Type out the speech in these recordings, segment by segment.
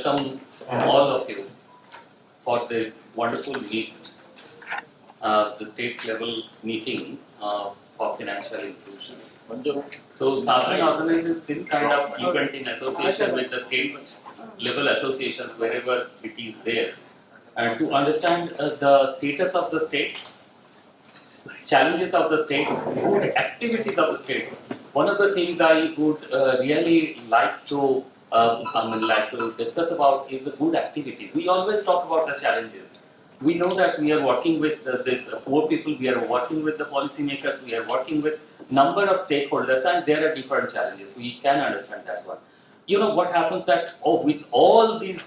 welcome all of you for this wonderful meet, the state level meetings for financial inclusion. So Sa-Dhan organizes this kind of event in association with the state level associations wherever it is there, and to understand the status of the state, challenges of the state, good activities of the state. One of the things I would really like to discuss about is the good activities. We always talk about the challenges. We know that we are working with this poor people, we are working with the policymakers, we are working with number of stakeholders, and there are different challenges. We can understand that one. You know what happens that with all these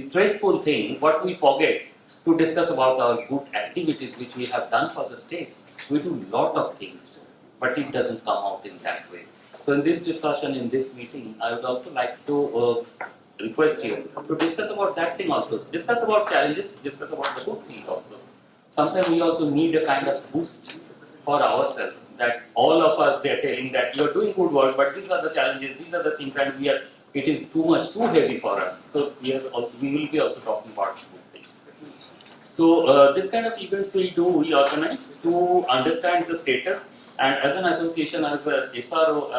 stressful things, what we forget to discuss about our good activities which we have done for the states. We do lot of things, but it doesn't come out in that way. So in this discussion, in this meeting, I would also like to request you to discuss about that thing also. Discuss about challenges, discuss about the good things also. Sometimes we also need a kind of boost for ourselves, that all of us, they are telling that you are doing good work, but these are the challenges, these are the things, and it is too much, too heavy for us. So we will be also talking about good things. So this kind of events we organize to understand the status, and as an association, as a SRO,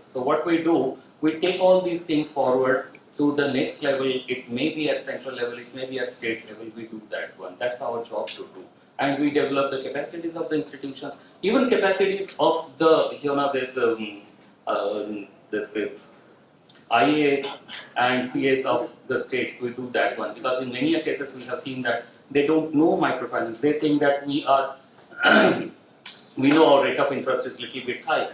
so what we do, we take all these things forward to the next level. It may be at central level, it may be at state level. We do that one. That's our job to do, and we develop the capacities of the institutions, even capacities of the this IAS and CS of the states. We do that one because in many cases we have seen that they don't know microfinance. They think that we are we know our rate of interest is little bit high,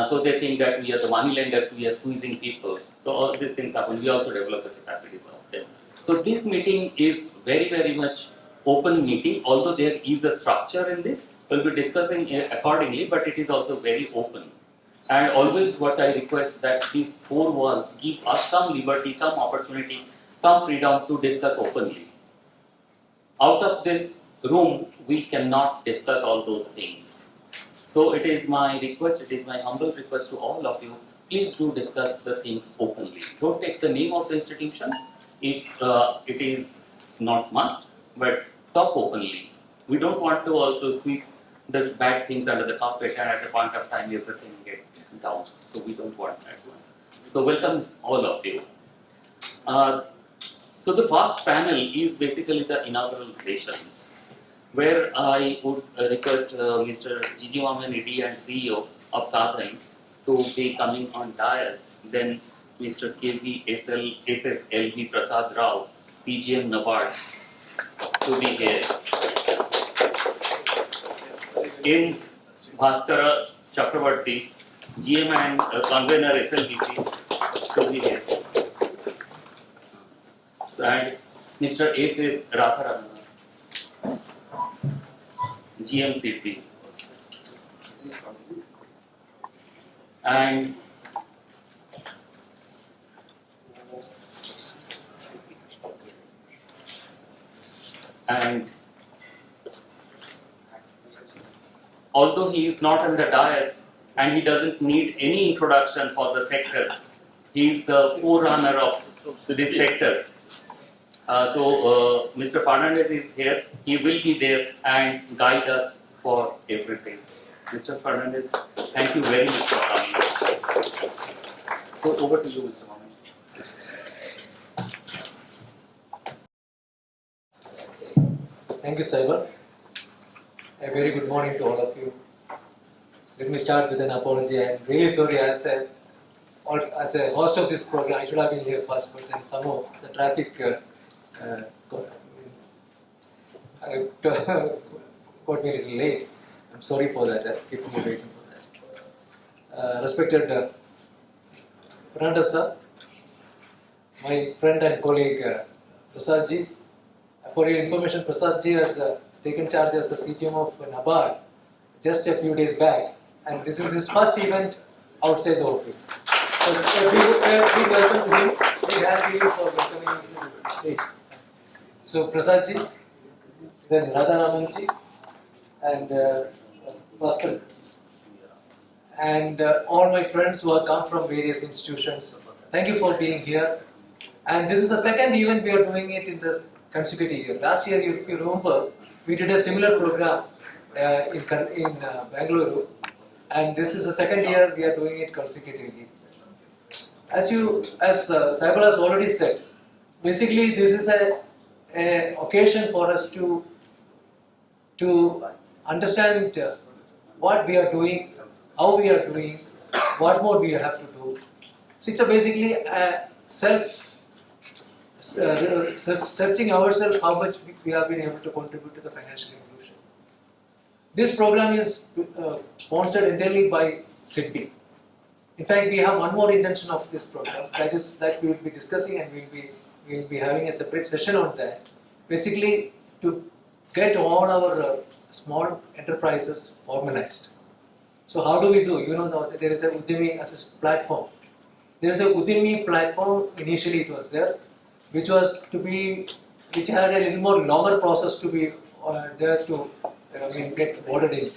so they think that we are the money lenders, we are squeezing people. So all these things happen. We also develop the capacities of them. So this meeting is very much open meeting, although there is a structure in this. We'll be discussing it accordingly, but it is also very open. And always what I request that these four walls give us some liberty, some opportunity, some freedom to discuss openly. Out of this room, we cannot discuss all those things. So it is my request, it is my humble request to all of you, please do discuss the things openly. Don't take the name of the institutions if it is not must, but talk openly. We don't want to also sweep the bad things under the carpet and at a point of time everything get down. So we don't want that one. So welcome all of you. So the first panel is basically the inaugural session, where I would request Mr. Jijimamani and CEO of Sa-Dhan to be coming on dais, then Mr. KV SSLV Prasad Rao, CGM NABARD, to be here. In Bhaskara Chakravarti, GM and convener SLBC, to be here. So, and Mr. S.S. Radharamana, GMCP, and although he is not on the dais and he doesn't need any introduction for the sector, he is the forerunner of this sector. So Mr. Fernandez is here. He will be there and guide us for everything. Mr. Fernandez, thank you very much for coming. So over to you, Mr. Mohammed. Thank you, Saiba. A very good morning to all of you. Let me start with an apology. I'm really sorry as a host of this program. I should have been here first, but then somehow the traffic got me a little late. I'm sorry for that. I keep you waiting for that. Respected Fernandez sir, my friend and colleague Prasad ji. For your information, Prasad ji has taken charge as the CGM of NABARD just a few days back, and this is his first event outside the office. So a big welcome to him. We thank you for welcoming him to this stage. So Prasad ji, then Radharaman ji, and Bhaskar, and all my friends who have come from various institutions, thank you for being here. And this is the second event we are doing it in the consecutive year. Last year, if you remember, we did a similar program in Bangalore, and this is the second year we are doing it consecutively. As Saibal has already said, basically this is a occasion for us to understand what we are doing, how we are doing, what more we have to do. So it's basically a searching ourselves how much we have been able to contribute to the financial inclusion. This program is sponsored entirely by SIDBI. In fact, we have one more intention of this program, that we will be discussing, and we will be having a separate session on that. Basically, to get all our small enterprises formalized. So how do we do? You know, there is a Udemy Assist platform. There is a Udemy platform. Initially, it was there, which had a little more longer process to be there to get boarded in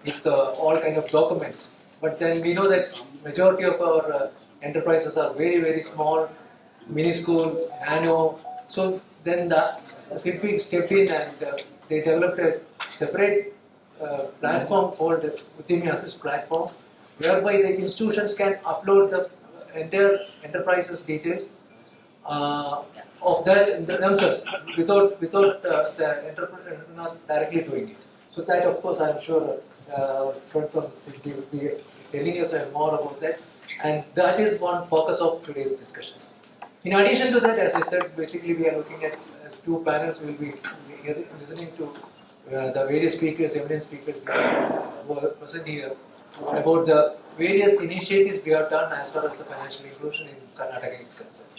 with all kind of documents. But then we know that majority of our enterprises are very, very small, minuscule, nano. So then the SIDBI stepped in and they developed a separate platform called Udemy Assist platform, whereby the institutions can upload the entire enterprises details of themselves without the entrepreneur directly doing it. So that, of course, I'm sure our friend from SIDBI will be telling us more about that, and that is one focus of today's discussion. In addition to that, as I said, basically we are looking at two panels. We will be listening to the various speakers, eminent speakers who are present here, about the various initiatives we have done as far as the financial inclusion in Karnataka is concerned.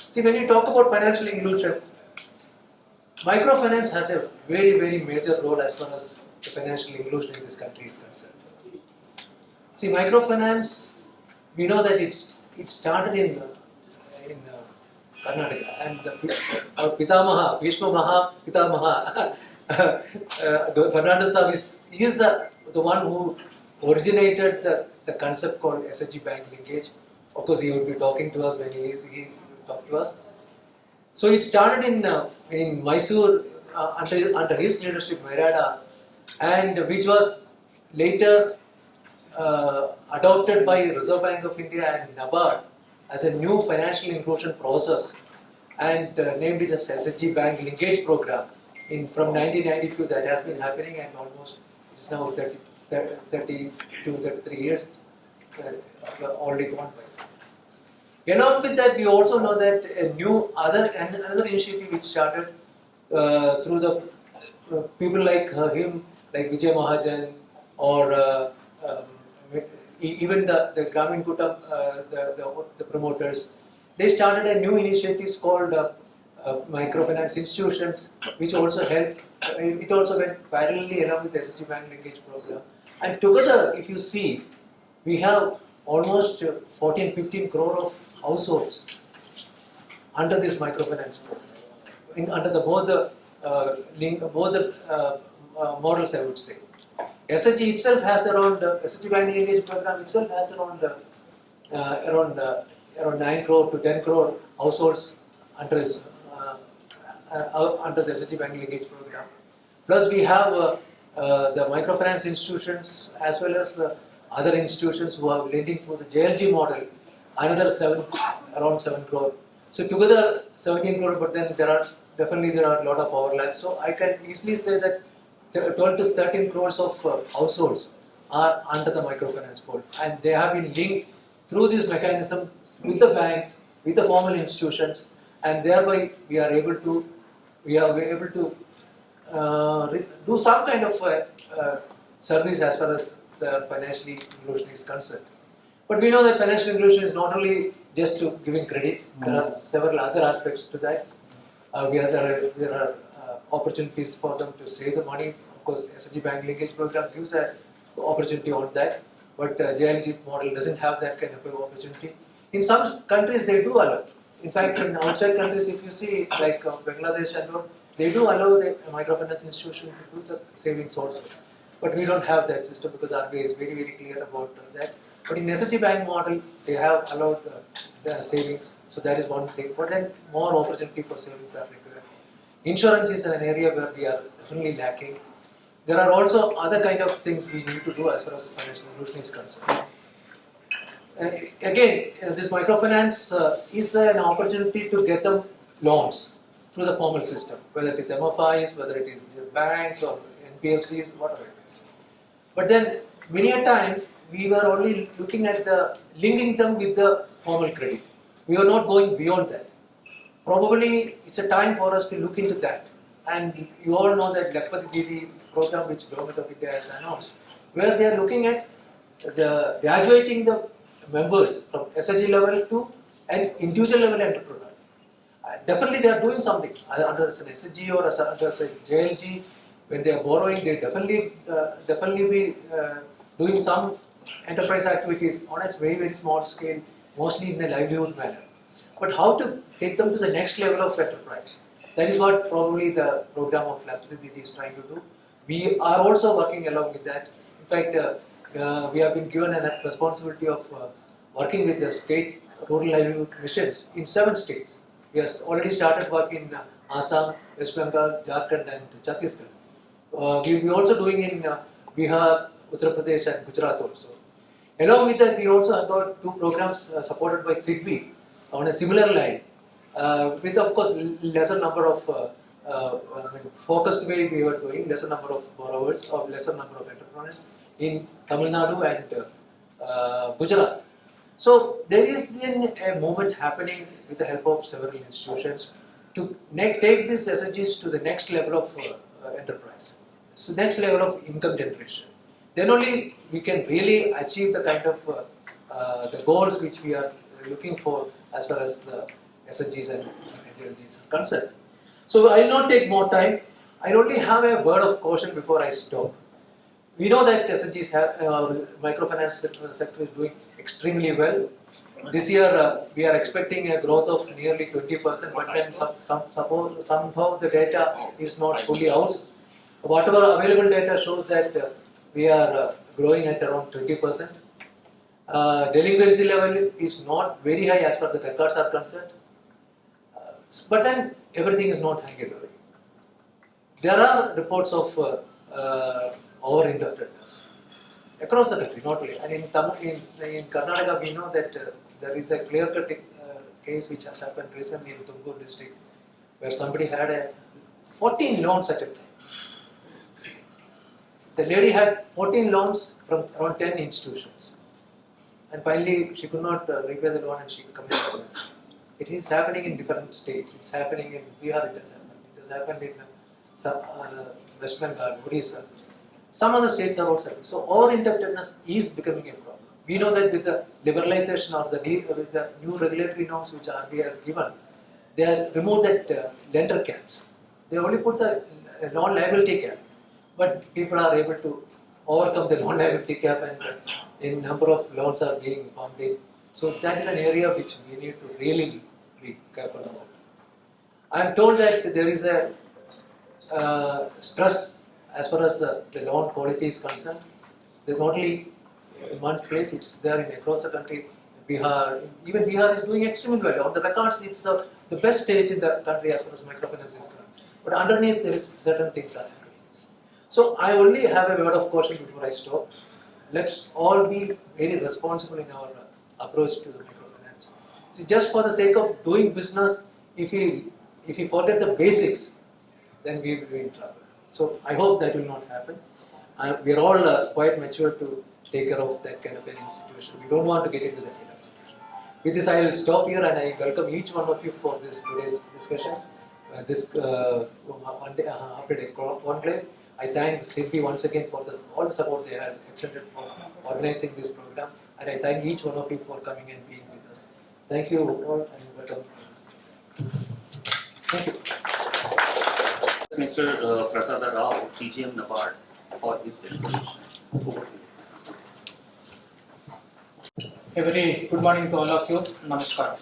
See, when you talk about financial inclusion, microfinance has a very, very major role as far as the financial inclusion in this country is concerned. See, microfinance, we know that it started in Karnataka, and our Pitamaha, Bhishma Maha Pitamaha, Fernandez Saab is the one who originated the concept called SHG bank linkage. Of course, he will be talking to us when he talk to us. So it started in Mysore under his leadership, Mairada, and which was later adopted by Reserve Bank of India and NABARD as a new financial inclusion process, and named it as SHG bank linkage program. From 1992, that has been happening, and almost it's now 33 years already gone by. Along with that, we also know that another initiative which started through the people like him, like Vijay Mahajan, or even the Gramin Kutam, the promoters, they started a new initiative called microfinance institutions, which also helped. It also went parallelly along with the SHG bank linkage program. And together, if you see, we have almost 14-15 crore of households under this microfinance program, under both the models, I would say. SHG itself has around SHG bank linkage program itself has around 9 crore to 10 crore households under the SHG bank linkage program. Plus, we have the microfinance institutions as well as other institutions who are lending through the JLG model, another around 7 crore. So together 17 crore, but then there are a lot of overlap. So I can easily say that 12 to 13 crores of households are under the microfinance fold, and they have been linked through this mechanism with the banks, with the formal institutions, and thereby we are able to do some kind of service as far as the financial inclusion is concerned. But we know that financial inclusion is not only just to giving credit. There are several other aspects to that. There are opportunities for them to save the money. Of course, SHG bank linkage program gives an opportunity on that, but JLG model doesn't have that kind of opportunity. In some countries, they do allow. In fact, in outside countries, if you see, like Bangladesh and all, they do allow the microfinance institution to do the savings also. But we don't have that system because RBI is very, very clear about that. But in SHG bank model, they have allowed savings. So that is one thing. But then more opportunity for savings are required. Insurance is an area where we are definitely lacking. There are also other kind of things we need to do as far as financial inclusion is concerned. Again, this microfinance is an opportunity to get them loans through the formal system, whether it is MFIs, whether it is banks or NBFCs, whatever it is. But then many a times we were only looking at linking them with the formal credit. We were not going beyond that. Probably it's a time for us to look into that. And you all know that Lakpati Didi program which Government of India has announced, where they are looking at graduating the members from SHG level to an individual level entrepreneur. Definitely they are doing something under an SHG or under say JLG. When they are borrowing, they definitely be doing some enterprise activities on a very small scale, mostly in a livelihood manner. But how to take them to the next level of enterprise? That is what probably the program of Lakpati Didi is trying to do. We are also working along with that. In fact, we have been given a responsibility of working with the state rural livelihood missions in 7 states. We have already started work in Assam, West Bengal, Jharkhand and Chhattisgarh. We will be also doing in Bihar, Uttar Pradesh and Gujarat also. Along with that, we also have got 2 programs supported by SIDBI on a similar line, with of course lesser number of focused way we were doing, lesser number of borrowers or lesser number of entrepreneurs in Tamil Nadu and Gujarat. So there is then a movement happening with the help of several institutions to take these SHGs to the next level of enterprise, so next level of income generation. Then only we can really achieve the kind of the goals which we are looking for as far as the SHGs and JLGs are concerned. So I will not take more time. I only have a word of caution before I stop. We know that SHGs microfinance sector is doing extremely well. This year we are expecting a growth of nearly 20%, but then somehow the data is not fully out. Whatever available data shows that we are growing at around 20%. Delinquency level is not very high as far as the records are concerned. But then everything is not hunky-dory. There are reports of over-indebtedness across the country, not only. And in Karnataka, we know that there is a clear-cut case which has happened recently in Tumakuru district, where somebody had 14 loans at a time. The lady had 14 loans from around 10 institutions. And finally, she could not repay the loan and she committed suicide. It is happening in different states. It's happening in Bihar, it has happened. It has happened in West Bengal, Odisha. Some other states are also happening. So over-indebtedness is becoming a problem. We know that with the liberalization or with the new regulatory norms which RBI has given, they have removed that lender caps. They only put the non-liability cap. But people are able to overcome the non-liability cap and in number of loans are being pumped in. So that is an area which we need to really be careful about. I am told that there is a stress as far as the loan quality is concerned. Not only in one place, it's there across the country. Bihar, even Bihar is doing extremely well. On the records, it's the best state in the country as far as microfinance is concerned. But underneath, there is certain things happening. So I only have a word of caution before I stop. Let's all be very responsible in our approach to the microfinance. See, just for the sake of doing business, if we forget the basics, then we will be in trouble. So I hope that will not happen. We are all quite mature to take care of that kind of a situation. We don't want to get into that kind of situation. With this, I will stop here and I welcome each one of you for today's discussion. After the Conclave. I thank SIDBI once again for all the support they have extended for organizing this program, and I thank each one of you for coming and being with us. Thank you all and welcome. Thank you. Mr. Prasada Rao, CGM NABARD, for his presentation. A very good morning to all of you. Namaskar.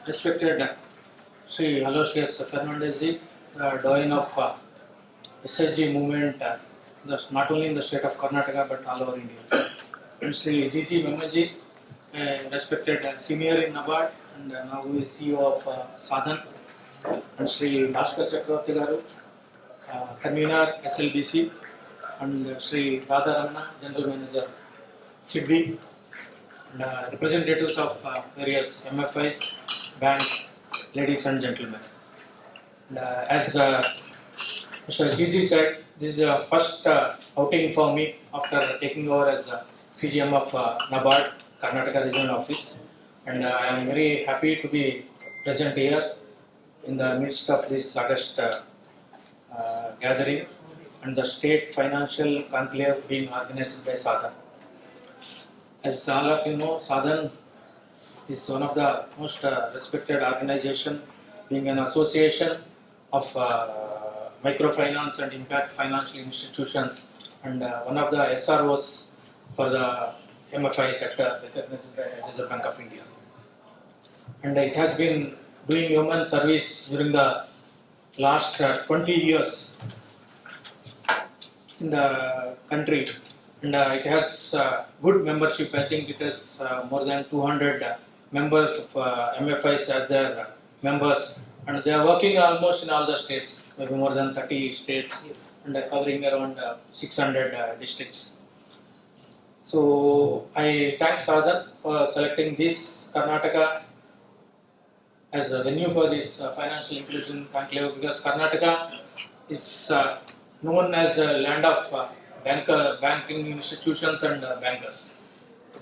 Respected Sri Aloysius Fernandez ji, the doyen of SHG movement, not only in the state of Karnataka but all over India. And Sri G.G. Banerjee, respected senior in NABARD and now who is CEO of Sa-Dhan, and Sri Bhaskar Chakravarti Garu, convener SLBC, and Sri Radharamana, General Manager SIDBI, and representatives of various MFIs, banks, ladies and gentlemen. And, as Mr. GG said, this is the first outing for me after taking over as CGM of NABARD, Karnataka Regional Office, and I am very happy to be present here in the midst of this August gathering and the state financial conclave being organized by Sa-Dhan. As all of you know, Sa-Dhan is one of the most respected organization, being an association of microfinance and impact financial institutions, and one of the SROs for the MFI sector recognized by Reserve Bank of India. And it has been doing human service during the last 20 years in the country, and it has good membership. I think it has more than 200 members of MFIs as their members, and they are working almost in all the states, maybe more than 30 states, and covering around 600 districts. So I thank Sa-Dhan for selecting this Karnataka as a venue for this financial inclusion conclave, because Karnataka is known as a land of banking institutions and bankers.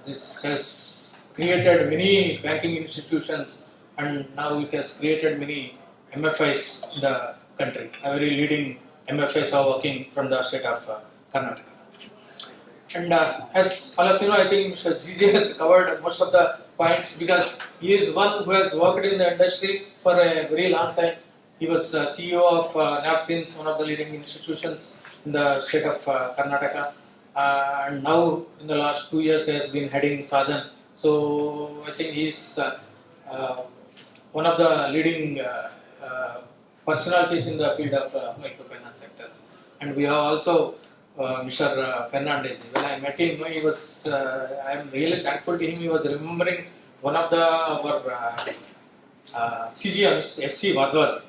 This has created many banking institutions, and now it has created many MFIs in the country. A very leading MFIs are working from the state of Karnataka. And as all of you know, I think Mr. GG has covered most of the points, because he is one who has worked in the industry for a very long time. He was CEO of NAPFINS, one of the leading institutions in the state of Karnataka, and now in the last 2 years he has been heading Sa-Dhan. So I think he is one of the leading personalities in the field of microfinance sectors. And we have also Mr. Fernandez. When I met him, he was. I am really thankful to him. He was remembering one of our CGMs, SC Vadwaji.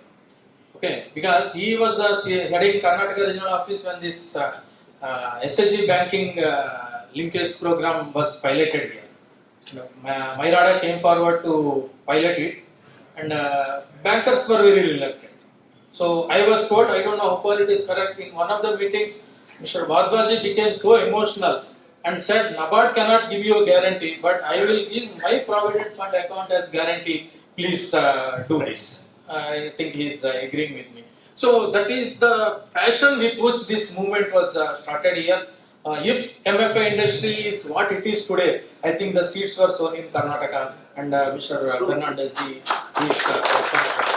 Okay, because he was heading Karnataka Regional Office when this SHG banking linkage program was piloted here. Mairada came forward to pilot it, and bankers were very reluctant. So I was told, I don't know how far it is correct, in one of the meetings, Mr. Vadwaji became so emotional and said, NABARD cannot give you a guarantee, but I will give my Provident Fund account as guarantee. Please do this. I think he is agreeing with me. So that is the passion with which this movement was started here. If MFI industry is what it is today, I think the seeds were sown in Karnataka, and Mr. Fernandez is responsible.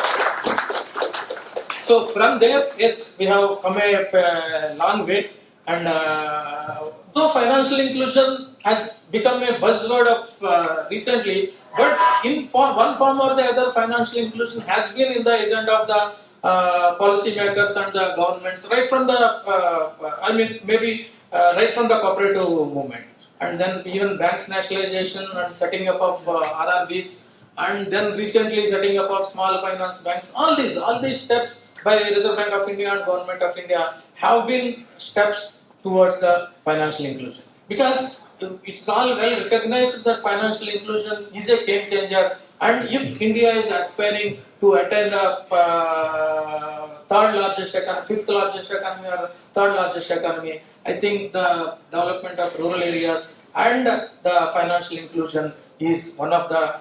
So from there, yes, we have come a long way, and though financial inclusion has become a buzzword of recently, but in one form or the other, financial inclusion has been in the agenda of the policymakers and the governments, right from the, right from the cooperative movement, and then even banks nationalization and setting up of RRBs, and then recently setting up of small finance banks. All these steps by Reserve Bank of India and Government of India have been steps towards the financial inclusion, because it's all well recognized that financial inclusion is a game changer, and if India is aspiring to attain the third largest economy, fifth largest economy or third largest economy, I think the development of rural areas and the financial inclusion is one of the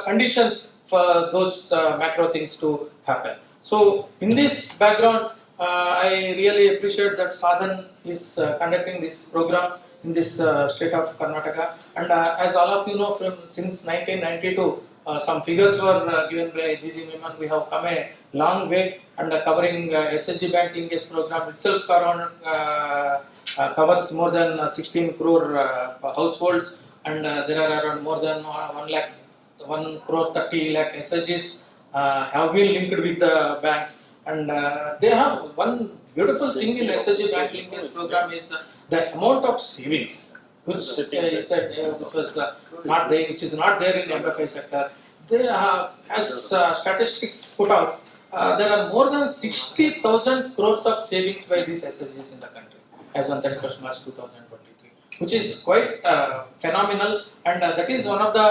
conditions for those macro things to happen. So in this background, I really appreciate that Sa-Dhan is conducting this program in this state of Karnataka, and as all of you know, since 1992, some figures were given by GG Meman. We have come a long way, and covering SHG bank linkage program itself covers more than 16 crore households, and there are around more than 1 crore 30 lakh SHGs have been linked with the banks. And they have one beautiful thing in SHG bank linkage program is the amount of savings. which he said which was not there, which is not there in the MFI sector. They as statistics put out, there are more than 60,000 crores of savings by these SSGs in the country as on 31st March 2023, which is quite phenomenal, and that is one of the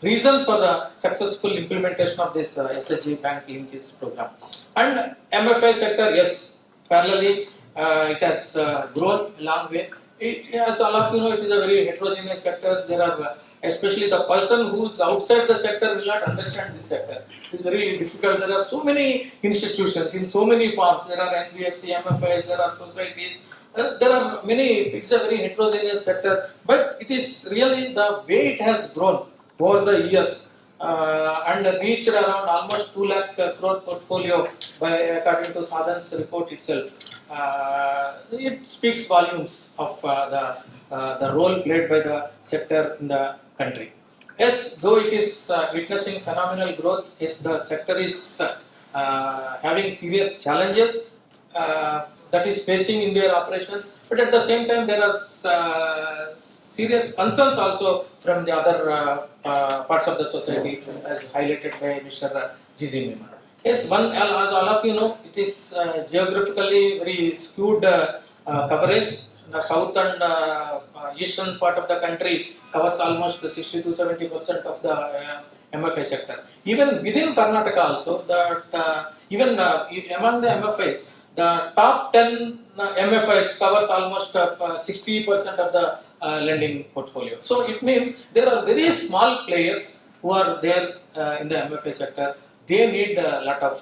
reasons for the successful implementation of this SSG bank linkage program. And MFI sector, yes, parallelly it has grown a long way. As all of you know, it is a very heterogeneous sector. There are especially the person who's outside the sector will not understand this sector. It is very difficult. There are so many institutions in so many forms. There are NBFC, MFIs, there are societies. There are many. It's a very heterogeneous sector, but it is really the way it has grown over the years and reached around almost 2 lakh crore portfolio by according to Sa-Dhan's report itself. It speaks volumes of the role played by the sector in the country. Yes, though it is witnessing phenomenal growth, yes, the sector is having serious challenges that is facing in their operations, but at the same time there are serious concerns also from the other parts of the society, as highlighted by Mr. G.Z. Memon. Yes, one, as all of you know, it is geographically very skewed coverage. The south and eastern part of the country covers almost 60-70% of the MFI sector. Even within Karnataka also, that even among the MFIs, the top 10 MFIs covers almost 60% of the lending portfolio. So it means there are very small players who are there in the MFI sector. They need a lot of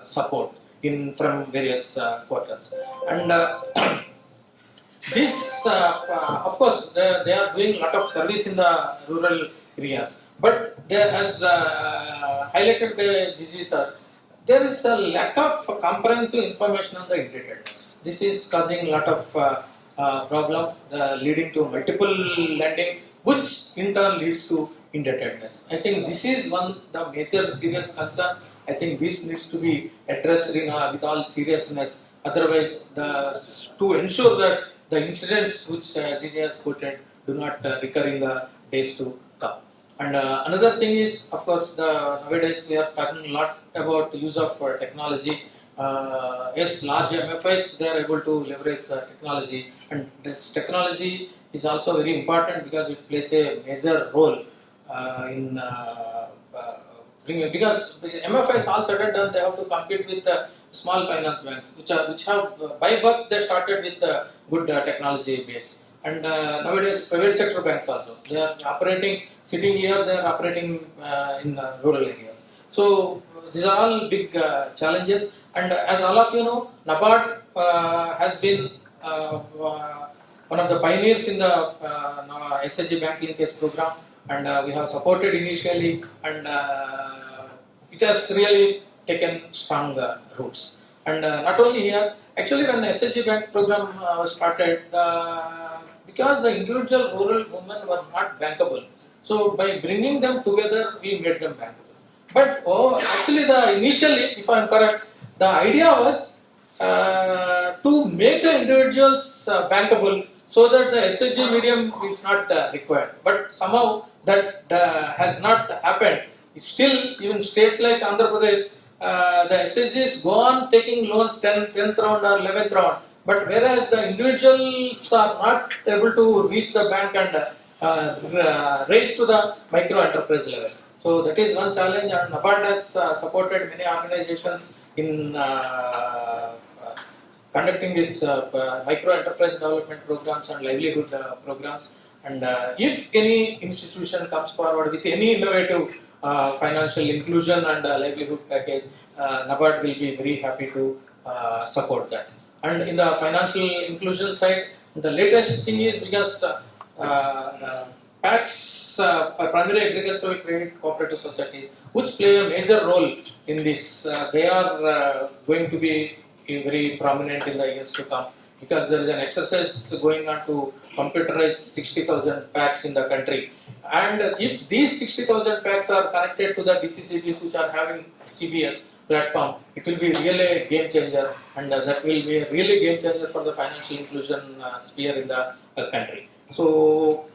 support from various quarters. And this, of course, they are doing a lot of service in the rural areas. But there, as highlighted by GG sir, there is a lack of comprehensive information on the indebtedness. This is causing a lot of problem, leading to multiple lending, which in turn leads to indebtedness. I think this is the major serious concern. I think this needs to be addressed with all seriousness. Otherwise, to ensure that the incidents which GG has quoted do not recur in the days to come. And another thing is, of course, nowadays we are talking a lot about use of technology. Yes, large MFIs, they are able to leverage technology, and this technology is also very important because it plays a major role in bringing, because the MFIs all said and done, they have to compete with small finance banks, which have by birth they started with a good technology base. And nowadays private sector banks also, they are operating, sitting here, they are operating in rural areas. So these are all big challenges. And as all of you know, NABARD has been one of the pioneers in the SSG bank linkage program, and we have supported initially, and it has really taken strong roots. And not only here, actually when SSG bank program was started, because the individual rural women were not bankable, so by bringing them together, we made them bankable. But actually initially, if I am correct, the idea was to make the individuals bankable so that the SSG medium is not required. But somehow that has not happened. Still, even states like Andhra Pradesh, the SSGs go on taking loans 10th round or 11th round. But whereas the individuals are not able to reach the bank and raise to the micro enterprise level. So that is one challenge, and NABARD has supported many organizations in conducting these micro enterprise development programs and livelihood programs. And if any institution comes forward with any innovative financial inclusion and livelihood package, NABARD will be very happy to support that. And in the financial inclusion side, the latest thing is, because PACs, primary agricultural credit cooperative societies, which play a major role in this, they are going to be very prominent in the years to come, because there is an exercise going on to computerize 60,000 PACs in the country. And if these 60,000 PACs are connected to the DCCBs which are having CBS, platform, it will be really a game changer, and that will be a really game changer for the financial inclusion sphere in the country. So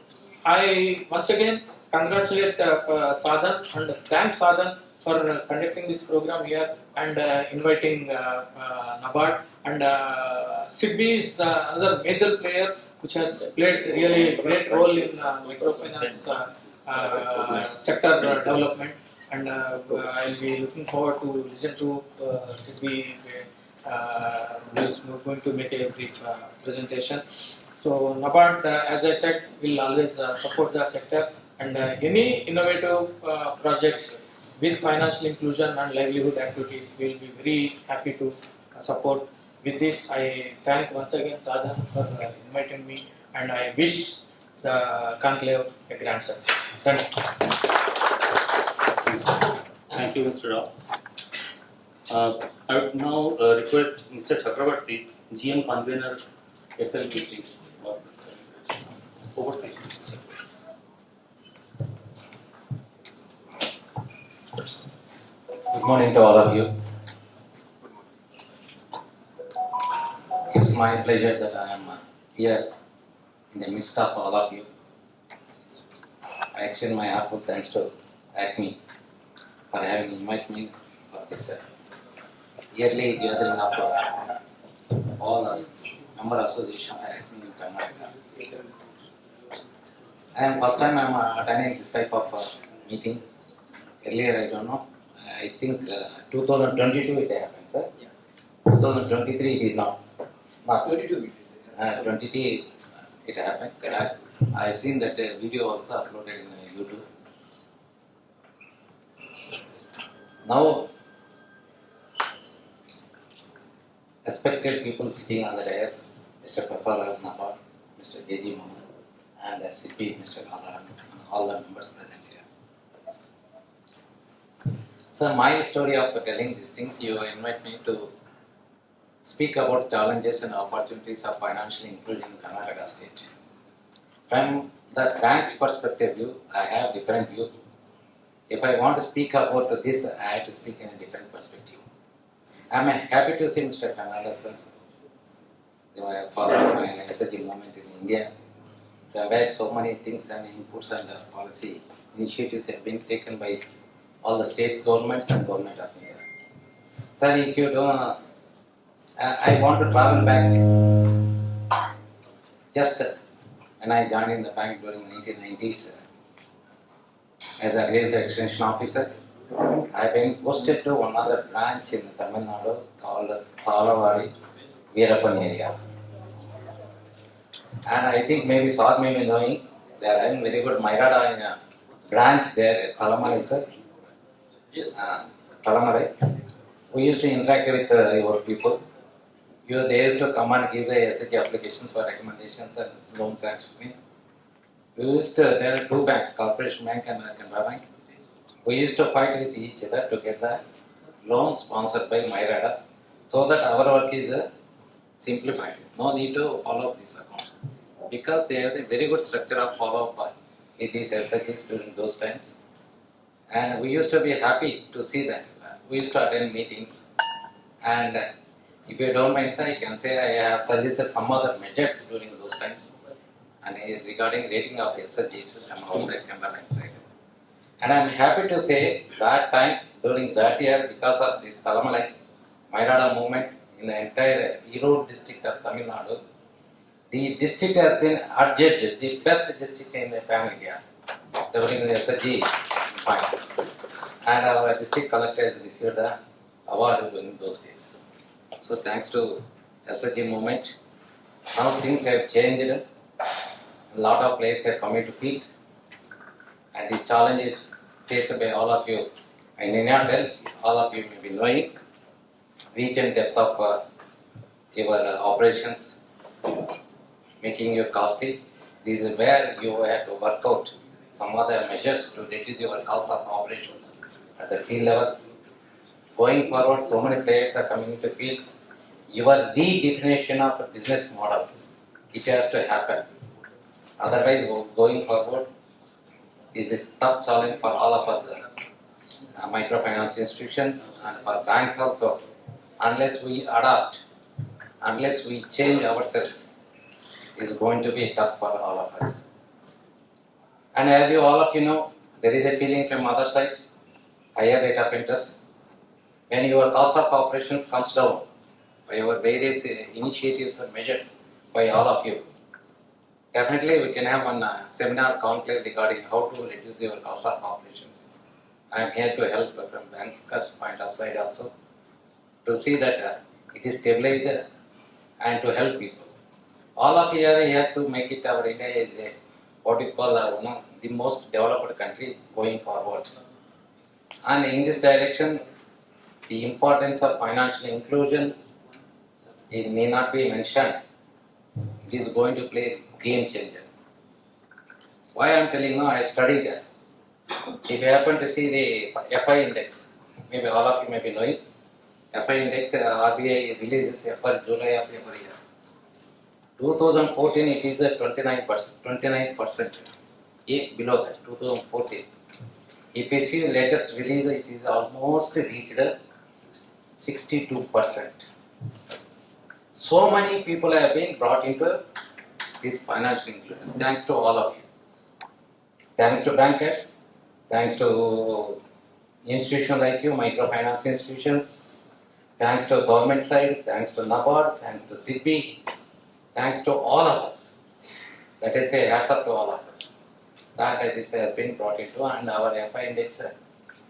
I once again congratulate Sa-Dhan and thank Sa-Dhan for conducting this program here and inviting NABARD. And SIDBI is another major player which has played really great role in microfinance sector development. And I'll be looking forward to listen to SIDBI who is going to make a brief presentation. So NABARD, as I said, will always support the sector, and any innovative projects with financial inclusion and livelihood activities, we will be very happy to support. With this, I thank once again Sa-Dhan for inviting me, and I wish the conclave a grand success. Thank you. Thank you, Mr. Rao. I would now request Mr. Chakravarti, GM Convener, SLPC. Over to you. Good morning to all of you. It's my pleasure that I am here in the midst of all of you. I extend my heartfelt thanks to ACME for having invited me for this yearly gathering of all the member association of ACME in Karnataka. And first time I am attending this type of meeting. Earlier, I don't know. I think 2022 it happened, sir. Yeah. 2023 it is now. Not 22 22 it happened. I have seen that video also uploaded in YouTube. Now, respected people sitting on the dais, Mr. Prasad Nabad, Mr. J.G. Mohammed, and CP, Mr. Radharan, and all the members present here. So, my story of telling these things, you invite me to speak about challenges and opportunities of financial inclusion in Karnataka state. From the bank's perspective view, I have different view. If I want to speak about this, I have to speak in a different perspective. I am happy to see Mr. Fernandez, sir. They were following my SHG movement in India, from where so many things and inputs and policy initiatives have been taken by all the state governments and government of India. Sir, if you don't, I want to travel back. Just when I joined in the bank during 1990s as a real extension officer, I've been posted to one other branch in Tamil Nadu called Talavari, Veerappan area. And I think maybe Saad may be knowing, they are having very good Mairada branch there at Talamalai, sir. Yes. Talamalai. We used to interact with your people. They used to come and give the SHG applications for recommendations and loans and we used to, there are two banks, Corporation Bank and Canara Bank. We used to fight with each other to get the loans sponsored by Mairada so that our work is simplified. No need to follow up these accounts because they have a very good structure of follow up with these SHGs during those times. And we used to be happy to see that. We used to attend meetings and if you don't mind, sir, I can say I have suggested some other measures during those times and regarding rating of SHGs from outside Canara Bank side. And I am happy to say that time, during that year, because of this Talamalai Mairada movement in the entire Erode district of Tamil Nadu, the district has been adjudged the best district in the Pan India during the SHG finals. And our district collector has received the award during those days. So thanks to SHG movement, now things have changed. A lot of players have come into field, and this challenge is faced by all of you. I need not tell, all of you may be knowing reach and depth of your operations, making you costly. This is where you have to work out some other measures to reduce your cost of operations at the field level. Going forward, so many players are coming into field. Your redefinition of a business model, it has to happen. Otherwise, going forward is a tough challenge for all of us. microfinance institutions and for banks also. Unless we adapt, unless we change ourselves, is going to be tough for all of us. And as you all of you know, there is a feeling from other side, higher rate of interest. When your cost of operations comes down by your various initiatives and measures by all of you, definitely we can have one seminar conclave regarding how to reduce your cost of operations. I am here to help from bankers' point of side also to see that it is stabilizer and to help people. All of you are here to make it our India is what we call one of the most developed country going forward. And in this direction, the importance of financial inclusion, it may not be mentioned. It is going to play a game changer. Why I am telling you, I studied that. If you happen to see the FI index, maybe all of you may be knowing, FI index RBI releases every July of every year. 2014 it is at 29%, below that, 2014. If you see the latest release, it is almost reached 62%. So many people have been brought into this financial inclusion, thanks to all of you. Thanks to bankers, thanks to institutions like you, microfinance institutions, thanks to government side, thanks to NABARD, thanks to CP, thanks to all of us. Let us say hats up to all of us. That this has been brought into, and our FI index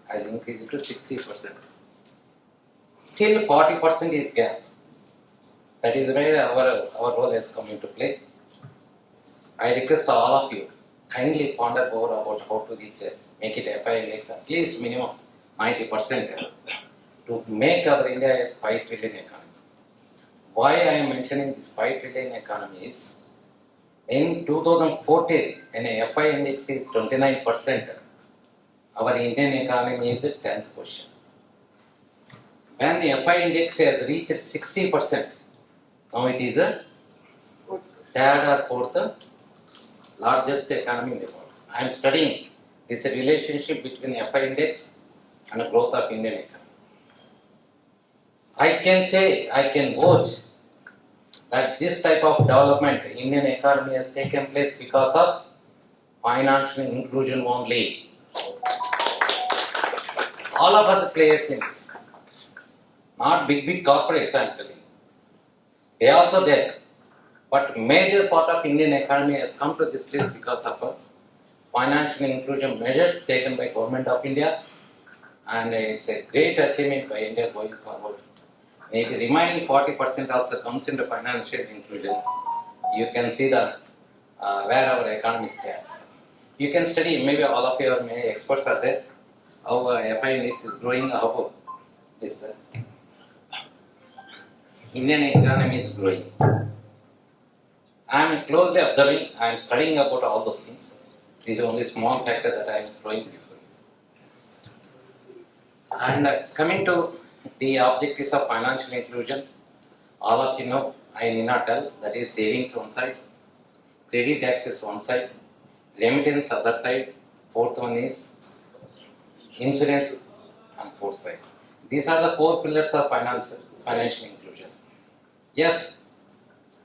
has increased to 60%. Still 40% is gap. That is where our role has come into play. I request all of you, kindly ponder over about how to reach make it FI index at least minimum 90% to make our India as 5 trillion economy. Why I am mentioning this 5 trillion economy is, in 2014, when a FI index is 29%, our Indian economy is at 10th position. When the FI index has reached 60%, now it is a third or fourth largest economy in the world. I am studying this relationship between FI index and the growth of Indian economy. I can say, I can vouch that this type of development in Indian economy has taken place because of financial inclusion only. All of us players in this. Not big corporates, I am telling. They are also there. But major part of Indian economy has come to this place because of financial inclusion measures taken by Government of India, and it's a great achievement by India going forward. Maybe remaining 40% also comes into financial inclusion. You can see the where our economy stands. You can study, maybe all of your experts are there, how FI index is growing, how is Indian economy is growing. I am closely observing, I am studying about all those things. This is only small factor that I am throwing before you. And coming to the objectives of financial inclusion, all of you know, I need not tell, that is savings one side, credit access one side, remittance other side, fourth one is insurance on fourth side. These are the 4 pillars of financial inclusion. Yes,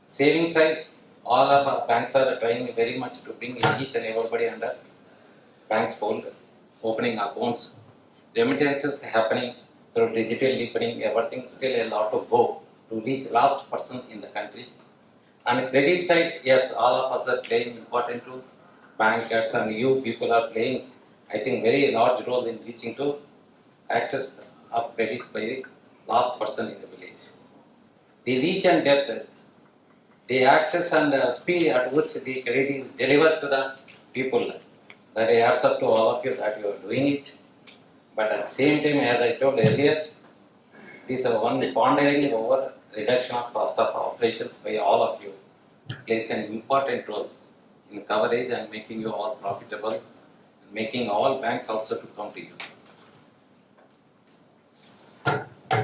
saving side, all of our banks are trying very much to bring each and everybody under banks fold, opening accounts, remittances happening through digital deepening, everything still a lot to go to reach last person in the country. And credit side, yes, all of us are playing important role. Bankers and you people are playing, I think, very large role in reaching to access of credit by the last person in the village. The reach and depth, the access and speed at which the credit is delivered to the people, that adds up to all of you that you are doing it. But at the same time, as I told earlier, this one pondering over reduction of cost of operations by all of you plays an important role in coverage and making you all profitable, and making all banks also to come to you.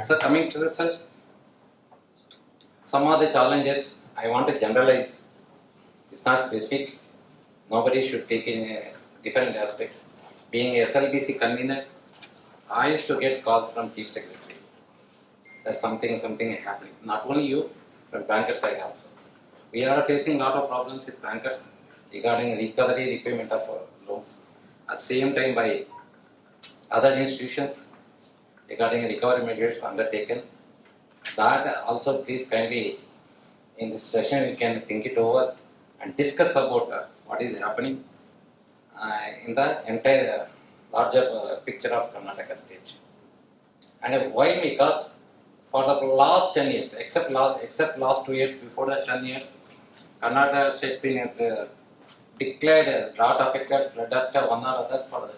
So coming to the sir, some of the challenges I want to generalize. It's not specific. Nobody should take in different aspects. Being a SLBC convener, I used to get calls from Chief Secretary. There's something happening. Not only you, from banker side also. We are facing a lot of problems with bankers regarding recovery, repayment of loans. At the same time, by other institutions regarding recovery measures undertaken. That also, please kindly in this session we can think it over and discuss about what is happening in the entire larger picture of Karnataka state. And why? Because for the last 10 years, except last 2 years, before the 10 years, Karnataka state been has declared as drought affected, flood affected, one or other for the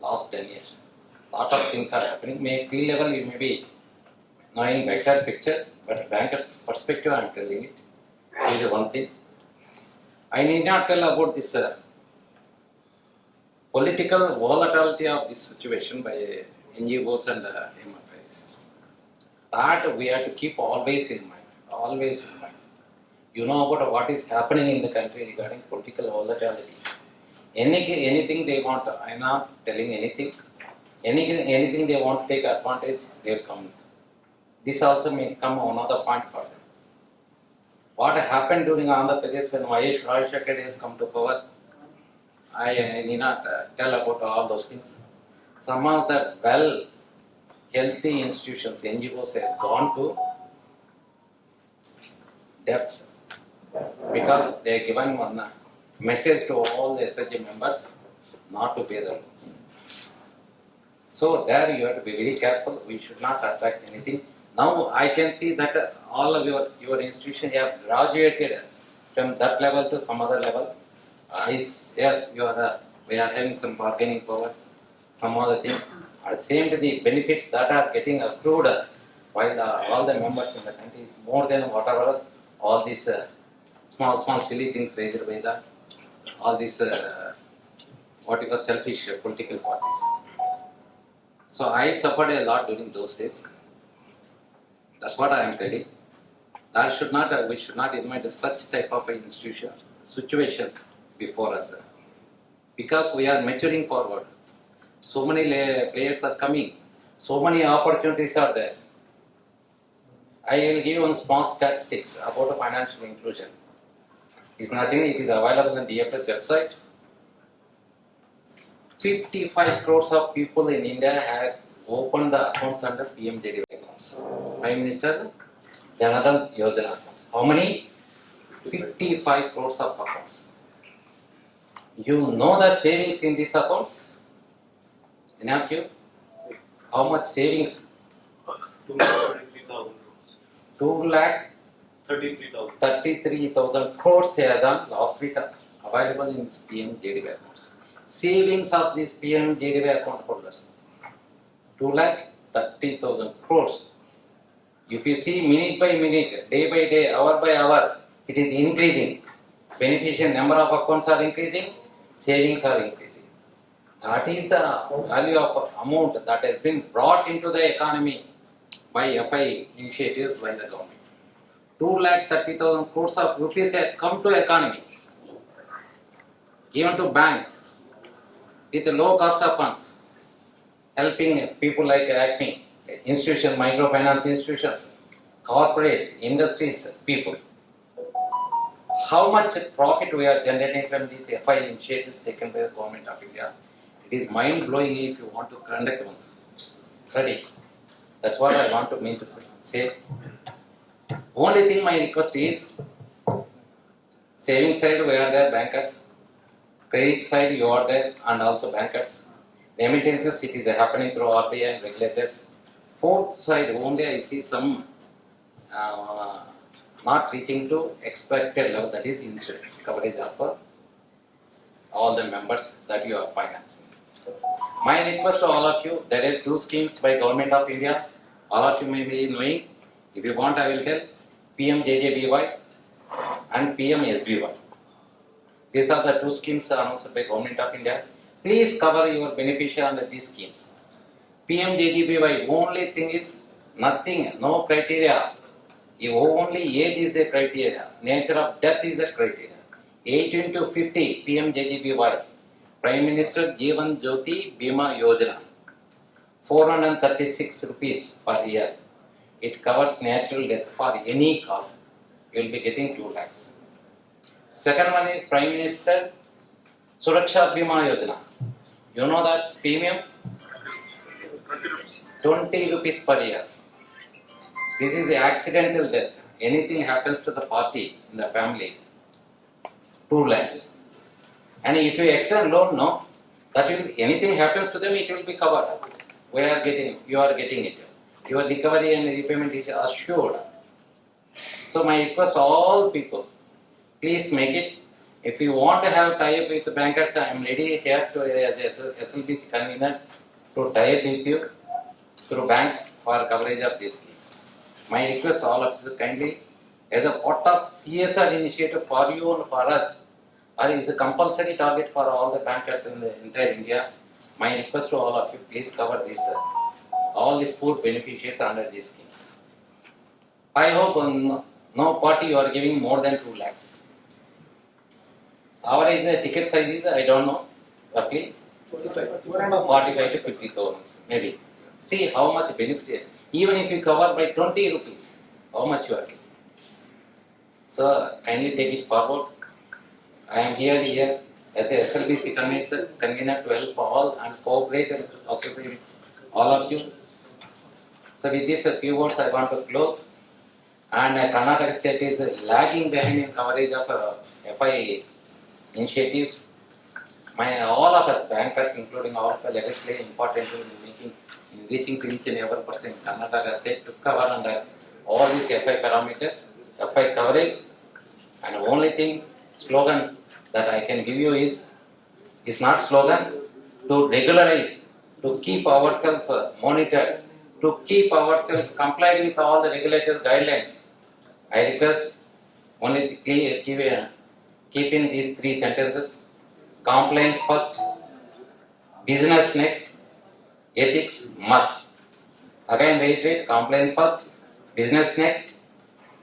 last 10 years. Lot of things are happening. May feel level you may be knowing better picture, but banker's perspective I am telling it. This is one thing. I need not tell about this political volatility of this situation by NGOs and MFIs. That we have to keep always in mind. Always in mind. You know about what is happening in the country regarding political volatility. Anything they want, I am not telling anything. Anything they want to take advantage, they will come. This also may come another point for them. What happened during Andhra Pradesh when Rajshekar has come to power, I need not tell about all those things. Some of the healthy institutions, NGOs have gone to debts because they are given one message to all the SHG members not to pay the loans. So there you have to be very careful. We should not attract anything. Now I can see that all of your institution have graduated from that level to some other level. Yes, we are having some bargaining power, some other things. At the same time, the benefits that are getting accrued while all the members in the country is more than whatever all these small silly things raised by all these selfish political parties. So I suffered a lot during those days. That's what I am telling. We should not invite such type of situation before us. Because we are maturing forward. So many players are coming. So many opportunities are there. I will give you one small statistics about financial inclusion. It's nothing, it is available on DFS website. 55 crores of people in India have opened the accounts under PMJDY accounts. Prime Minister Janadhan Yojana accounts. How many? 55 crores of accounts. You know the savings in these accounts? Any of you? How much savings? 2,33,000 2 lakh 33,000 crores last week available in this PMJDY accounts. Savings of these PMJDY account holders 2,30,000 crores. If you see minute by minute, day by day, hour by hour, it is increasing. Beneficiary number of accounts are increasing, savings are increasing. That is the value of amount that has been brought into the economy by FI initiatives by the government. 2,30,000 crores of rupees have come to economy, even to banks, with a low cost of funds, helping people like Acme, institutions, microfinance institutions, corporates, industries, people. How much profit we are generating from these FI initiatives taken by the government of India? It is mind-blowing if you want to conduct one study. That's what I want to mean to say. Only thing my request is, saving side we are there, bankers. Credit side you are there and also bankers. Remittances it is happening through RBI and regulators. Fourth side only I see some not reaching to expected level, that is insurance coverage of all the members that you are financing. My request to all of you, there are 2 schemes by Government of India. All of you may be knowing. If you want, I will tell. PMJJBY and PMSBY. These are the 2 schemes announced by Government of India. Please cover your beneficiary under these schemes. PMJJBY, only thing is nothing, no criteria. Only age is the criteria. Nature of death is the criteria. 18 to 50 PMJJBY. Prime Minister Jeevan Jyoti Bima Yojana. 436 rupees per year. It covers natural death for any cause. You will be getting 2 lakhs. Second one is Prime Minister Suraksha Bima Yojana. You know that premium? 20 rupees per year. This is the accidental death. Anything happens to the party in the family, 2 lakhs. And if you extend loan, no, that will, anything happens to them, it will be covered. You are getting it. Your recovery and repayment is assured. So my request to all people, please make it. If you want to have tie-up with the bankers, I am ready here to as SLBC convener to tie up with you through banks for coverage of these schemes. My request to all of you kindly, as a part of CSR initiative for you and for us, or is a compulsory target for all the bankers in the entire India. My request to all of you, please cover this, all these poor beneficiaries under these schemes. I hope no party you are giving more than 2 lakhs. Average ticket size is, I don't know, roughly 45 to 50,000 maybe. See how much benefit, even if you cover by 20 rupees, how much you are getting. So kindly take it forward. I am here as a SLBC convener to help all and cooperate and associate all of you. So with this a few words I want to close. And Karnataka state is lagging behind in coverage of FI initiatives. All of us bankers, including all of us, let us play important role in reaching to each and every person in Karnataka state to cover under all these FI parameters, FI coverage. And the only thing, slogan that I can give you is not slogan, to regularize, to keep ourselves monitored, to keep ourselves complied with all the regulatory guidelines. I request only to keep in these 3 sentences: compliance first, business next, ethics must. Again reiterate, compliance first, business next,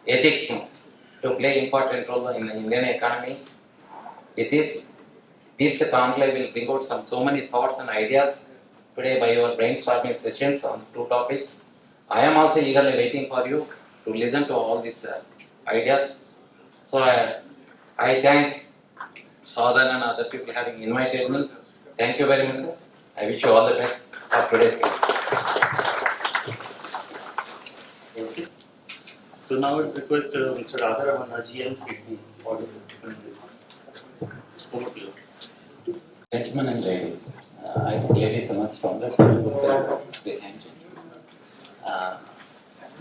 ethics must, to play important role in the Indian economy. With this conclave will bring out so many thoughts and ideas today by your brainstorming sessions on 2 topics. I am also eagerly waiting for you to listen to all these ideas. So I thank Sa-Dhan and other people having invited me. Thank you very much, sir. I wish you all the best for today's game. Thank you. So now I request Mr. Radharamana, GM Sydney, for his opening remarks. Over to you. Gentlemen and ladies, I think ladies are much stronger, so we put them behind you.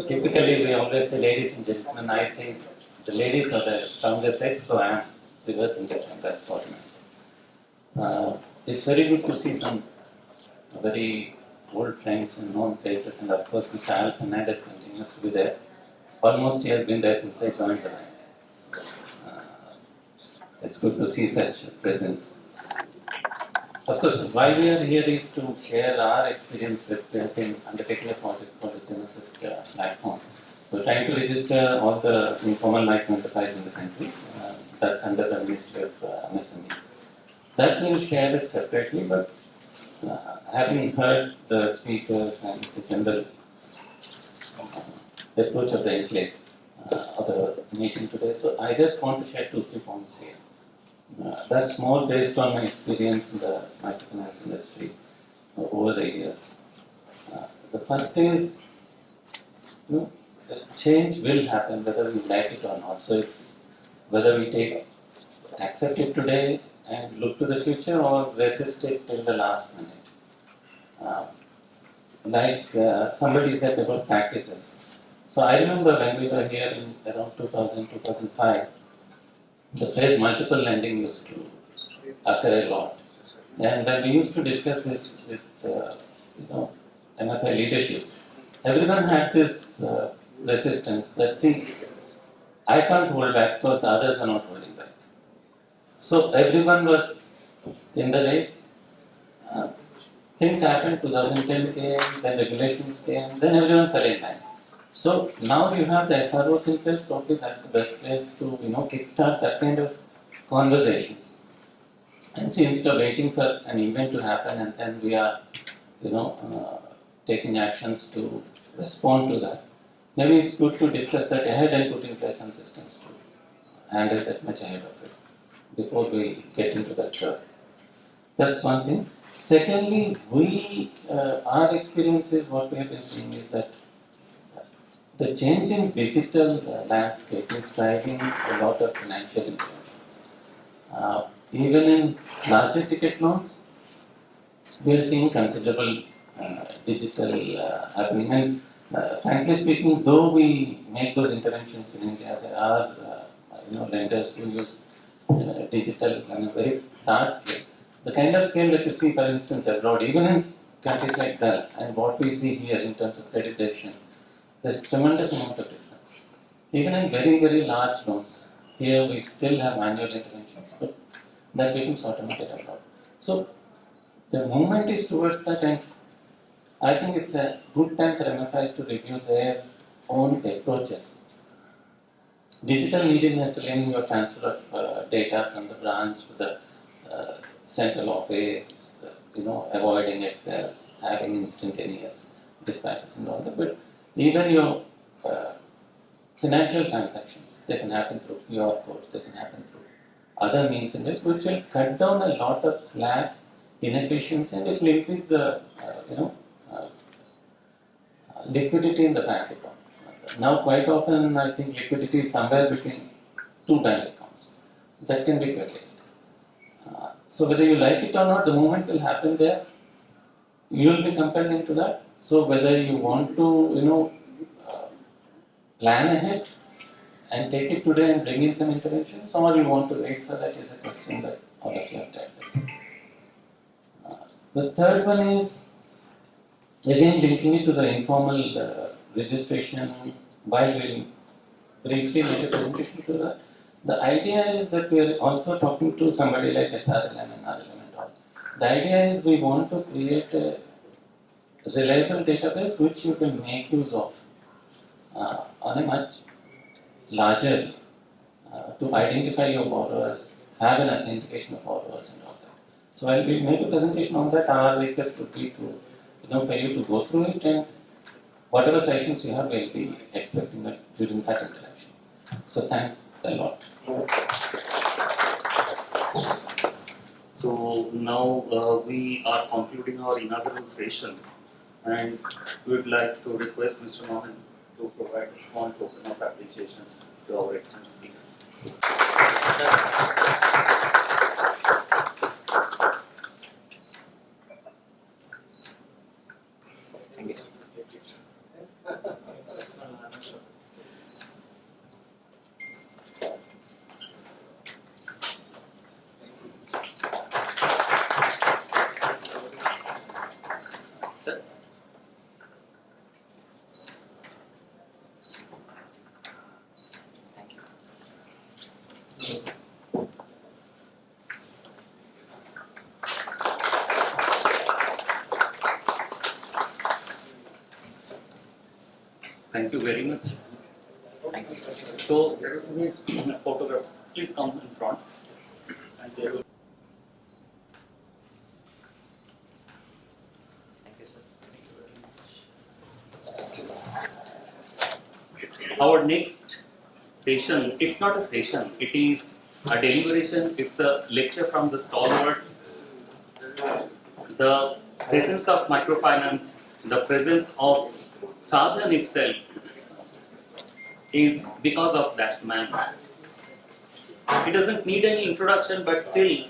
Typically, we always say ladies and gentlemen. I think the ladies are the strongest sex, so I am reversing that, and that's what I meant. It's very good to see some very old friends and known faces, and of course, Mr. Al Fernandez continues to be there. Almost he has been there since I joined the bank. So, it's good to see such presence. Of course, why we are here is to share our experience with helping undertaking a project called the Genesis platform. We're trying to register all the informal micro enterprise in the country. That's under the Ministry of MSME. That we'll share it separately, but having heard the speakers and the general approach of the enclave of the meeting today, so I just want to share 2-3 points here. That's more based on my experience in the microfinance industry over the years. The first is, the change will happen whether we like it or not. So it's whether we accept it today and look to the future, or resist it till the last minute. Somebody said about practices. So I remember when we were here in around 2000, 2005, the phrase multiple lending used to occur a lot. And when we used to discuss this with MFI leaderships, everyone had this resistance that, see, I can't hold back because the others are not holding back. So everyone was in the race. Things happened, 2010 came, then regulations came, then everyone fell in line. So now you have the SROs in place, probably that's the best place to kickstart that kind of conversations. And see, instead of waiting for an event to happen and then we are taking actions to respond to that. Maybe it's good to discuss that ahead and put in place some systems to handle that much ahead of it before we get into that curve. That's one thing. Secondly, our experience is what we have been seeing is that the change in digital landscape is driving a lot of financial interventions. Even in larger ticket loans, we are seeing considerable digital happening. And frankly speaking, though we make those interventions in India, there are lenders who use digital on a very large scale. The kind of scale that you see, for instance, abroad, even in countries like Gulf, and what we see here in terms of credit decision, there's tremendous amount of difference. Even in very, very large loans, here we still have manual interventions, but that becomes automated abroad. So the movement is towards that, and I think it's a good time for MFIs to review their own approaches. Digital needn't necessarily mean your transfer of data from the branch to the central office, avoiding Excels, having instantaneous dispatches and all that. But even your financial transactions, they can happen through QR codes, they can happen through other means in which will cut down a lot of slack, inefficiency, and it will increase the liquidity in the bank account. Now, quite often, I think liquidity is somewhere between two bank accounts. That can be curtailed. So whether you like it or not, the movement will happen there. You will be compelled into that. So whether you want to, plan ahead and take it today and bring in some interventions, or you want to wait for that is a question that all of you have to address. The third one is, again, linking it to the informal registration, while we'll briefly make a presentation to that. The idea is that we are also talking to somebody like SRLM and RLM and all. The idea is we want to create a reliable database which you can make use of on a much larger way to identify your borrowers, have an authentication of borrowers and all that. So while we make a presentation on that, our request would be to, for you to go through it, and whatever sessions you have, we'll be expecting that during that interaction. So thanks a lot. So now we are concluding our inaugural session, and we would like to request Mr. Mohan to provide a small token of appreciation to our esteemed speaker. Thank you. Sir. Thank you. Thank you very much. Thank you. So, there will be a photograph. Please come in front. And there will. Thank you, sir. Thank you very much. Our next session, it's not a session, it is a deliberation, it's a lecture from the stalwart. The presence of microfinance, the presence of Sa-Dhan itself is because of that man. He doesn't need any introduction, but still,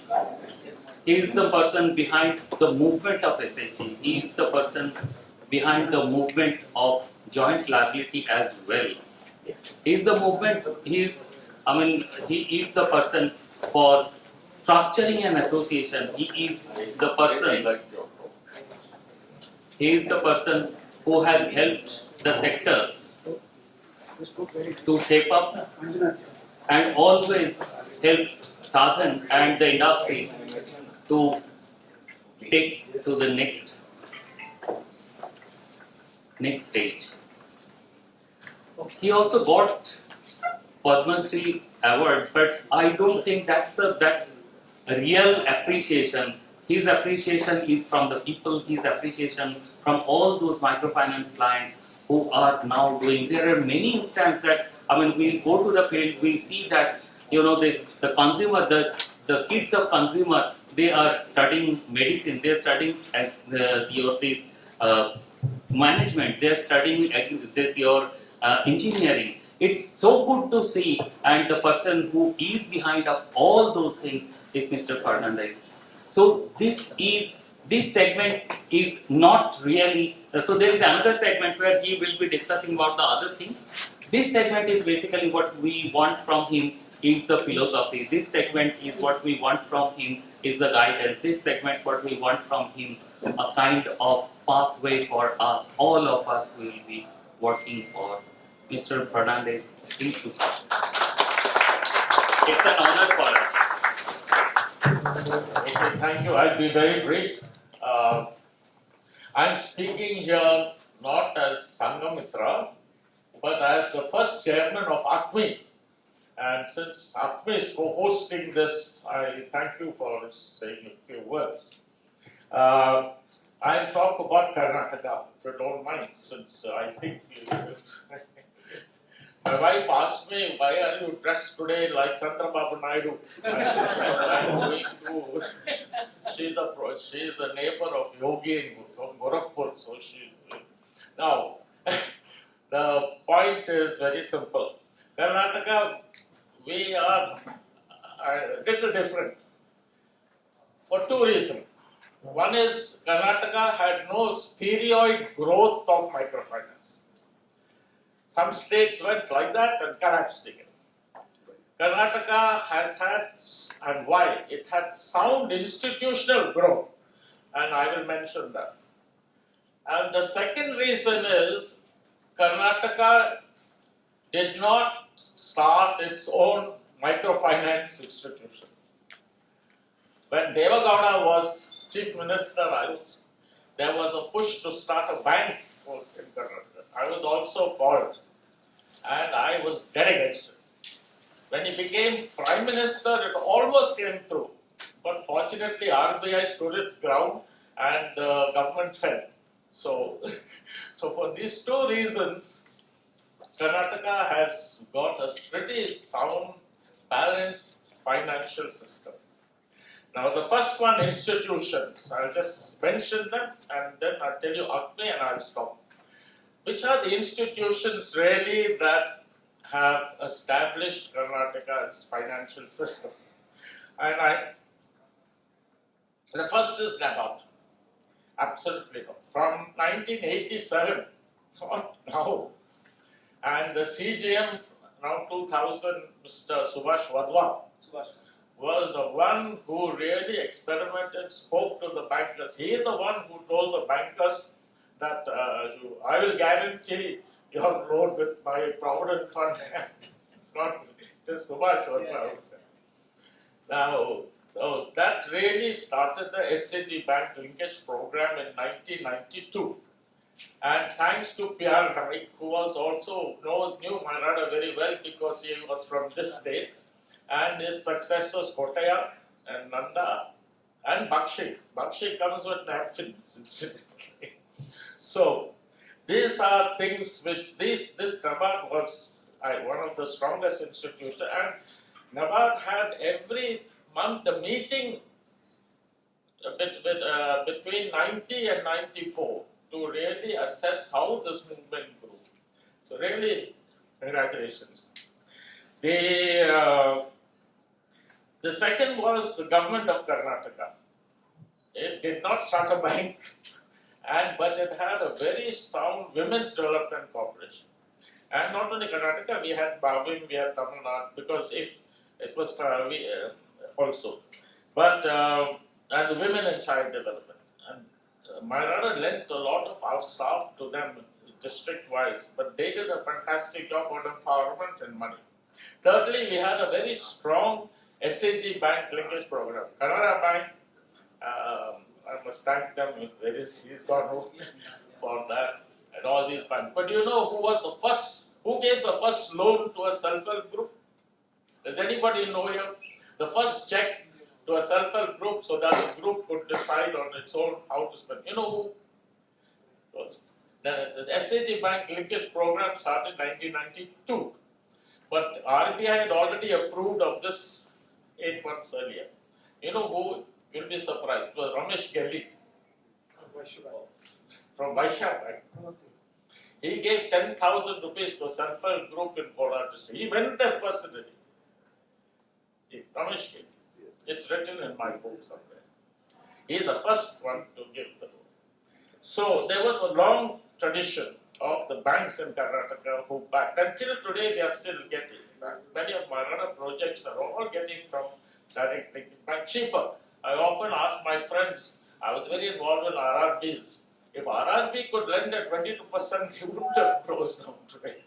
he is the person behind the movement of SHE. He is the person behind the movement of joint liability as well. He is the movement, he is the person for structuring an association. He is the person who has helped the sector to shape up and always helped Sa-Dhan and the industries to take to the next stage. He also got Padma Shri award, but I don't think that's a real appreciation His appreciation is from the people, his appreciation from all those microfinance clients who are now doing. There are many instances that, I mean, we go to the field, we see that, the consumer, the kids of consumer, they are studying medicine, they are studying this management, they are studying engineering. It's so good to see, and the person who is behind of all those things is Mr. Fernandez. So this segment is not really. So there is another segment where he will be discussing about the other things. This segment is basically what we want from him is the philosophy. This segment is what we want from him is the guidance. This segment what we want from him a kind of pathway for us. All of us will be working for. Mr. Fernandez, please do. It's an honor for us. Okay, thank you. I'll be very brief. I'm speaking here not as Sangamitra, but as the first chairman of ACME. And since ACME is co-hosting this, I thank you for saying a few words. I'll talk about Karnataka, if you don't mind, since I think my wife asked me, why are you dressed today like Chandrababu Naidu? I'm going to, she's a neighbor of Yogi from Gorakhpur, so she's, now, the point is very simple. Karnataka, we are a little different for two reasons. One is Karnataka had no steroid growth of microfinance. Some states went like that and collapsed again. Karnataka has had, and why? It had sound institutional growth, and I will mention that. And the second reason is Karnataka did not start its own microfinance institution. When Deva Gowda was chief minister, there was a push to start a bank in Karnataka. I was also called, and I was dead against it. When he became prime minister, it almost came through. But fortunately, RBI stood its ground and the government fell. So, so for these two reasons, Karnataka has got a pretty sound, balanced financial system. Now, the first one, institutions. I'll just mention them and then I'll tell you ACME and I'll stop. Which are the institutions really that have established Karnataka's financial system? And the first is NABARD. Absolutely not. From 1987, not now. And the CGM around 2000, Mr. Subhash Wadhwa, was the one who really experimented, spoke to the bankers. He is the one who told the bankers that I will guarantee your road with my Provident Fund. It's not, it is Subhash Wadhwa. Now, so that really started the SAG Bank linkage program in 1992. And thanks to P.R. Naik, who was also knew Maharada very well because he was from this state, and his successors Kotaya and Nanda and Bakshi. Bakshi comes with napkins, incidentally. So these are things which this NABARD was one of the strongest institutions, and NABARD had every month a meeting between 90 and 94 to really assess how this movement grew. So really, congratulations. The second was the government of Karnataka. It did not start a bank, but it had a very strong Women's Development Corporation. And not only Karnataka, we had Bhavim, we had Tamil Nadu, because it was also. But, and the Women and Child Development. And Maharada lent a lot of our staff to them district-wise, but they did a fantastic job on empowerment and money. Thirdly, we had a very strong SAG Bank linkage program. Canara Bank, I must thank them, he's gone home for that, and all these banks. But you know who gave the first loan to a self-help group? Does anybody know here? The first check to a self-help group so that the group could decide on its own how to spend. You know who was the SAG Bank linkage program started in 1992, but RBI had already approved of this 8 months earlier. You know who? You'll be surprised. It was Ramesh Gelli from Vaishya Bank. He gave 10,000 rupees to a self-help group in Kolar district. He went there personally. Ramesh Gelli. It's written in my book somewhere. He is the first one to give the loan. So there was a long tradition of the banks in Karnataka who backed. Until today, they are still getting back. Many of my other projects are all getting from direct linkage bank cheaper. I often ask my friends, I was very involved in RRBs. If RRB could lend at 22%, they wouldn't have closed down today.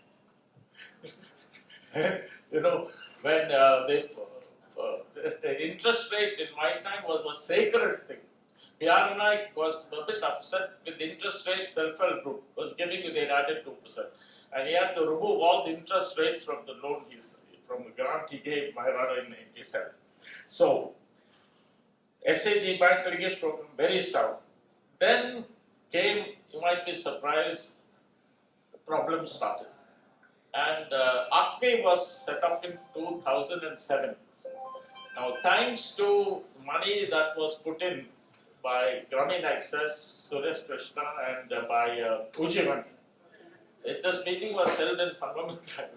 You know, when the interest rate in my time was a sacred thing. P.R. Naik was a bit upset with the interest rate self-help group was giving you the added 2%. And he had to remove all the interest rates from the loan from the grant he gave Maharada in 1987. So, SAG Bank linkage program, very sound. Then came, you might be surprised, the problem started. And ACME was set up in 2007. Now, thanks to money that was put in by Gramin Access, Suresh Krishna, and by Ujivan, this meeting was held in Sangamitra.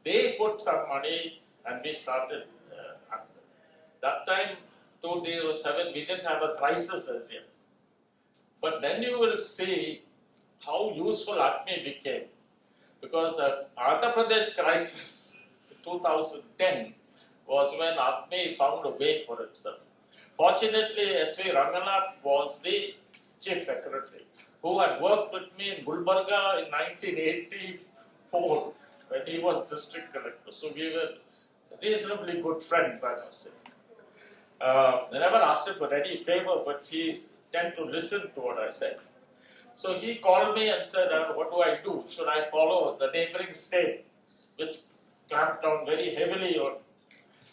They put some money and we started ACME. That time, 2007, we didn't have a crisis as yet. But then you will see how useful ACME became. Because the Andhra Pradesh crisis in 2010 was when ACME found a way for itself. Fortunately, S.V. Ranganath was the chief secretary who had worked with me in Gulbarga in 1984 when he was district collector. So we were reasonably good friends, I must say. I never asked him for any favor, but he tended to listen to what I said. So he called me and said, what do I do? Should I follow the neighboring state, which clamped down very heavily on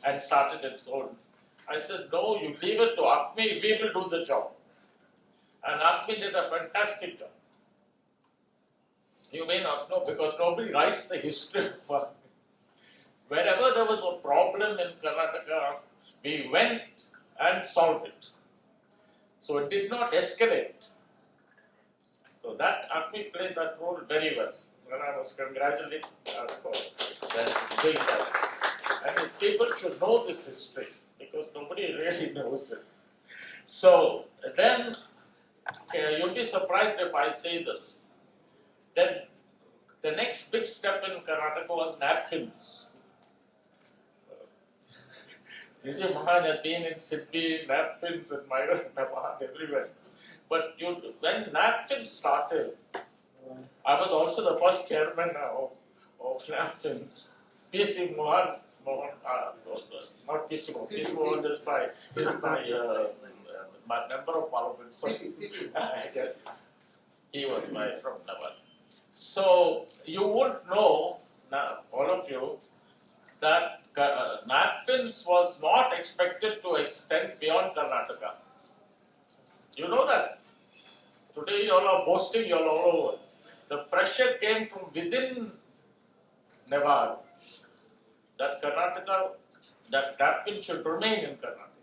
and started its own? I said, no, you leave it to ACME, we will do the job. And ACME did a fantastic job. You may not know because nobody writes the history of ACME. Wherever there was a problem in Karnataka, we went and solved it. So it did not escalate. So that ACME played that role very well. And I was congratulated for doing that. And people should know this history because nobody really knows it. So then you'll be surprised if I say this. Then the next big step in Karnataka was napkins. J.J. Mahan had been in Sydney, napkins and Myron, Naban, everywhere. But when napkins started, I was also the first chairman of napkins. P.C. Mohan was not P.C. Mohan. P.C. Mohan is my member of parliament. He was from Naban. So you would know, now, all of you, that napkins was not expected to extend beyond Karnataka. You know that. Today you all are boasting, you all over. The pressure came from within Nepal that Karnataka, that napkin should remain in Karnataka.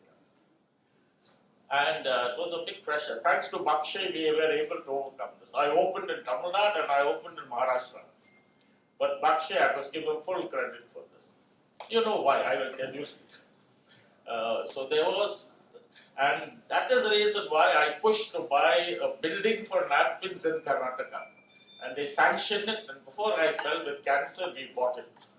And it was a big pressure. Thanks to Bakshay, we were able to overcome this. I opened in Tamil Nadu and I opened in Maharashtra. But Bakshay, I was given full credit for this. You know why, I will tell you later. So there was, and that is the reason why I pushed to buy a building for napkins in Karnataka. And they sanctioned it, and before I fell with cancer, we bought it.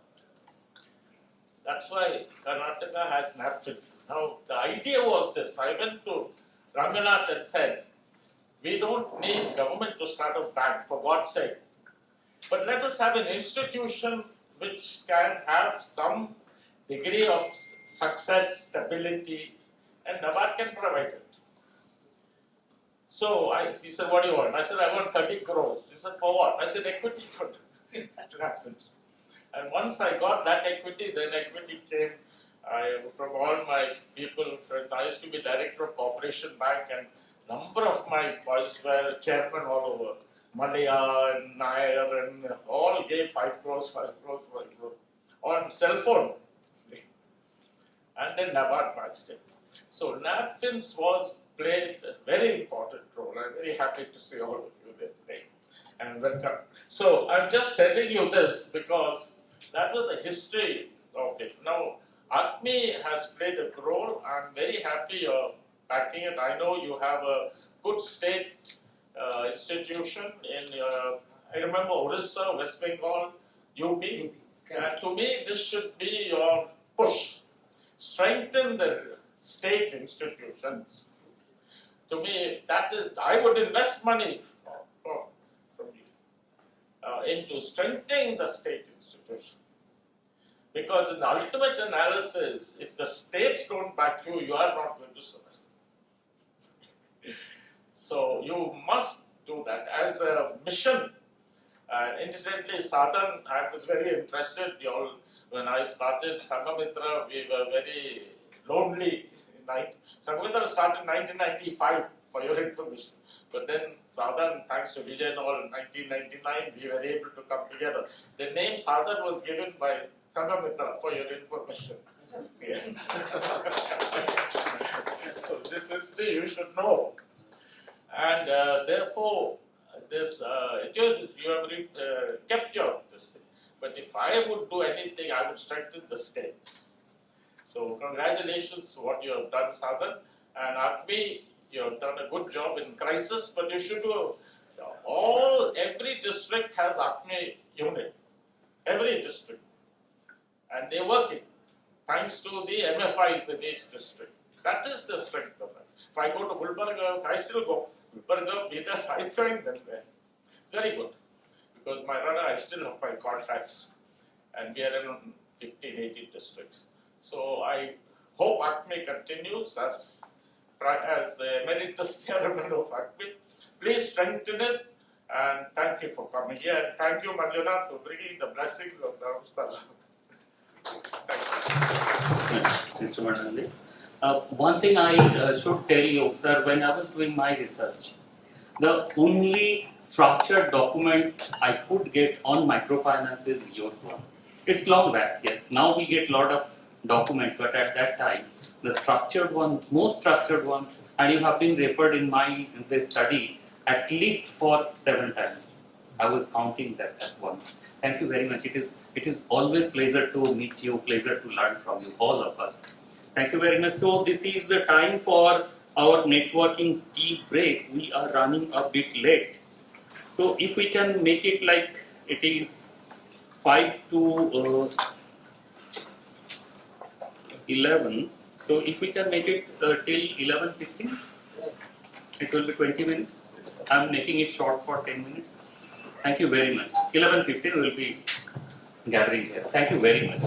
That's why Karnataka has napkins. Now, the idea was this. I went to Ranganath and said, we don't need government to start a bank, for God's sake. But let us have an institution which can have some degree of success, stability, and NABARD can provide it. So he said, what do you want? I said, I want 30 crores. He said, for what? I said, equity for napkins. And once I got that equity, then equity came From all my people, friends, I used to be director of Corporation Bank, and number of my boys were chairman all over. Malaya and Nair and all gave 5 crores, 5 crores, 5 crores on cell phone. And then NABARD matched it. So napkins was played a very important role. I'm very happy to see all of you there today. And welcome. So I'm just telling you this because that was the history of it. Now, ACME has played a role. I'm very happy you're backing it. I know you have a good state institution in, I remember Orissa, West Bengal, UP. And to me, this should be your push. Strengthen the state institutions. To me, that is, I would invest money from you into strengthening the state institution. Because in the ultimate analysis, if the states don't back you, you are not going to survive. So you must do that as a mission. And incidentally, Sa-Dhan, I was very interested. When I started Sangamitra, we were very lonely. Sangamitra started in 1995, for your information. But then Sa-Dhan, thanks to Vijay and all, in 1999, we were able to come together. The name Sa-Dhan was given by Sangamitra, for your information. Yes. So this history you should know. And therefore, this you have kept your this thing. But if I would do anything, I would strengthen the states. So congratulations to what you have done, Sa-Dhan. And ACME, you have done a good job in crisis, but you should do every district has ACME unit. Every district. And they're working. Thanks to the MFIs in each district. That is the strength of it. If I go to Gulbarga, I still go. Gulbarga, Bidar, I find them there. Very good. Because my Rada, I still have my contacts. And we are in 15, 18 districts. So I hope ACME continues as the emeritus chairman of ACME. Please strengthen it. And thank you for coming here. And thank you, Manjunath, for bringing the blessings of Dharamsthala. Thank you. Mr. Fernandez. One thing I should tell you, sir, when I was doing my research, the only structured document I could get on microfinance is yours one. It's long back, yes. Now we get a lot of documents, but at that time, the structured one, most structured one, and you have been referred in this study at least for 7 times. I was counting that one. Thank you very much. It is always pleasure to meet you, pleasure to learn from you, all of us. Thank you very much. So this is the time for our networking tea break. We are running a bit late. So if we can make it like it is 5 to 11. So if we can make it till 11:15, it will be 20 minutes. I'm making it short for 10 minutes. Thank you very much. 11:15 will be gathering here. Thank you very much.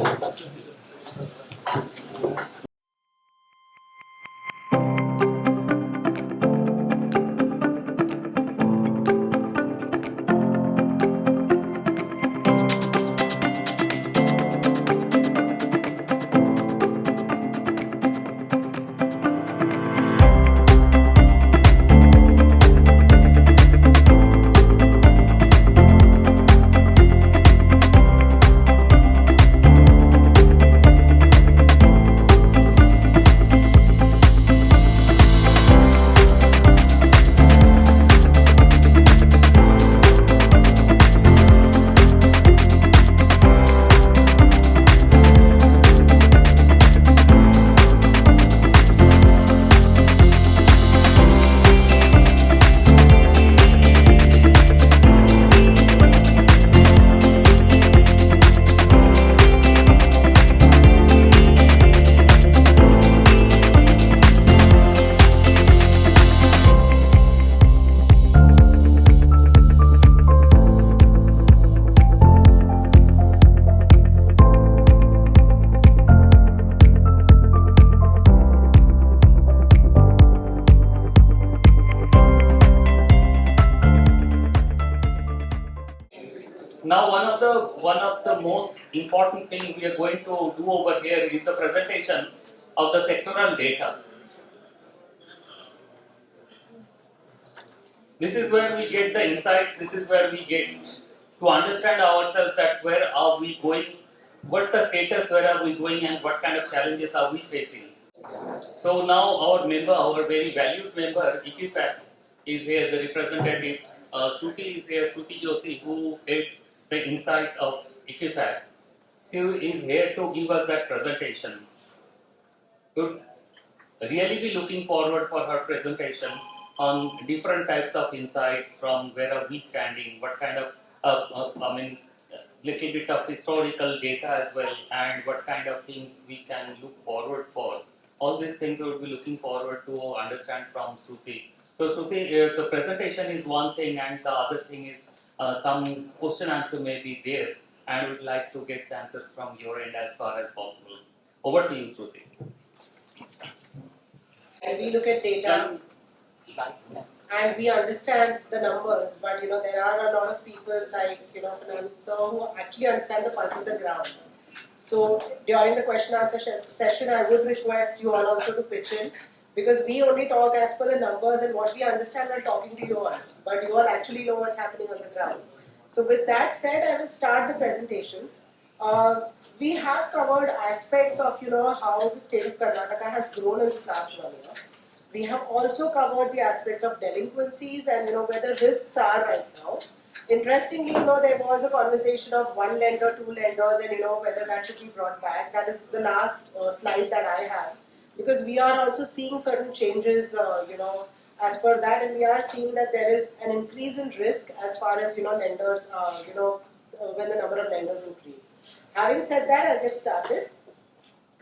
Now one of the most important thing we are going to do over here is the presentation of the sectoral data. This is where we get the insights, this is where we get to understand ourselves that where are we going, what's the status, where are we going, and what kind of challenges are we facing. So now our member, our very valued member, Equifax, is here, the representative. Shruti is here, Shruti Joshi, who heads the insight of Equifax. She is here to give us that presentation. Would really be looking forward for her presentation on different types of insights from where are we standing, what kind of, little bit of historical data as well, and what kind of things we can look forward for. All these things we would be looking forward to understand from Shruti. So Shruti, the presentation is one thing, and the other thing is some question answer may be there, and we would like to get the answers from your end as far as possible. Over to you, Shruti. And we look at data and we understand the numbers, but there are a lot of people like Financer who actually understand the pulse of the ground. So during the question answer session, I would request you all also to pitch in, because we only talk as per the numbers and what we understand while talking to you all, but you all actually know what's happening on the ground. So with that said, I will start the presentation. We have covered aspects of how the state of Karnataka has grown in this last 1 year. We have also covered the aspect of delinquencies and where the risks are right now. Interestingly, there was a conversation of one lender, two lenders, and whether that should be brought back. That is the last slide that I have, because we are also seeing certain changes, as per that, and we are seeing that there is an increase in risk as far as lenders, when the number of lenders increase. Having said that, I'll get started.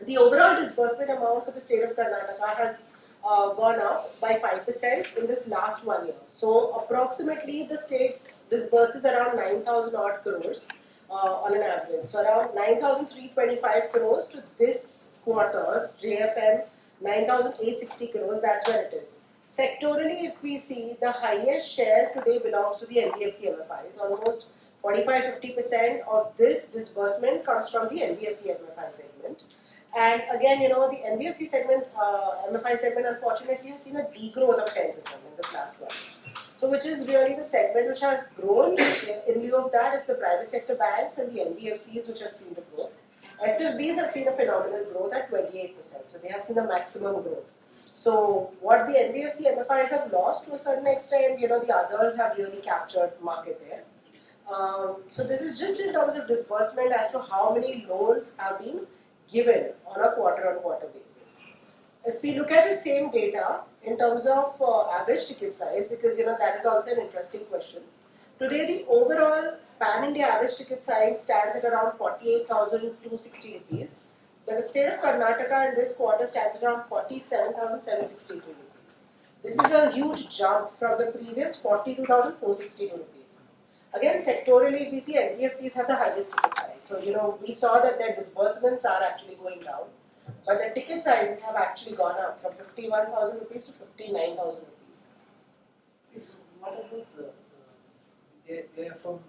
The overall disbursement amount for the state of Karnataka has gone up by 5% in this last 1 year. So approximately the state disburses around 9,000 odd crores on an average. So around 9,325 crores to this quarter, JFM 9,860 crores, that's where it is. Sectorally, if we see, the highest share today belongs to the NBFC MFIs. Almost 45-50% of this disbursement comes from the NBFC MFI segment. And again, the NBFC segment, MFI segment, unfortunately has seen a degrowth of 10% in this last 1 year. So which is really the segment which has grown. In lieu of that, it's the private sector banks and the NBFCs which have seen the growth. SFBs have seen a phenomenal growth at 28%. So they have seen the maximum growth. So what the NBFC MFIs have lost to a certain extent, the others have really captured market there. So this is just in terms of disbursement as to how many loans have been given on a quarter-on-quarter basis. If we look at the same data in terms of average ticket size, because that is also an interesting question. Today the overall pan-India average ticket size stands at around 48,260 rupees. The state of Karnataka in this quarter stands at around 47,763 rupees. This is a huge jump from the previous 42,462 rupees. Again, sectorally, if we see, NBFCs have the highest ticket size. So, we saw that their disbursements are actually going down, but the ticket sizes have actually gone up from 51,000 rupees to 59,000 rupees. What are those? They are from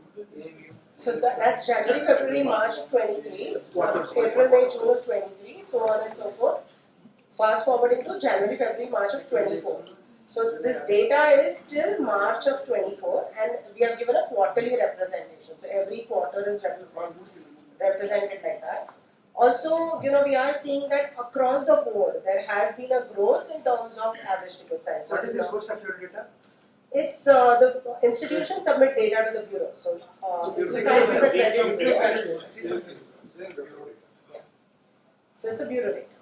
So that's January, February, March of 23, April, May, June of 23, so on and so forth. Fast forwarding to January, February, March of 24. So this data is till March of 24, and we have given a quarterly representation. So every quarter is represented like that. Also, we are seeing that across the board there has been a growth in terms of average ticket size. So what is the source of your data? It's the institutions submit data to the bureau. So it's a Equifax is bureau. accredited. So it's a bureau data.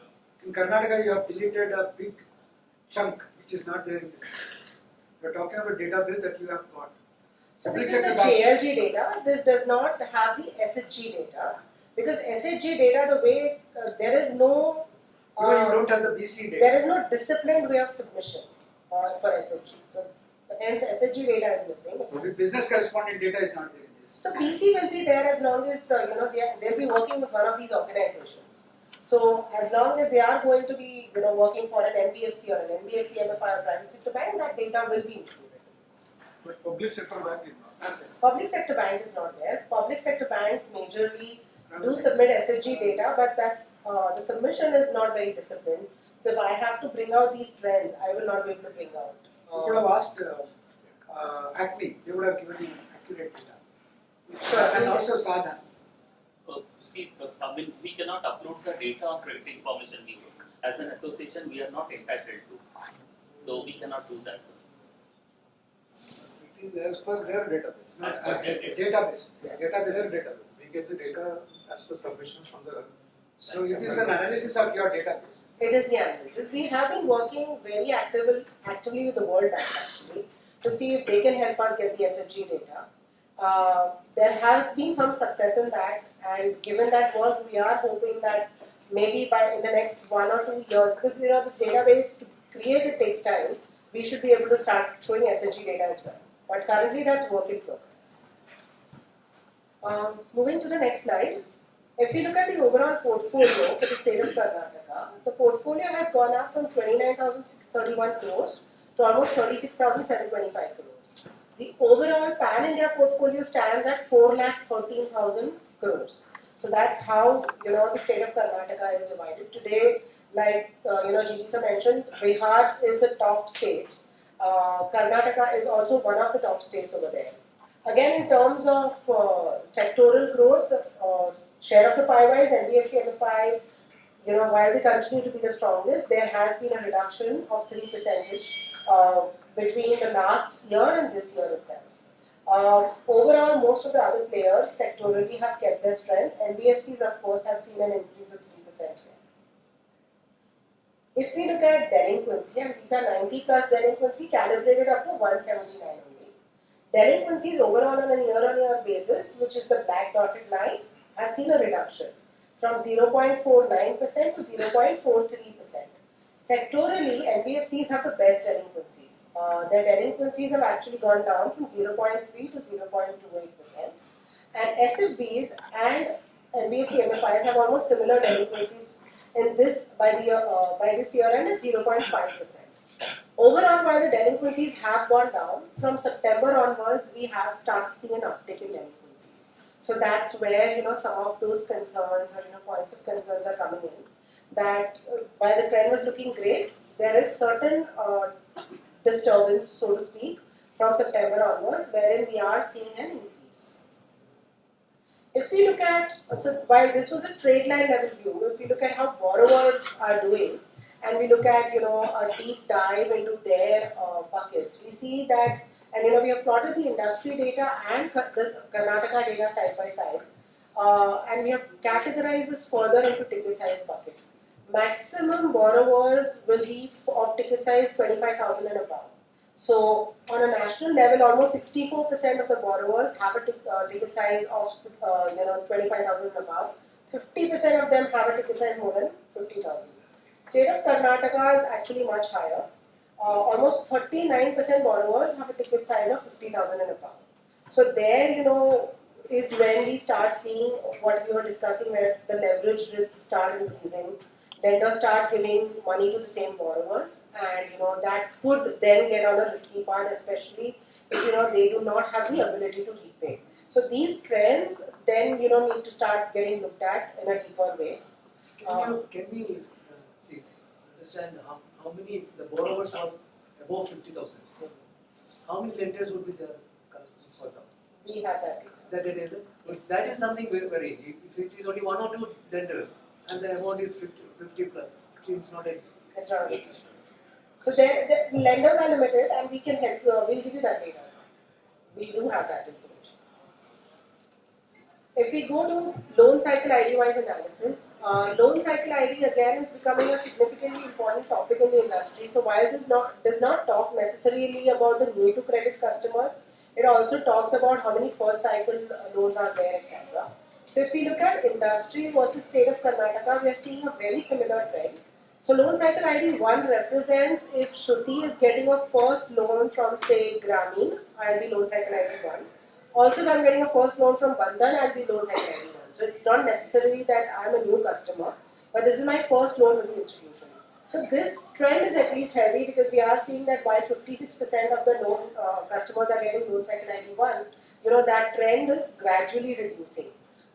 In Karnataka, you have deleted a big chunk which is not there in this. You are talking about database that you have got. So this is the JLG data. This does not have the SHG data, because SHG data, the way there is no Even you don't have the BC data. there is no disciplined way of submission for SHG. So hence SHG data is missing. The business correspondent data is not there in this. So BC will be there as long as they'll be working with one of these organizations. So as long as they are going to be working for an NBFC or an NBFC MFI or private sector bank, that data will be included in this. But public sector bank is not. Public sector bank is not there. Public sector banks majorly do submit SHG data, but that's the submission is not very disciplined. So if I have to bring out these trends, I will not be able to bring out. You could have asked Acme, they would have given you accurate data. Sure. And also Sa-Dhan. See, I mean, we cannot upload the data on credit information bureau. As an association, we are not entitled to. So we cannot do that. It is as per their database. As per their Database. Database. Their database. We get the data as per submissions from the. So it is an analysis of your database. It is the analysis. We have been working very actively with the World Bank actually to see if they can help us get the SFG data. There has been some success in that, and given that work, we are hoping that maybe in the next 1 or 2 years, because this database to create it takes time, we should be able to start showing SFG data as well. But currently, that's work in progress. Moving to the next slide. If you look at the overall portfolio for the state of Karnataka, the portfolio has gone up from 29,631 crores to almost 36,725 crores. The overall pan-India portfolio stands at 4,13,000 crores. So that's how the state of Karnataka is divided. Today, like Gigi sir mentioned, Bihar is the top state. Karnataka is also one of the top states over there. Again, in terms of sectoral growth, share of the pie-wise, NBFC, MFI, while they continue to be the strongest, there has been a reduction of 3% between the last year and this year itself. Overall, most of the other players sectorally have kept their strength. NBFCs, of course, have seen an increase of 3% here. If we look at delinquency, and these are 90 plus delinquency calibrated up to 179 only. Delinquencies overall on a year-on-year basis, which is the black dotted line, has seen a reduction from 0.49% to 0.43%. Sectorally, NBFCs have the best delinquencies. Their delinquencies have actually gone down from 0.3 to 0.28%. And SFBs and NBFC MFIs have almost similar delinquencies in this by this year end at 0.5%. Overall, while the delinquencies have gone down, from September onwards, we have started seeing an uptick in delinquencies. So that's where some of those concerns or points of concerns are coming in. That while the trend was looking great, there is certain disturbance, so to speak, from September onwards, wherein we are seeing an increase. If we look at, so while this was a trade line level view, if we look at how borrowers are doing, and we look at a deep dive into their buckets, we see that, and we have plotted the industry data and the Karnataka data side by side, and we have categorized this further into ticket size bucket. Maximum borrowers will be of ticket size 25,000 and above. So on a national level, almost 64% of the borrowers have a ticket size of 25,000 and above. 50% of them have a ticket size more than 50,000. State of Karnataka is actually much higher. Almost 39% borrowers have a ticket size of 50,000 and above. So there, is when we start seeing what we were discussing, where the leverage risks start increasing. Lenders start giving money to the same borrowers, and that could then get on a risky path, especially if they do not have the ability to repay. So these trends then need to start getting looked at in a deeper way. Can we understand how many the borrowers are above 50,000? So how many lenders would be there for them? We have that data. That data is it? Yes. That is something very. If it is only 1 or 2 lenders and the amount is 50 plus, it's not a. It's not a big issue. So the lenders are limited, and we can help you. We'll give you that data. We do have that information. If we go to loan cycle ID-wise analysis, loan cycle ID again is becoming a significantly important topic in the industry. So while this does not talk necessarily about the new to credit customers, it also talks about how many first cycle loans are there, etc. So if we look at industry versus state of Karnataka, we are seeing a very similar trend. So loan cycle ID 1 represents if Shruti is getting a first loan from say Grameen, I'll be loan cycle ID 1. Also if I'm getting a first loan from Bandhan, I'll be loan cycle ID 1. So it's not necessarily that I'm a new customer, but this is my first loan with the institution. So this trend is at least healthy, because we are seeing that while 56% of the loan customers are getting loan cycle ID 1, that trend is gradually reducing.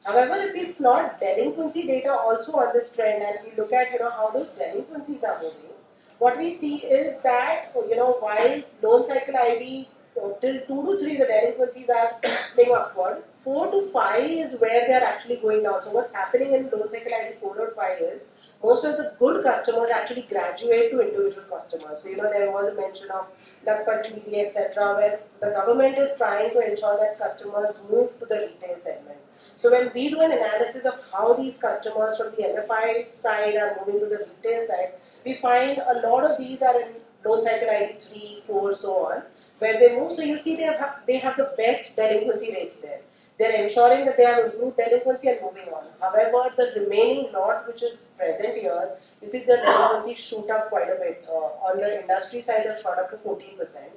However, if we plot delinquency data also on this trend and we look at how those delinquencies are moving, what we see is that while loan cycle ID till 2 to 3 the delinquencies are staying upward, 4 to 5 is where they are actually going down. So what's happening in loan cycle ID 4 or 5 is most of the good customers actually graduate to individual customers. So there was a mention of Lakpati Didi, etc., where the government is trying to ensure that customers move to the retail segment. So when we do an analysis of how these customers from the MFI side are moving to the retail side, we find a lot of these are in loan cycle ID 3, 4, so on, where they move. So you see they have the best delinquency rates there. They're ensuring that they have improved delinquency and moving on. However, the remaining lot which is present here, you see the delinquency shoot up quite a bit. On the industry side, they've shot up to 14%.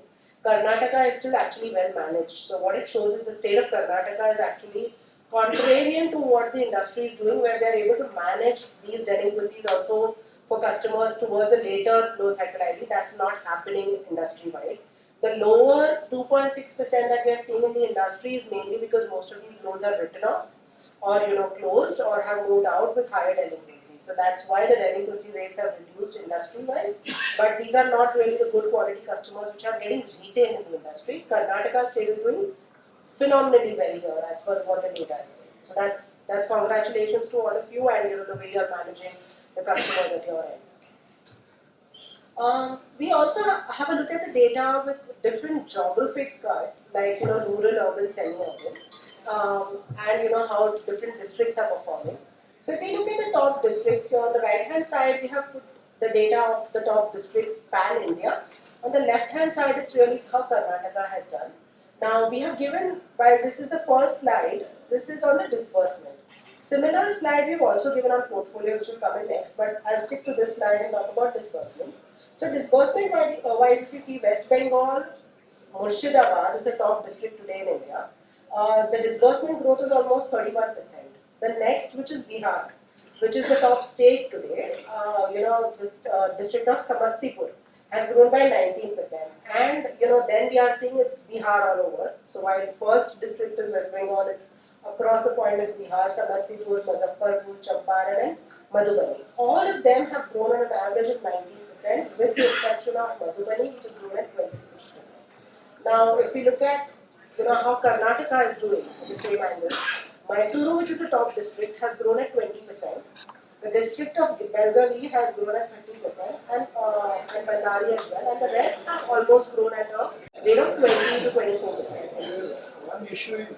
Karnataka is still actually well managed. So what it shows is the state of Karnataka is actually contrarian to what the industry is doing, where they're able to manage these delinquencies also for customers towards a later loan cycle ID. That's not happening industry-wide. The lower 2.6% that we are seeing in the industry is mainly because most of these loans are written off or closed or have moved out with higher delinquency. So that's why the delinquency rates have reduced industry-wise. But these are not really the good quality customers which are getting retained in the industry. Karnataka state is doing phenomenally well here as per what the data is saying. So that's congratulations to all of you and the way you are managing the customers at your end. We also have a look at the data with different geographic cuts like rural, urban, semi-urban, and how different districts are performing. So if you look at the top districts here on the right hand side, we have put the data of the top districts pan India. On the left hand side, it's really how Karnataka has done. Now we have given, while this is the first slide, this is on the disbursement. Similar slide we've also given on portfolio, which will come in next, but I'll stick to this slide and talk about disbursement. So disbursement wise, if you see West Bengal, Murshidabad is the top district today in India. The disbursement growth is almost 31%. The next, which is Bihar, which is the top state today, this district of Samastipur has grown by 19%. And then we are seeing it's Bihar all over. So while first district is West Bengal, it's across the point with Bihar, Samastipur, Muzaffarpur, Champaran and Madhubani. All of them have grown at an average of 19%, with the exception of Madhubani, which has grown at 26%. Now, if we look at how Karnataka is doing at the same angle, Mysuru, which is the top district, has grown at 20%. The district of Belgavi has grown at 30%, and Ballari as well, and the rest have almost grown at a rate of 20 to 24%. One issue is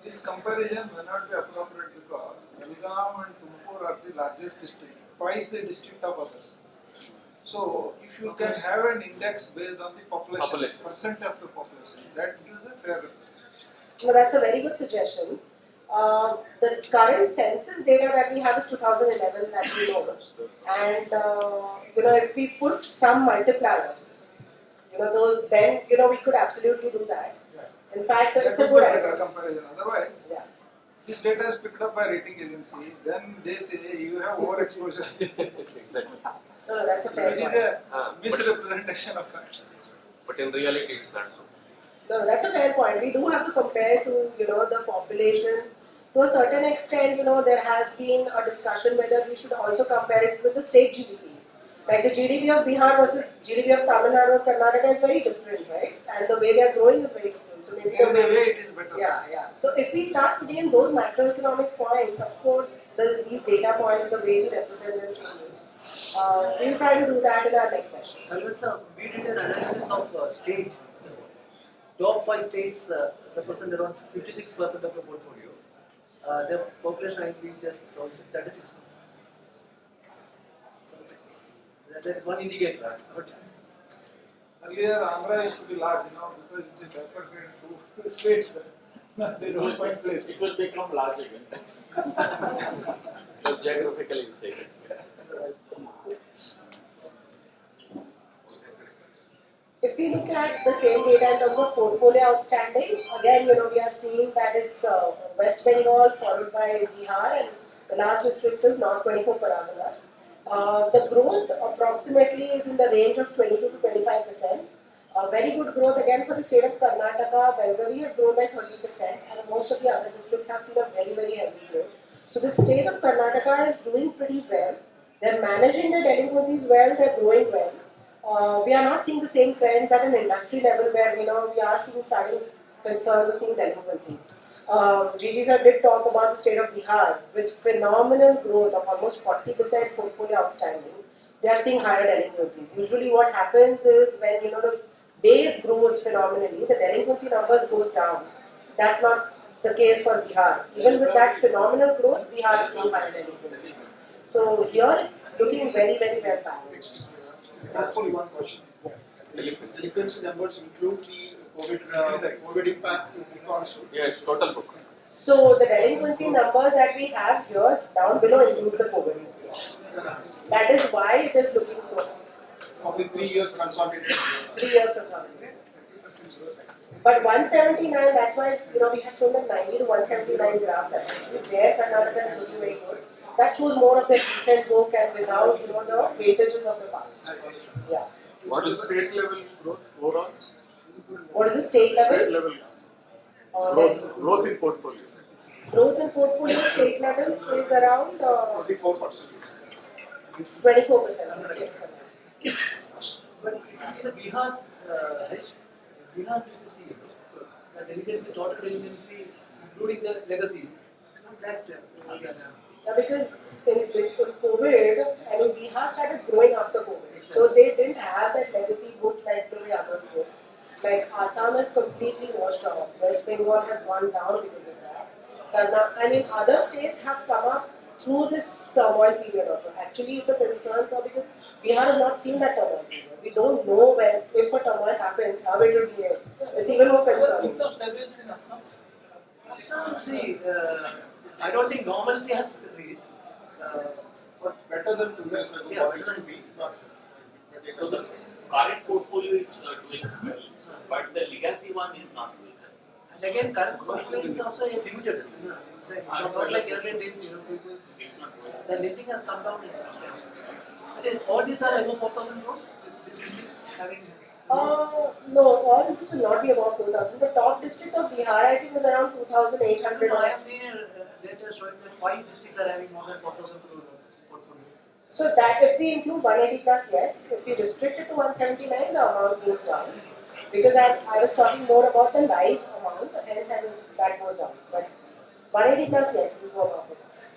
this comparison may not be appropriate because Belgaum and Tumkur are the largest district, twice the district of others. So, if you can have an index based on the population, percent of the population, that gives a fair representation. Well, that's a very good suggestion. The current census data that we have is 2011 that we know, and if we put some multipliers, those, then we could absolutely do that. In fact, That it's a would good be idea. better comparison. Otherwise, Yeah. this data is picked up by rating agency. Then they say you have overexposure. Exactly. No, that's a fair Which is point. a misrepresentation of facts. But in reality, it's not so. No, that's a fair point. We do have to compare to the population. To a certain extent, there has been a discussion whether we should also compare it with the state GDP. Like the GDP of Bihar versus GDP of Tamil Nadu or Karnataka is very different, right? And the way they are growing is very different. So maybe There is a way it is better. yeah. So if we start putting in those macroeconomic points, of course, these data points, the way we represent them changes. We'll try to do that in our next session. Salman sir, we did an analysis of state. Top 5 states represent around 56% of the portfolio. The population I we just saw is 36%. So that is one indicator. Earlier, Andhra used to be large, because it is bifurcated into two states. They don't find place. It will become large again. Because geographically, you say it. If we look at the same data in terms of portfolio outstanding, again, we are seeing that it's West Bengal followed by Bihar, and the last district is North 24 Paraganas. The growth approximately is in the range of 22 to 25%. Very good growth again for the state of Karnataka. Belgavi has grown by 30%, and most of the other districts have seen a very, very healthy growth. So the state of Karnataka is doing pretty well. They're managing their delinquencies well. They're growing well. We are not seeing the same trends at an industry level where we are seeing starting concerns or seeing delinquencies. Gigi sir did talk about the state of Bihar with phenomenal growth of almost 40% portfolio outstanding. They are seeing higher delinquencies. Usually, what happens is when the base grows phenomenally, the delinquency numbers goes down. That's not the case for Bihar. Even with that phenomenal growth, Bihar is seeing higher delinquencies. So here it's looking very, very well balanced. Hopefully one question. Delinquency numbers include the COVID impact also. Yes, total book. So the delinquency numbers that we have here down below includes the COVID. Yes. That is why it is looking so high. Of the 3 years consolidated. 3 years consolidated. But 179, that's why we had shown that 90 to 179 graphs actually, where Karnataka is looking very good. That shows more of the recent book and without the weightages of the past. Yeah. What is the state level growth overall? What is the state level? State level growth in portfolio. Growth in portfolio state level is around 24%. 24% of the state of Karnataka. But if you see the Bihar, Bihar delinquency, so the delinquency, total delinquency, including the legacy, it's not that. Because in COVID, Bihar started growing after COVID. So they didn't have that legacy book like the way others do. Like Assam is completely washed off. West Bengal has gone down because of that. Other states have come up through this turmoil period also. Actually, it's a concern, sir, because Bihar has not seen that turmoil period. We don't know when, if a turmoil happens, how it will behave. It's even more concerning. Things have stabilized in Assam. Assam, see, I don't think normalcy has reached. But better than 2 years ago, what used to be. So the current portfolio is doing well, but the legacy one is not doing well. And again, current portfolio is also limited. It's not like earlier days, people. It's not doing well. The lending has come down in substantially. All these are above 4,000 crores. This is having. No, all this will not be above 4,000. The top district of Bihar, I think, is around 2,800. I have seen data showing that 5 districts are having more than 4,000 crore portfolio. So that if we include 180 plus, yes. If we restrict it to 179, the amount goes down. Because I was talking more about the live amount, hence that goes down. But 180 plus, yes, it will go above 4,000.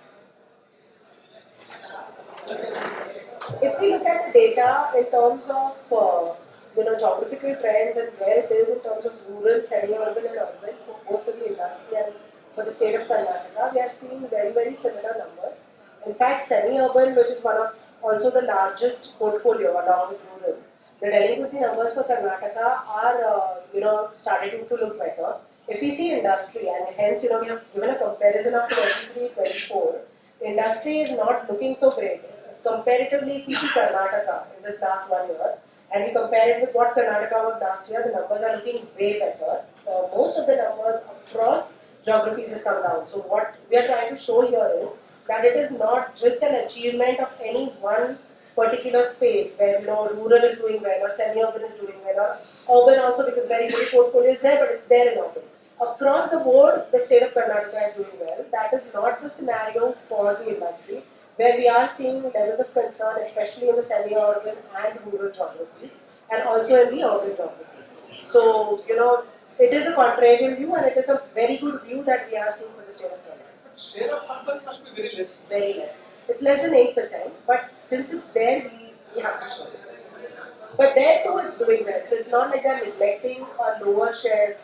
If we look at the data in terms of geographical trends and where it is in terms of rural, semi-urban and urban, both for the industry and for the state of Karnataka, we are seeing very, very similar numbers. In fact, semi-urban, which is one of also the largest portfolio along with rural, the delinquency numbers for Karnataka are starting to look better. If we see industry, and hence we have given a comparison of 23-24, industry is not looking so great. Comparatively, if we see Karnataka in this last 1 year, and we compare it with what Karnataka was last year, the numbers are looking way better. Most of the numbers across geographies has come down. So what we are trying to show here is that it is not just an achievement of any one particular space where rural is doing well or semi-urban is doing well or urban also, because very little portfolio is there, but it's there in urban. Across the board, the state of Karnataka is doing well. That is not the scenario for the industry, where we are seeing levels of concern, especially in the semi-urban and rural geographies, and also in the urban geographies. So, it is a contrarian view, and it is a very good view that we are seeing for the state of Karnataka. Share of urban must be very less. Very less. It's less than 8%, but since it's there, we have to show it. But there too, it's doing well. So it's not like they're neglecting a lower share,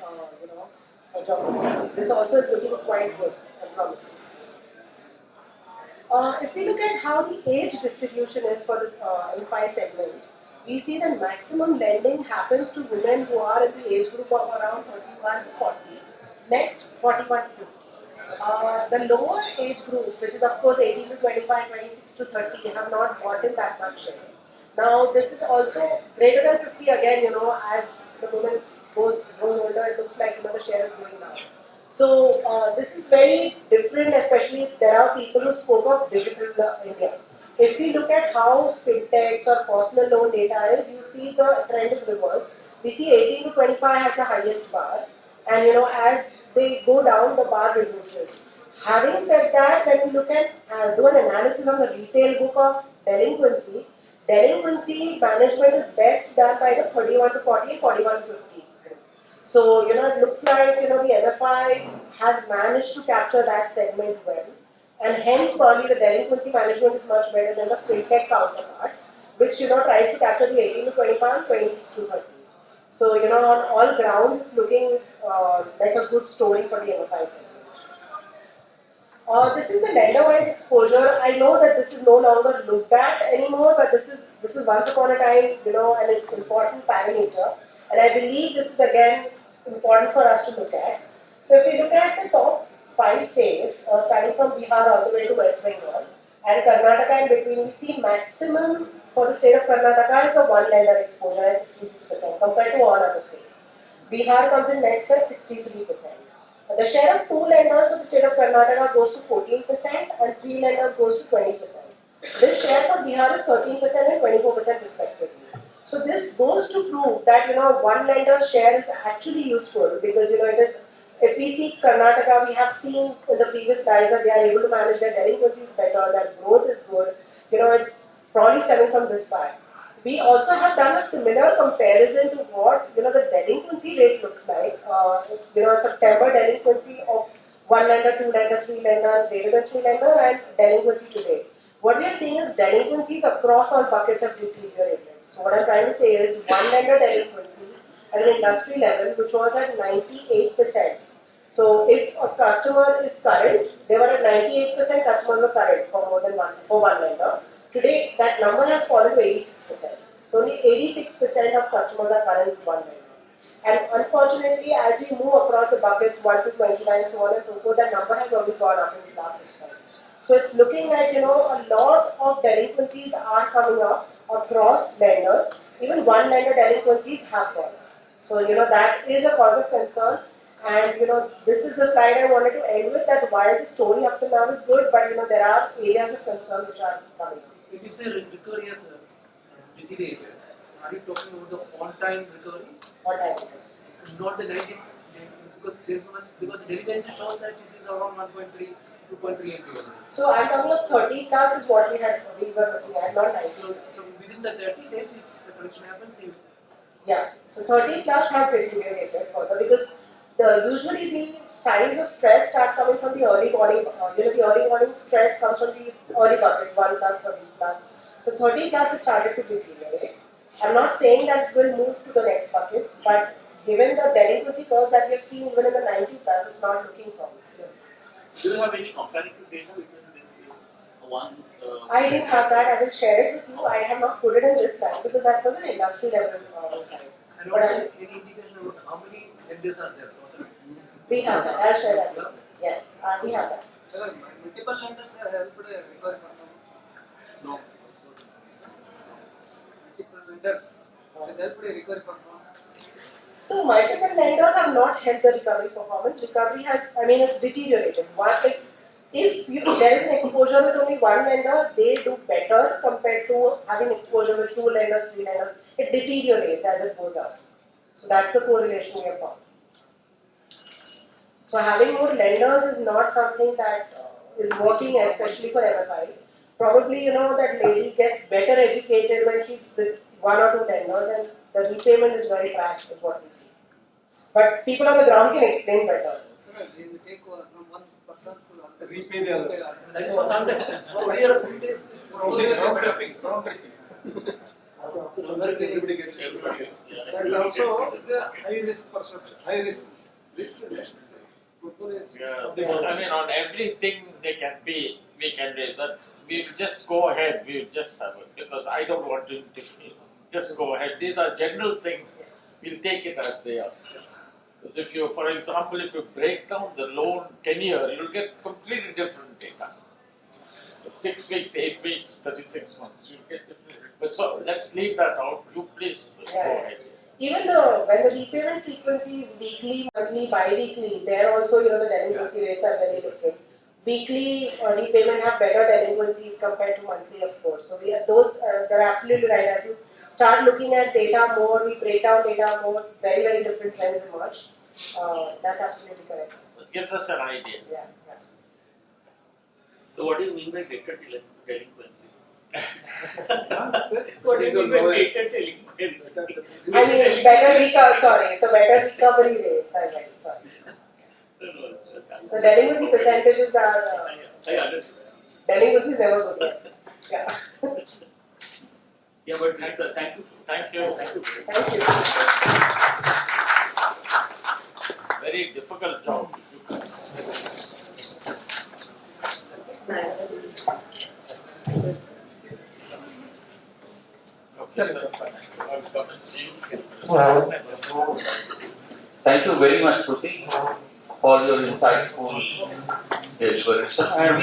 geography. So this also is looking quite good and promising. If we look at how the age distribution is for this M5 segment, we see that maximum lending happens to women who are in the age group of around 31 to 40, next 41 to 50. The lower age group, which is of course 18 to 25, 26 to 30, have not gotten that much share. Now this is also greater than 50 again, as the woman grows older, it looks like the share is going down. So this is very different, especially there are people who spoke of digital India. If we look at how fintechs or personal loan data is, you see the trend is reverse. We see 18 to 25 has the highest bar, and as they go down, the bar reduces. Having said that, when we look at do an analysis on the retail book of delinquency management is best done by the 31 to 40 and 41 to 50. So, it looks like, the MFI has managed to capture that segment well. And hence, probably the delinquency management is much better than the fintech counterparts, which, tries to capture the 18 to 25 and 26 to 30. So, on all grounds, it's looking like a good story for the MFI segment. This is the lender-wise exposure. I know that this is no longer looked at anymore, but this was once upon a time, an important parameter. And I believe this is again important for us to look at. So if we look at the top 5 states, starting from Bihar all the way to West Bengal, and Karnataka in between, we see maximum for the state of Karnataka is a one lender exposure at 66% compared to all other states. Bihar comes in next at 63%. The share of 2 lenders for the state of Karnataka goes to 14% and 3 lenders goes to 20%. This share for Bihar is 13% and 24% respectively. So this goes to prove that one lender's share is actually useful because if we see Karnataka, we have seen in the previous slides that they are able to manage their delinquencies better, their growth is good. It's probably stemming from this fact. We also have done a similar comparison to what the delinquency rate looks like. September delinquency of 1 lender, 2 lender, 3 lender, greater than 3 lender, and delinquency today. What we are seeing is delinquencies across all buckets have deteriorated. So what I'm trying to say is 1 lender delinquency at an industry level, which was at 98%. So if a customer is current, they were at 98% customers were current for one lender. Today, that number has fallen to 86%. So only 86% of customers are current with one lender. And unfortunately, as we move across the buckets 1 to 29, so on and so forth, that number has only gone up in this last 6 months. So it's looking like a lot of delinquencies are coming up across lenders. Even one lender delinquencies have gone up. So that is a cause of concern. And this is the slide I wanted to end with, that while the story up to now is good, but there are areas of concern which are coming up. If you say recovery has deteriorated, are you talking about the on-time recovery? On-time. Not the 90, because the delinquency shows that it is around 1.3, 2.3 MPO. So I'm talking of 30 plus is what we were looking at, not 90 So within the 30 days, if the correction happens, they will. Yeah, so 30 plus has deteriorated further because usually the signs of stress start coming from the early warning. The early warning stress comes from the early buckets, 1 plus, 30 plus. So 30 plus has started to deteriorate. I'm not saying that it will move to the next buckets, but given the delinquency curves that we have seen even in the 90 plus, it's not looking promising. Do you have any comparative data between this is one? I do have that. I will share it with you. I have not put it in this slide because that was an industry level slide. And also any indication about how many lenders are there? We have that. I'll share that. Yes, we have that. Multiple lenders have helped recovery performance. No. Multiple lenders has helped recovery performance. So multiple lenders have not helped the recovery performance. Recovery has, it's deteriorated. If there is an exposure with only one lender, they do better compared to having exposure with 2 lenders, 3 lenders. It deteriorates as it goes up. So that's the correlation we have found. So having more lenders is not something that is working, especially for MFIs. Probably, that lady gets better educated when she's with 1 or 2 lenders and the repayment is well tracked, is what we feel. But people on the ground can explain better. They will take from one person to Repay the others. That's for some time. For 1 year or 3 days. Only round tripping. So that everybody gets it. And also the high risk perception, high risk. On everything we can do, but we will just go ahead, we will just have it, because I don't want to interfere. Just go ahead. These are general things. We'll take it as they are. Because if you, for example, if you break down the loan tenure, you'll get completely different data. 6 weeks, 8 weeks, 36 months, you'll get different. But so let's leave that out. You please go ahead. Even when the repayment frequency is weekly, monthly, bi-weekly, there also the delinquency rates are very different. weekly repayment have better delinquencies compared to monthly, of course. So we have those. They're absolutely right. As you start looking at data more, we break down data more. Very very different trends emerge. That's absolutely correct. It gives us an idea. Yeah. Yeah. So what do you mean by data delinquency? What What do you mean by data delinquency? I mean, better recovery. Sorry, so better recovery rates. I meant, sorry. No, it's The delinquency percentages are. I understand. Delinquency is never good. Yes. Yeah. Yeah, but it's a, thank you. Thank you. Thank you. Thank you. Very difficult job. If you can. Okay, sir. I'll come and see you. Thank you very much, Shruti, for your insightful deliberation. And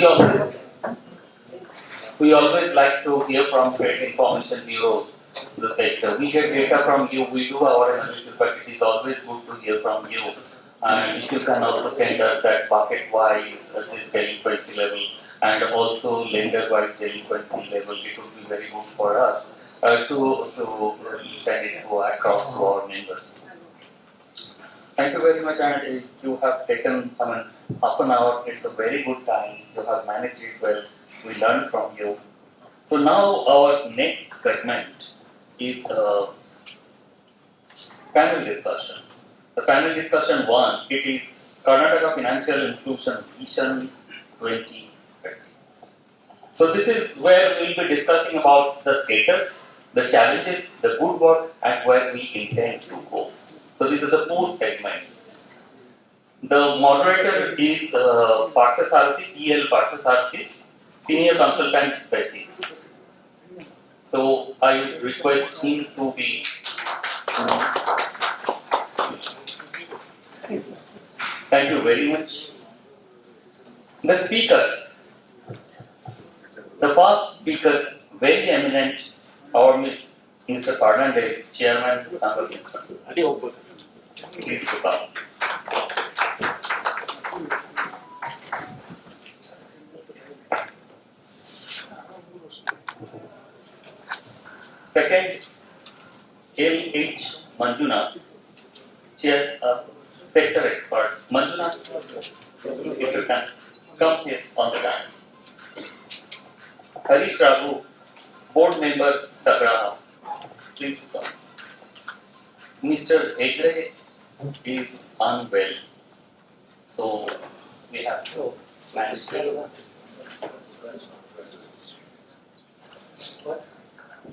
we always like to hear from great information bureaus in the sector. We get data from you, we do our analysis, but it is always good to hear from you. And if you can also send us that bucket-wise this delinquency level and also lender-wise delinquency level, it would be very good for us to send it across to our members. Thank you very much, and you have taken half an hour. It's a very good time. You have managed it well. We learned from you. So now our next segment is panel discussion. The panel discussion 1, it is Karnataka Financial Inclusion Vision 2030. So this is where we will be discussing about the status, the challenges, the good work, and where we intend to go. So these are the 4 segments. The moderator is Parthasarathy, PL Parthasarathy, Senior Consultant Basics. So I request him to be. Thank you very much. The speakers. The first speakers, very eminent, our Mr. Fernandez, Chairman Sangha. Please to come. Second, L.H. Manjunath, Chair, Sector Expert. Manjunath, if you can come here on the dais. Harish Raghu, Board Member, Sagraha. Please come. Mr. Hegde is unwell, so we have to manage to.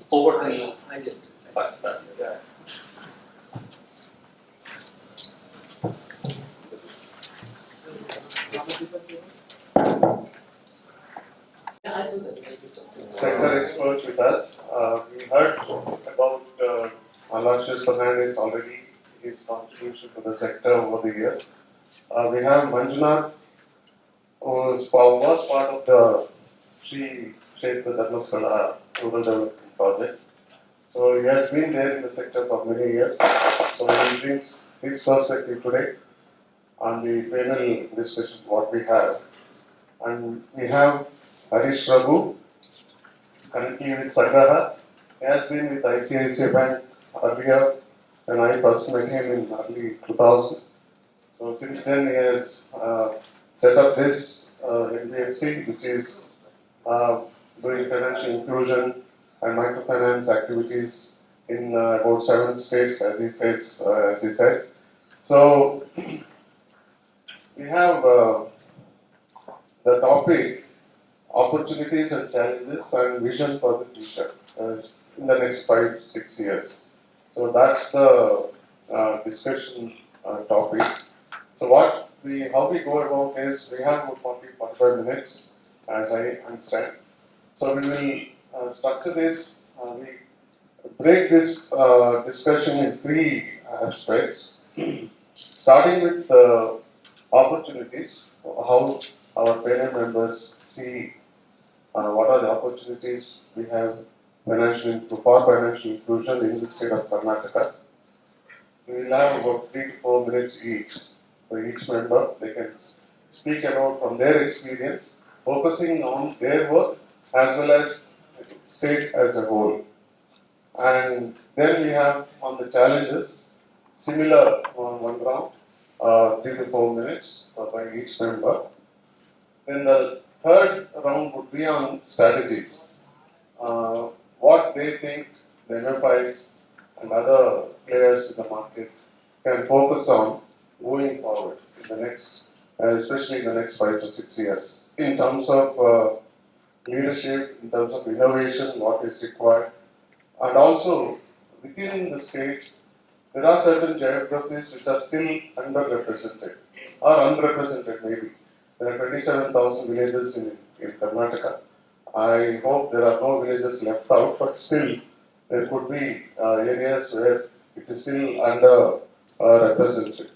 Over to you, first, sir. Sector experts with us. We heard about Aloysius Fernandez already, his contribution to the sector over the years. We have Manjunath, who was part of the Sri Kshetra Dharmasthala Rural Development Project. So he has been there in the sector for many years. So he brings his perspective today on the panel discussion what we have. And we have Harish Raghu, currently with Sagraha. He has been with ICICI Bank earlier, and I first met him in early 2000. So since then he has set up this NBFC, which is doing financial inclusion and microfinance activities in about 7 states, as he said. So we have the topic: opportunities and challenges and vision for the future in the next 5-6 years. So that's the discussion topic. So how we go about is we have about 40-45 minutes, as I understand. So we will structure this. We break this discussion in 3 aspects, starting with opportunities, how our panel members see what are the opportunities we have for financial inclusion in the state of Karnataka. We will have about 3 to 4 minutes each for each member. They can speak about from their experience, focusing on their work as well as state as a whole. And then we have on the challenges, similar one round, 3 to 4 minutes by each member. Then the third round would be on strategies. What they think the MFIs and other players in the market can focus on going forward in the next, especially in the next 5 to 6 years, in terms of leadership, in terms of innovation, what is required, and also within the state, there are certain geographies which are still underrepresented or unrepresented maybe. There are 27,000 villages in Karnataka. I hope there are no villages left out, but still there could be areas where it is still underrepresented.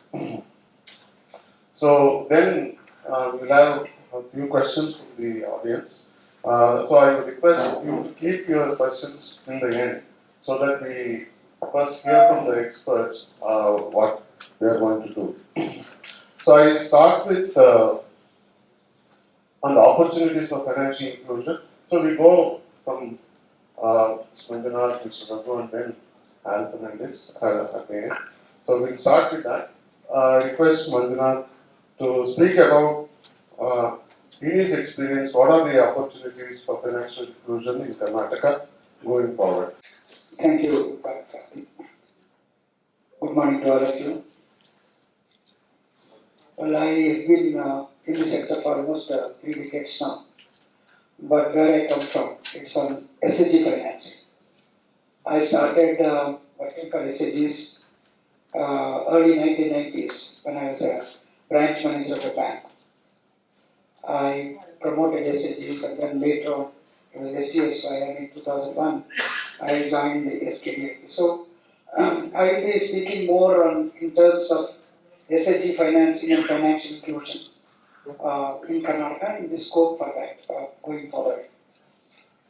So then we'll have a few questions from the audience. So I would request you to keep your questions till the end so that we first hear from the experts what we are going to do. So I start with on the opportunities for financial inclusion. So we go from Manjunath, Mr. Raghu, and then Alton and this again. So we'll start with that. Request Manjunath to speak about in his experience, what are the opportunities for financial inclusion in Karnataka going forward? Thank you, Dr. Good morning to all of you. Well, I have been in the sector for almost 3 decades now. But where I come from, it's on SHG finance. I started working for SHGs early 1990s when I was a branch manager of a bank. I promoted SHGs and then later on it was STSY and in 2001 I joined the SKDIP. So I will be speaking more on in terms of SHG financing and financial inclusion in Karnataka in the scope for that going forward.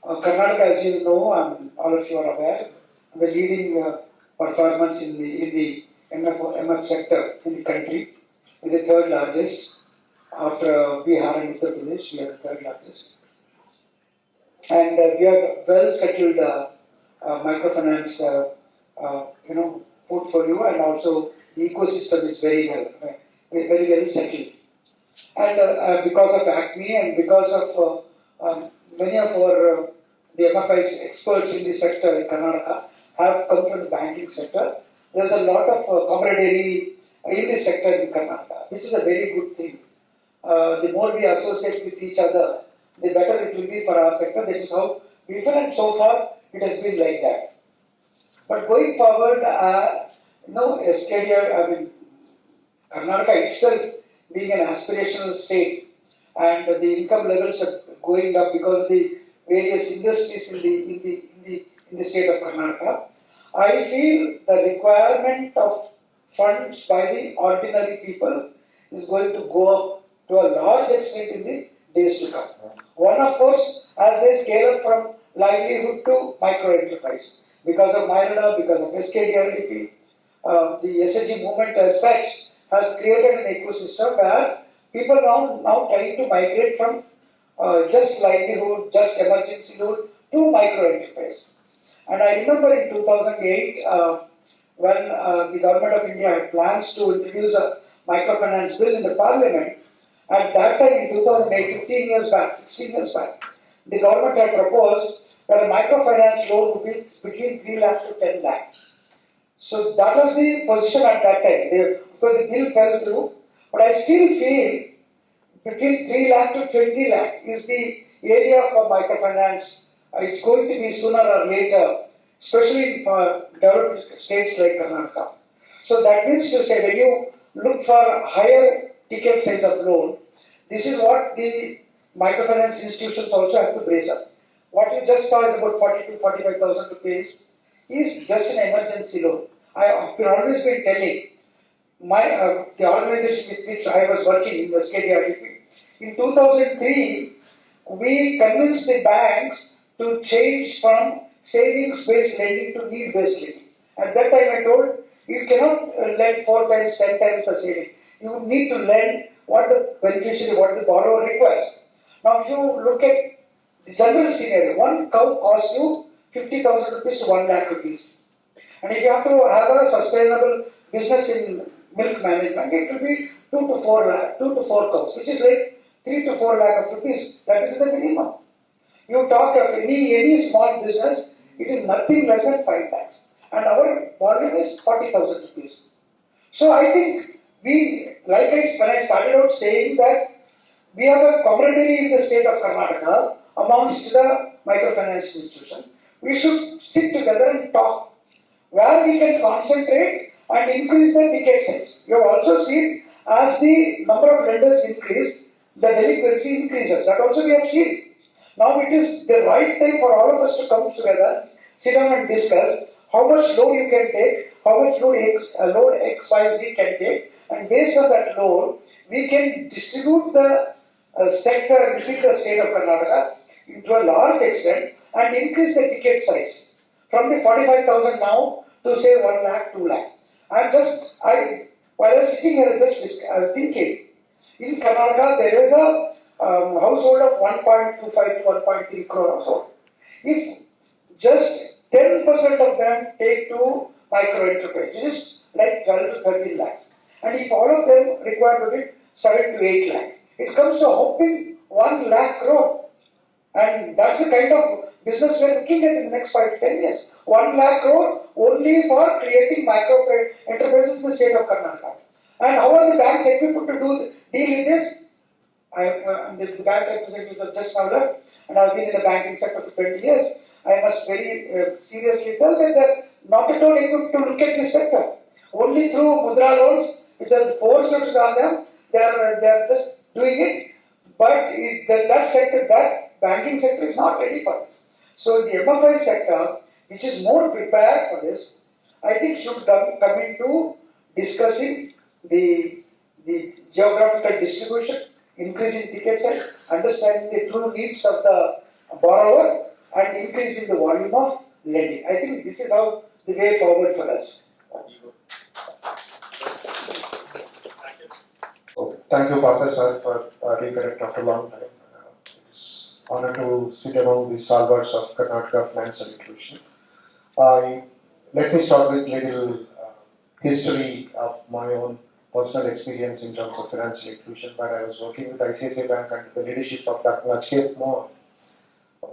Karnataka, as you know, all of you are aware, the leading performance in the MF sector in the country, is the third largest. After Bihar and Uttar Pradesh, we are the third largest. And we have well settled microfinance portfolio, and also the ecosystem is very well settled. And because of ACME and because of many of our the MFI's experts in the sector in Karnataka have come from the banking sector, there's a lot of camaraderie in the sector in Karnataka, which is a very good thing. The more we associate with each other, the better it will be for our sector. That is how we feel, and so far it has been like that. But going forward, Karnataka itself being an aspirational state, and the income levels are going up because of the various industries in the state of Karnataka. I feel the requirement of funds by the ordinary people is going to go up to a large extent in the days to come. One, of course, as they scale up from livelihood to micro enterprise. Because of Myrna, because of SKDRDP, the SHG movement as such has created an ecosystem where people now trying to migrate from just livelihood, just emergency loan to micro enterprise. And I remember in 2008 when the government of India had plans to introduce a microfinance bill in the parliament. At that time in 2008, 16 years back, the government had proposed that a microfinance loan would be between 3 lakh to 10 lakh. So that was the position at that time. Because the bill fell through, but I still feel between 3 lakh to 20 lakh is the area for microfinance. It's going to be sooner or later, especially for developed states like Karnataka. So that means to say, when you look for higher ticket size of loan, this is what the microfinance institutions also have to brace up. What you just saw is about 40 to 45,000 rupees is just an emergency loan. I have always been telling the organization with which I was working in the SKDRDP. In 2003, we convinced the banks to change from savings-based lending to need-based lending. At that time I told, you cannot lend 4 times, 10 times the saving. You need to lend what the beneficiary, what the borrower requires. Now, if you look at the general scenario, one cow costs you 50,000 rupees to 1 lakh rupees. And if you have to have a sustainable business in milk management, it will be 2 to 4 cows, which is like 3 to 4 lakh of rupees. That is the minimum. You talk of any small business, it is nothing less than 5 lakhs. And our volume is 40,000 rupees. So I think when I started out saying that we have a camaraderie in the state of Karnataka amongst the microfinance institution, we should sit together and talk where we can concentrate and increase the ticket size. You have also seen as the number of lenders increase, the delinquency increases. That also we have seen. Now it is the right time for all of us to come together, sit down and discuss how much loan you can take, how much loan XYZ can take, and based on that loan, we can distribute the sector within the state of Karnataka to a large extent and increase the ticket size from the 45,000 now to say 1 lakh, 2 lakh. While I was sitting here, I was thinking, in Karnataka there is a household of 1.25 to 1.3 crore household. If just 10% of them take to micro enterprise, which is like 12 to 13 lakhs, and if all of them require to get 7 to 8 lakh, it comes to a whopping 1 lakh crore. And that's the kind of business we are looking at in the next 5 to 10 years. 1 lakh crore only for creating micro enterprises in the state of Karnataka. And how are the banks equipped to deal with this? The bank representatives have just now left, and I've been in the banking sector for 20 years. I must very seriously tell them that not at all equipped to look at this sector. Only through mudra loans, which are forced on them, they are just doing it. But that banking sector is not ready for it. So the MFI sector, which is more prepared for this, I think should come into discussing the geographical distribution, increasing ticket size, understanding the true needs of the borrower, and increasing the volume of lending. I think this is how the way forward for us. Okay. Thank you, Partha sir, for reconnect after a long time. It's an honor to sit among the stalwarts of Karnataka financial inclusion. Let me start with little history of my own personal experience in terms of financial inclusion, where I was working with ICICI Bank under the leadership of Dr. Nachiket Mohan.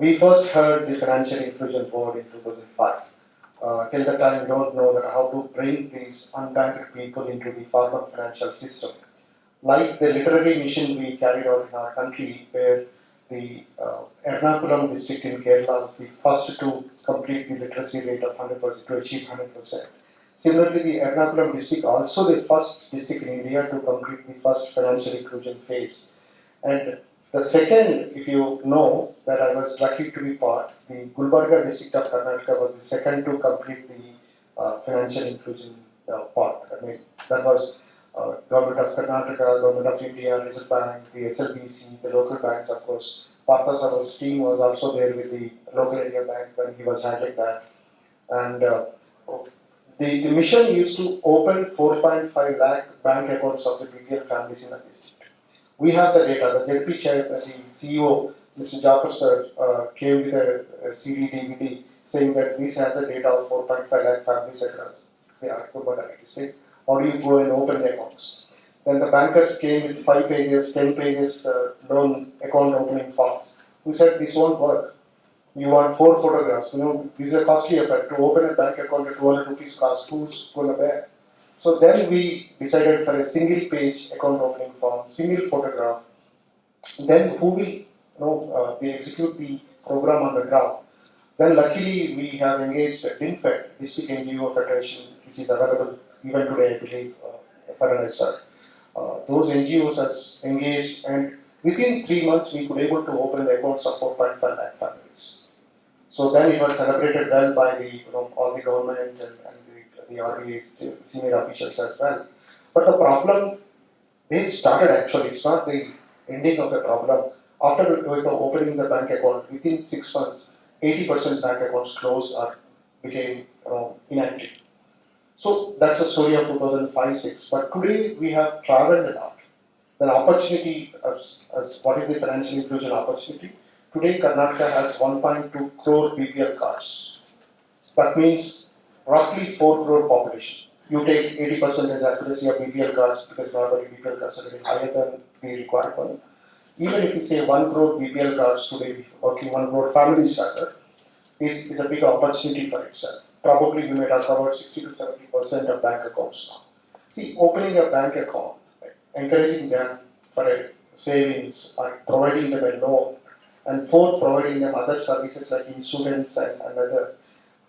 We first heard the Financial Inclusion Board in 2005. Till the time, we don't know that how to bring these unbanked people into the formal financial system. Like the literary mission we carried out in our country, where the Ernakulam district in Kerala was the first to complete the literacy rate of 100%, to achieve 100%. Similarly, the Ernakulam district also the first district in India to complete the first financial inclusion phase. And the second, if you know, that I was lucky to be part, the Gulbarga district of Karnataka was the second to complete the financial inclusion part. I mean, that was Government of Karnataka, Government of India, Reserve Bank, the SLBC, the local banks, of course. Partha Sar's team was also there with the local area bank when he was handling that. And the mission used to open 4.5 lakh bank accounts of the BPL families in the district. We have the data. The JP chair, the CEO, Mr. Jafar sir, came with a CD DVD saying that this has the data of 4.5 lakh families across the Gulbarga district. How do you go and open the accounts? Then the bankers came with 5 pages, 10 pages loan account opening forms. We said this won't work. You want 4 photographs. This is a costly affair. To open a bank account at 200 rupees cost, who's going to bear? So then we decided for a single page account opening form, single photograph. Then who will they execute the program on the ground? Then luckily we have engaged DINFED, District NGO Federation, which is available even today, I believe, for an sir. Those NGOs are engaged, and within 3 months we could able to open the accounts of 4.5 lakh families. So then it was celebrated well by the all the government and the RBA senior officials as well. But the problem, they started actually, it's not the ending of a problem. After opening the bank account, within 6 months, 80% bank accounts closed or became inactive. So that's the story of 2005-06. But today we have traveled a lot. then opportunity, as what is the financial inclusion opportunity? Today, Karnataka has 1.2 crore BPL cards. That means roughly 4 crore population. You take 80% accuracy of BPL cards because normally BPL cards are getting higher than the required one. Even if you say 1 crore BPL cards today, working 1 crore families rather, is a big opportunity for itself. Probably we may have covered 60 to 70% of bank accounts now. See, opening a bank account, right, encouraging them for a savings, or providing them a loan, and fourth, providing them other services like insurance and other.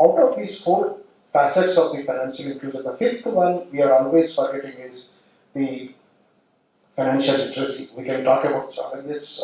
Out of these 4 facets of the financial inclusion, the fifth one we are always forgetting is the financial literacy. We can talk about challenges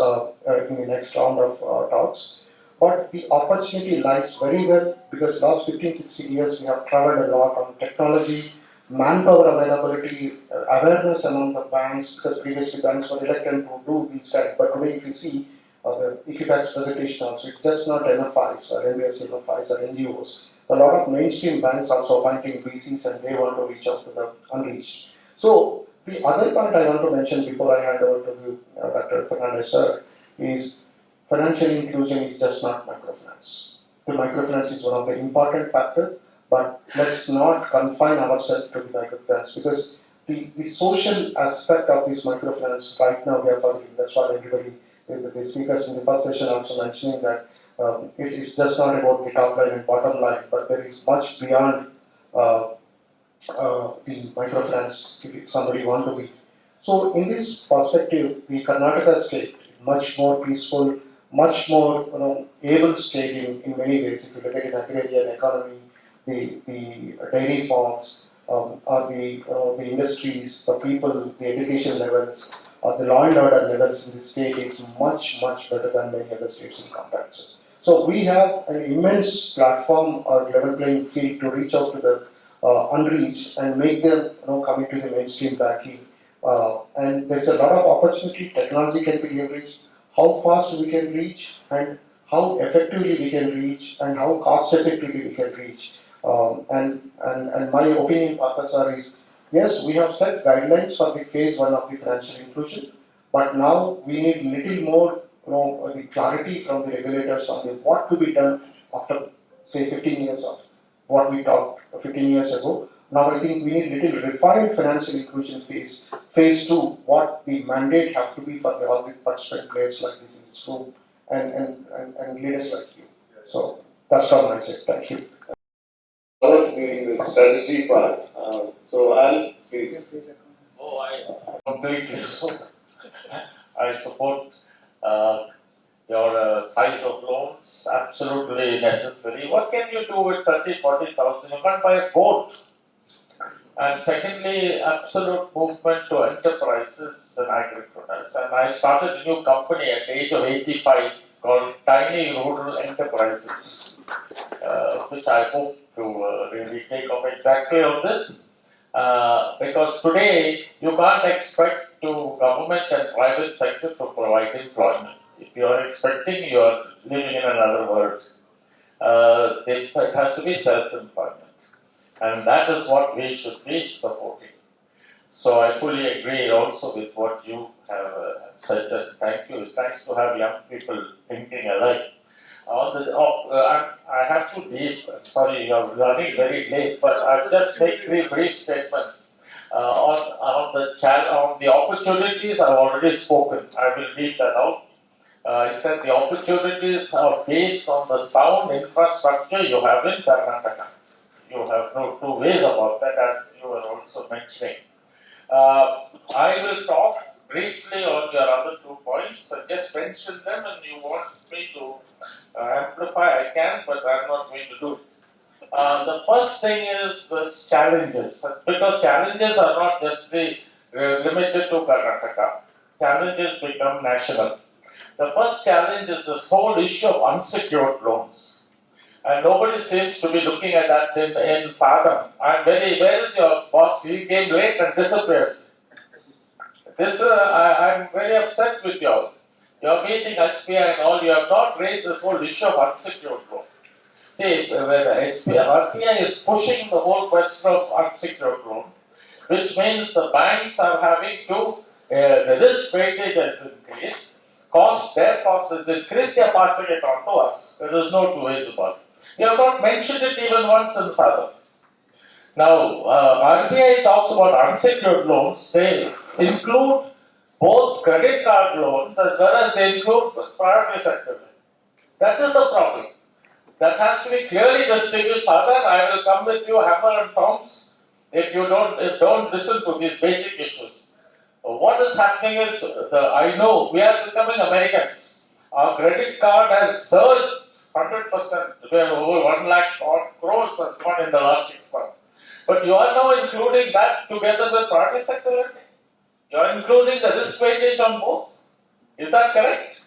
in the next round of talks. But the opportunity lies very well because last 15-16 years we have traveled a lot on technology, manpower availability, awareness among the banks, because previously banks were reluctant to do these types. But today if you see the Equifax presentation also, it's just not MFIs or NBFC MFIs or NGOs. A lot of mainstream banks also appointing VCs and they want to reach out to the unreached. So the other point I want to mention before I hand over to Dr. Fernandez sir is financial inclusion is just not microfinance. The microfinance is one of the important factors, but let's not confine ourselves to the microfinance because the social aspect of this microfinance right now we are forgetting. That's why everybody, the speakers in the first session also mentioning that it's just not about the top line and bottom line, but there is much beyond the microfinance if somebody wants to be. So in this perspective, the Karnataka state much more peaceful, much more able state in many ways. If you look at the agrarian economy, the dairy farms, or the industries, the people, the education levels, or the law and order levels in the state is much better than many other states in comparison. So we have an immense platform or level playing field to reach out to the unreached and make them come into the mainstream banking. And there's a lot of opportunity. Technology can be leveraged. How fast we can reach and how effectively we can reach and how cost effectively we can reach. And my opinion, Partha is yes, we have set guidelines for the phase 1 of the financial inclusion, but now we need little more the clarity from the regulators on what to be done after say 15 years of what we talked 15 years ago. Now I think we need little refined financial inclusion phase 2, what the mandate have to be for all the participant players like this in this room and leaders like you. So that's all I said. Thank you. During the strategy part, so Al, please. Oh, I completely I support your size of loans, absolutely necessary. What can you do with 30,000-40,000? You can't buy a boat. And secondly, absolute movement to enterprises and agripreneurs. And I started a new company at the age of 85 called Tiny Rural Enterprises, which I hope to really take off exactly on this. Because today you can't expect to government and private sector to provide employment. If you are expecting, you are living in another world. It has to be self-employment. And that is what we should be supporting. So I fully agree also with what you have said. Thank you. It's nice to have young people thinking alike. I have to leave. Sorry, you are running very late, but I'll just make 3 brief statements. On the opportunities, I've already spoken. I will leave that out. I said the opportunities are based on the sound infrastructure you have in Karnataka. You have no 2 ways about that, as you were also mentioning. I will talk briefly on your other 2 points. I just mention them, and you want me to amplify, I can, but I'm not going to do it. The first thing is the challenges, because challenges are not just limited to Karnataka. Challenges become national. The first challenge is this whole issue of unsecured loans. And nobody seems to be looking at that in Sa-Dhan. Where is your boss? He came late and disappeared. I'm very upset with you all. You're meeting SBI and all, you have not raised this whole issue of unsecured loan. See, RBI is pushing the whole question of unsecured loan, which means the banks are having to The risk weightage has increased, their cost has increased, they are passing it on to us. There is no two ways about it. You have not mentioned it even once in Sa-Dhan. Now, RBI talks about unsecured loans, they include both credit card loans as well as they include priority sector loans. That is the problem. That has to be clearly distinguished. Sa-Dhan, I will come with you hammer and tongs if you don't listen to these basic issues. What is happening is, I know we are becoming Americans. Our credit card has surged 100%. We are over 1 lakh odd crores has gone in the last 6 months. But you are now including that together with priority sector lending. You are including the risk weightage on both. Is that correct?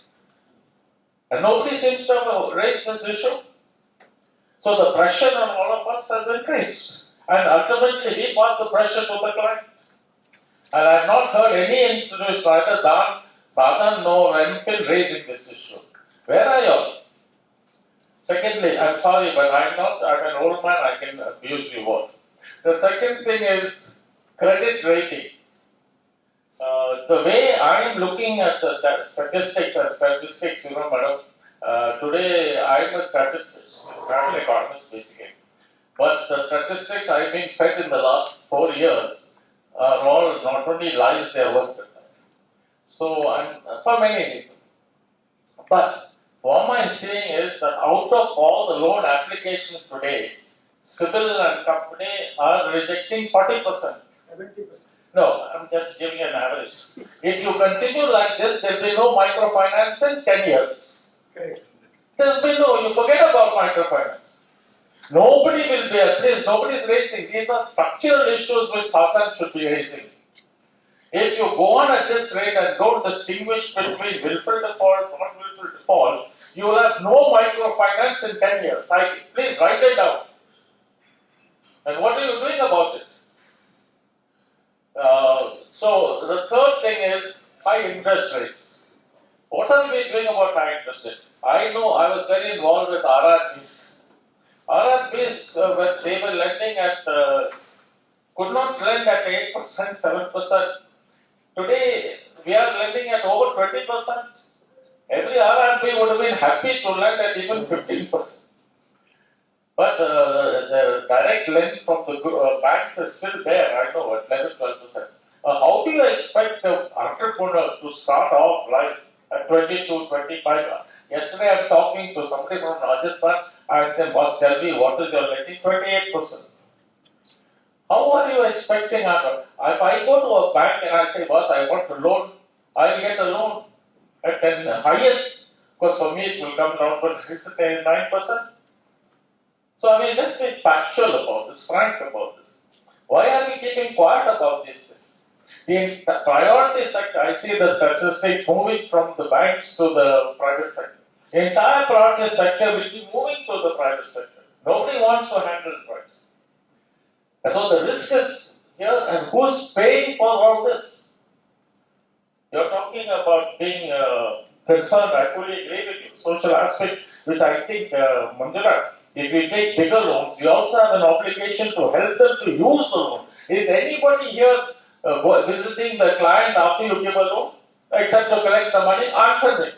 And nobody seems to have raised this issue. So the pressure on all of us has increased. And ultimately we pass the pressure to the client. And I have not heard any institution, either Sa-Dhan nor MPhil raising this issue. Where are you all? Secondly, I'm sorry, but I'm an old man, I can abuse you all. The second thing is credit rating. The way I am looking at the statistics, you know, madam, today I am a statistician, not an economist basically. But the statistics I've been fed in the last 4 years are all not only lies, they are worse than that. So, for many reasons. But what I'm saying is that out of all the loan applications today, civil and company are rejecting 40%. 70%. No, I'm just giving an average. If you continue like this, there will be no microfinance in 10 years. Correct. There's been no, you forget about microfinance. Nobody will be at least, nobody is raising. These are structural issues which Sa-Dhan should be raising. If you go on at this rate and don't distinguish between willful default, not willful default, you will have no microfinance in 10 years. Please write it down. And what are you doing about it? So the third thing is high interest rates. What are we doing about high interest rates? I know I was very involved with RRBs. RRBs, when they were lending at, could not lend at 8%, 7%. Today, we are lending at over 20%. Every RRB would have been happy to lend at even 15%. But the direct lends from the banks is still there, I know, at 11, 12%. How do you expect the entrepreneur to start off like at 22, 25? Yesterday, I'm talking to somebody from Rajasthan. I said, boss, tell me what is your lending? 28%. How are you expecting? If I go to a bank and I say, boss, I want a loan, I will get a loan at the highest. Because for me, it will come down to 9%. So, I mean, let's be factual about this, frank about this. Why are we keeping quiet about these things? The priority sector, I see the statistics moving from the banks to the private sector. The entire priority sector will be moving to the private sector. Nobody wants to handle the private sector. And so the risk is here, and who's paying for all this? You're talking about being concerned, I fully agree with you. Social aspect, which I think, Manjula, if we take bigger loans, we also have an obligation to help them to use the loans. Is anybody here visiting the client after you give a loan, except to collect the money? Answer me.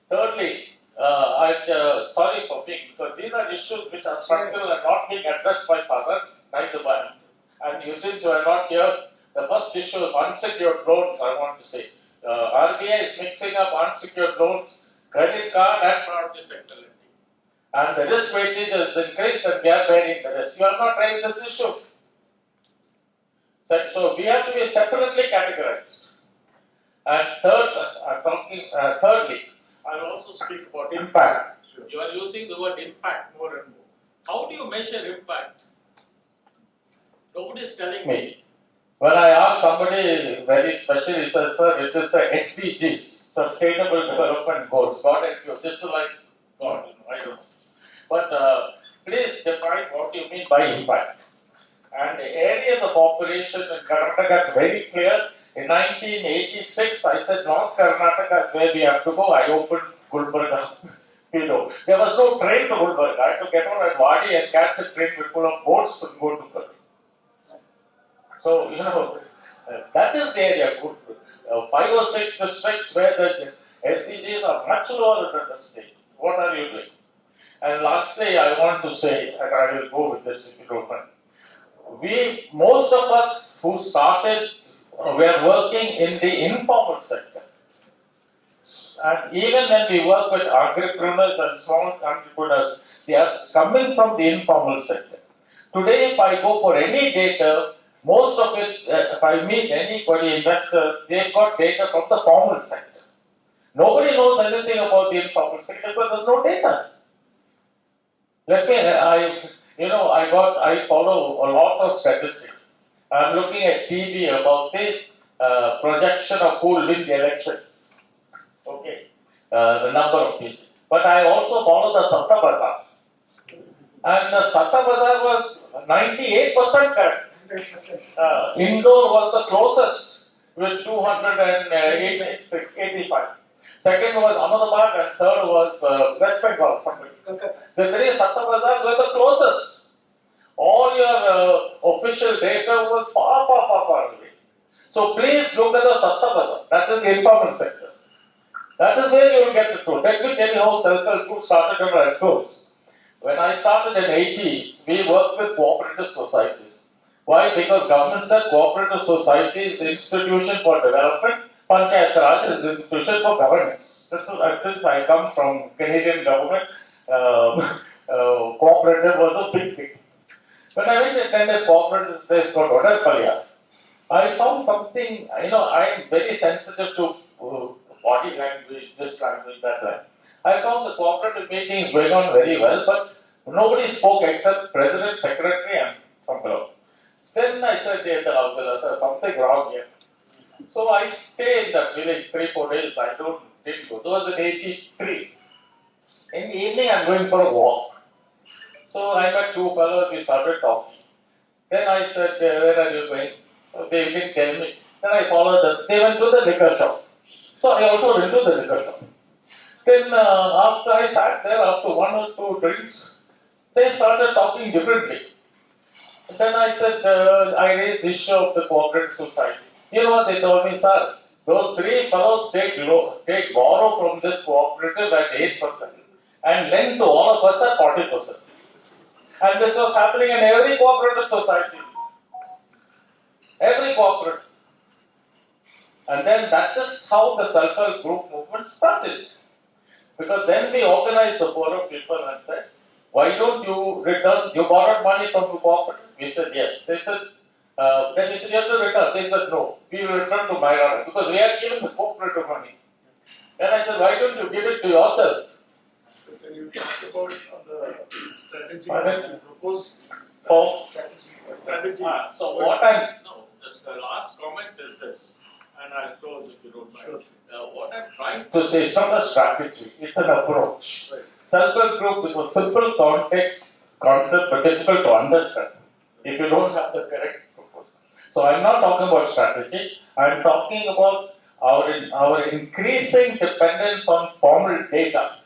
Thirdly, sorry for being, because these are issues which are structural and not being addressed by Sa-Dhan, neither by. And since you are not here, the first issue of unsecured loans, I want to say. RBI is mixing up unsecured loans, credit card and priority sector lending. And the risk weightage has increased and we are bearing the risk. You have not raised this issue. So we have to be separately categorized. And thirdly, I will also speak about impact. Sure. You are using the word impact more and more. How do you measure impact? Nobody is telling me. When I ask somebody very special, he says, sir, it is the SDGs, Sustainable Development Goals. God help you. This is like God, I don't know. But please define what you mean by impact. And the areas of operation in Karnataka is very clear. In 1986, I said North Karnataka is where we have to go. I opened Gulbarga. There was no train to Gulbarga. I had to get on at Wadi and catch a train full of boats and go to Gulbarga. So, that is the area. 5 or 6 districts where the SDGs are much lower than the state. What are you doing? And lastly, I want to say, and I will go with this if you don't mind. Most of us who started, were working in the informal sector. And even when we work with entrepreneurs and small entrepreneurs, they are coming from the informal sector. Today, if I go for any data, most of it, if I meet anybody, investor, they got data from the formal sector. Nobody knows anything about the informal sector because there's no data. I follow a lot of statistics. I'm looking at TV about the projection of who will win the elections. Okay, the number of people. But I also follow the Satta Bazaar. And the Satta Bazaar was 98% correct. 100%. Indore was the closest with 285. Second was Ahmedabad and third was West Bengal. Kolkata. The three Satta Bazaars were the closest. All your official data was far, far, far, far away. So please look at the Satta Bazaar. That is the informal sector. That is where you will get the truth. Let me tell you how self-help group started in Red Cross. When I started in the 80s, we worked with cooperative societies. Why? Because government said cooperative society is the institution for development, Panchayat Raj is the institution for governance. Since I come from Canadian government, cooperative was a big thing. When I went to attend a cooperative place called Odarpalya, I found something, I am very sensitive to body language, this language, that language. I found the cooperative meetings going on very well, but nobody spoke except president, secretary, and some fellow. Then I said, there's something wrong here. So I stayed in that village 3-4 days. I didn't go. So it was in 83. In the evening, I'm going for a walk. So I met two fellows. We started talking. Then I said, where are you going? So they didn't tell me. Then I followed them. They went to the liquor shop. So I also went to the liquor shop. Then after I sat there, after 1 or 2 drinks, they started talking differently. Then I said, I raised the issue of the cooperative society. You know what they told me, sir? Those 3 fellows borrow from this cooperative at 8% and lend to all of us at 40%. And this was happening in every cooperative society. Every cooperative. And then that is how the self-help group movement started. Because then we organized a forum of people and said, why don't you return? You borrowed money from the cooperative? We said yes. They said, then we said, you have to return. They said, no, we will return to Mairana because we are giving the cooperative money. Then I said, why don't you give it to yourself? Can you talk about the strategy, proposed strategy? So what I'm... No, just the last comment is this, and I'll close if you don't mind. Sure. What I'm trying to say, it's not a strategy, it's an approach. Right. Self-help group is a simple concept but difficult to understand if you don't have the correct proposal. So I'm not talking about strategy, I'm talking about our increasing dependence on formal data.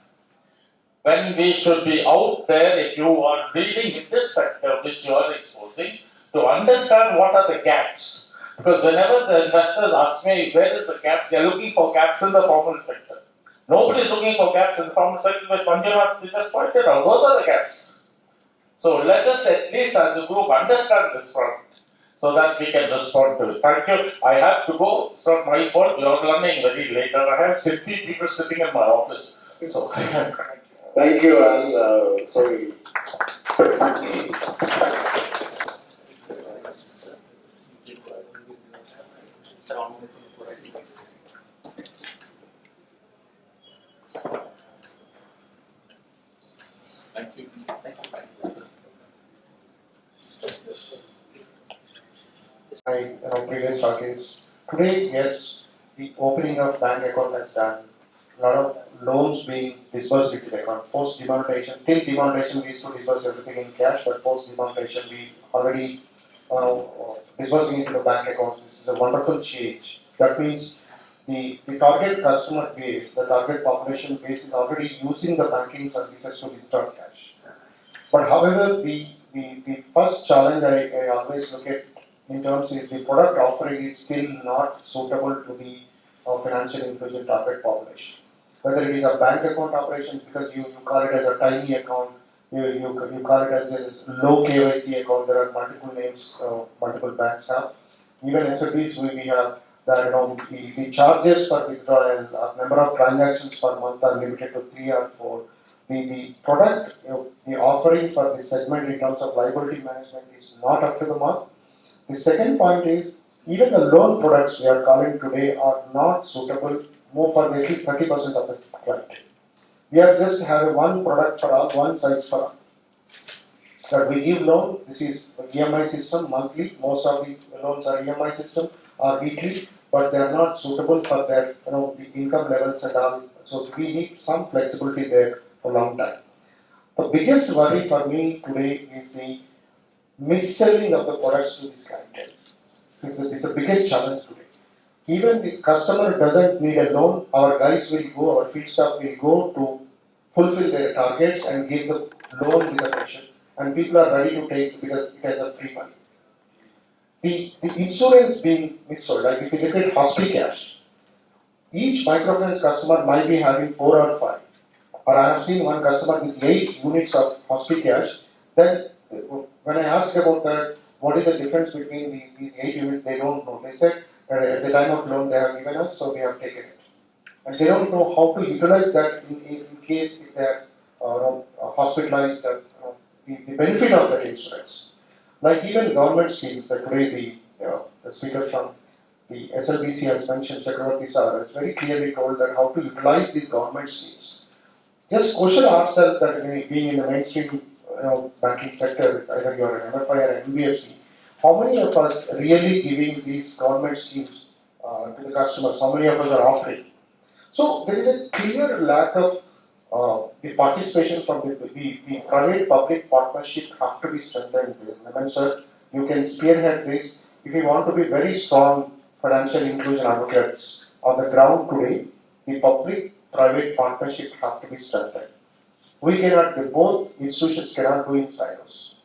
When we should be out there, if you are dealing with this sector which you are exposing, to understand what are the gaps. Because whenever the investors ask me where is the gap, they are looking for gaps in the formal sector. Nobody is looking for gaps in the formal sector, which Manjunath just pointed out. Those are the gaps. So let us at least as a group understand this problem so that we can respond to it. Thank you. I have to go. It's not my fault. We are running very late and I have 60 people sitting in my office. So Thank you, and sorry. Thank you. Previous talk is today, yes, the opening of bank account has done a lot of loans being disbursed into the account. Post demonetization, till demonetization we used to disburse everything in cash, but post demonetization we already disbursing into the bank accounts. This is a wonderful change. That means the target customer base, the target population base is already using the banking services to withdraw cash. But however, the first challenge I always look at in terms is the product offering is still not suitable to the financial inclusion target population. Whether it is a bank account operation, because you call it as a tiny account, you call it as a low KYC account, there are multiple names, multiple banks have. Even SFBs we have that the charges for withdrawal, number of transactions per month are limited to 3 or 4. The product, the offering for this segment in terms of liability management is not up to the mark. The second point is, even the loan products we are calling today are not suitable more for at least 30% of the client. We are just having one product for all, one size for all. That we give loan, this is EMI system monthly, most of the loans are EMI system or weekly, but they are not suitable for their the income levels and all. So we need some flexibility there for a long time. The biggest worry for me today is the mis-selling of the products to this clientele. This is the biggest challenge today. Even if customer doesn't need a loan, our guys will go, our field staff will go to fulfill their targets and give the loan with the patient. And people are ready to take because it has a free money. The insurance being mis-sold, like if you look at Hospicash, each microfinance customer might be having 4 or 5. Or I have seen one customer with 8 units of Hospicash. Then when I asked about that, what is the difference between these 8 units, they don't know. They said that at the time of loan they have given us, so we have taken it. And they don't know how to utilize that in case if they are hospitalized, the benefit of that insurance. Like even government schemes, that today the speaker from the SLBC has mentioned, Chakravarti Sir has very clearly told that how to utilize these government schemes. Just question ourselves that being in the mainstream banking sector, either you are an MFI or an NBFC, how many of us really giving these government schemes to the customers? How many of us are offering? So there is a clear lack of the participation from the private-public partnership have to be strengthened. Naman sir, you can spearhead this. If we want to be very strong financial inclusion advocates on the ground today, the public-private partnership have to be strengthened. We cannot, both institutions cannot do in silos.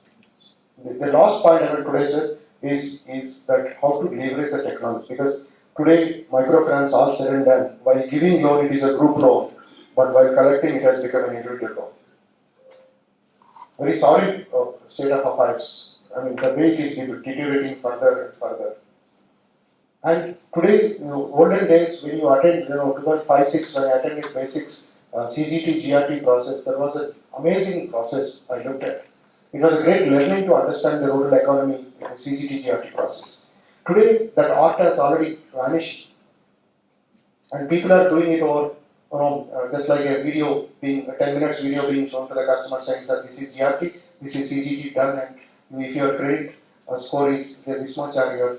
The last point I will today say is that how to leverage the technology, because today microfinance all said and done, while giving loan it is a group loan, but while collecting it has become an individual loan. Very sorry state of affairs. I mean the way it is deteriorating further and further. And today, olden days when you attend, 2005-6 when I attended basics CGT GRT process, there was an amazing process I looked at. It was a great learning to understand the rural economy in the CGT GRT process. Today, that art has already vanished, and people are doing it over, just like a 10 minutes video being shown to the customer saying that this is GRT, this is CGT done, and if your credit score is this much, or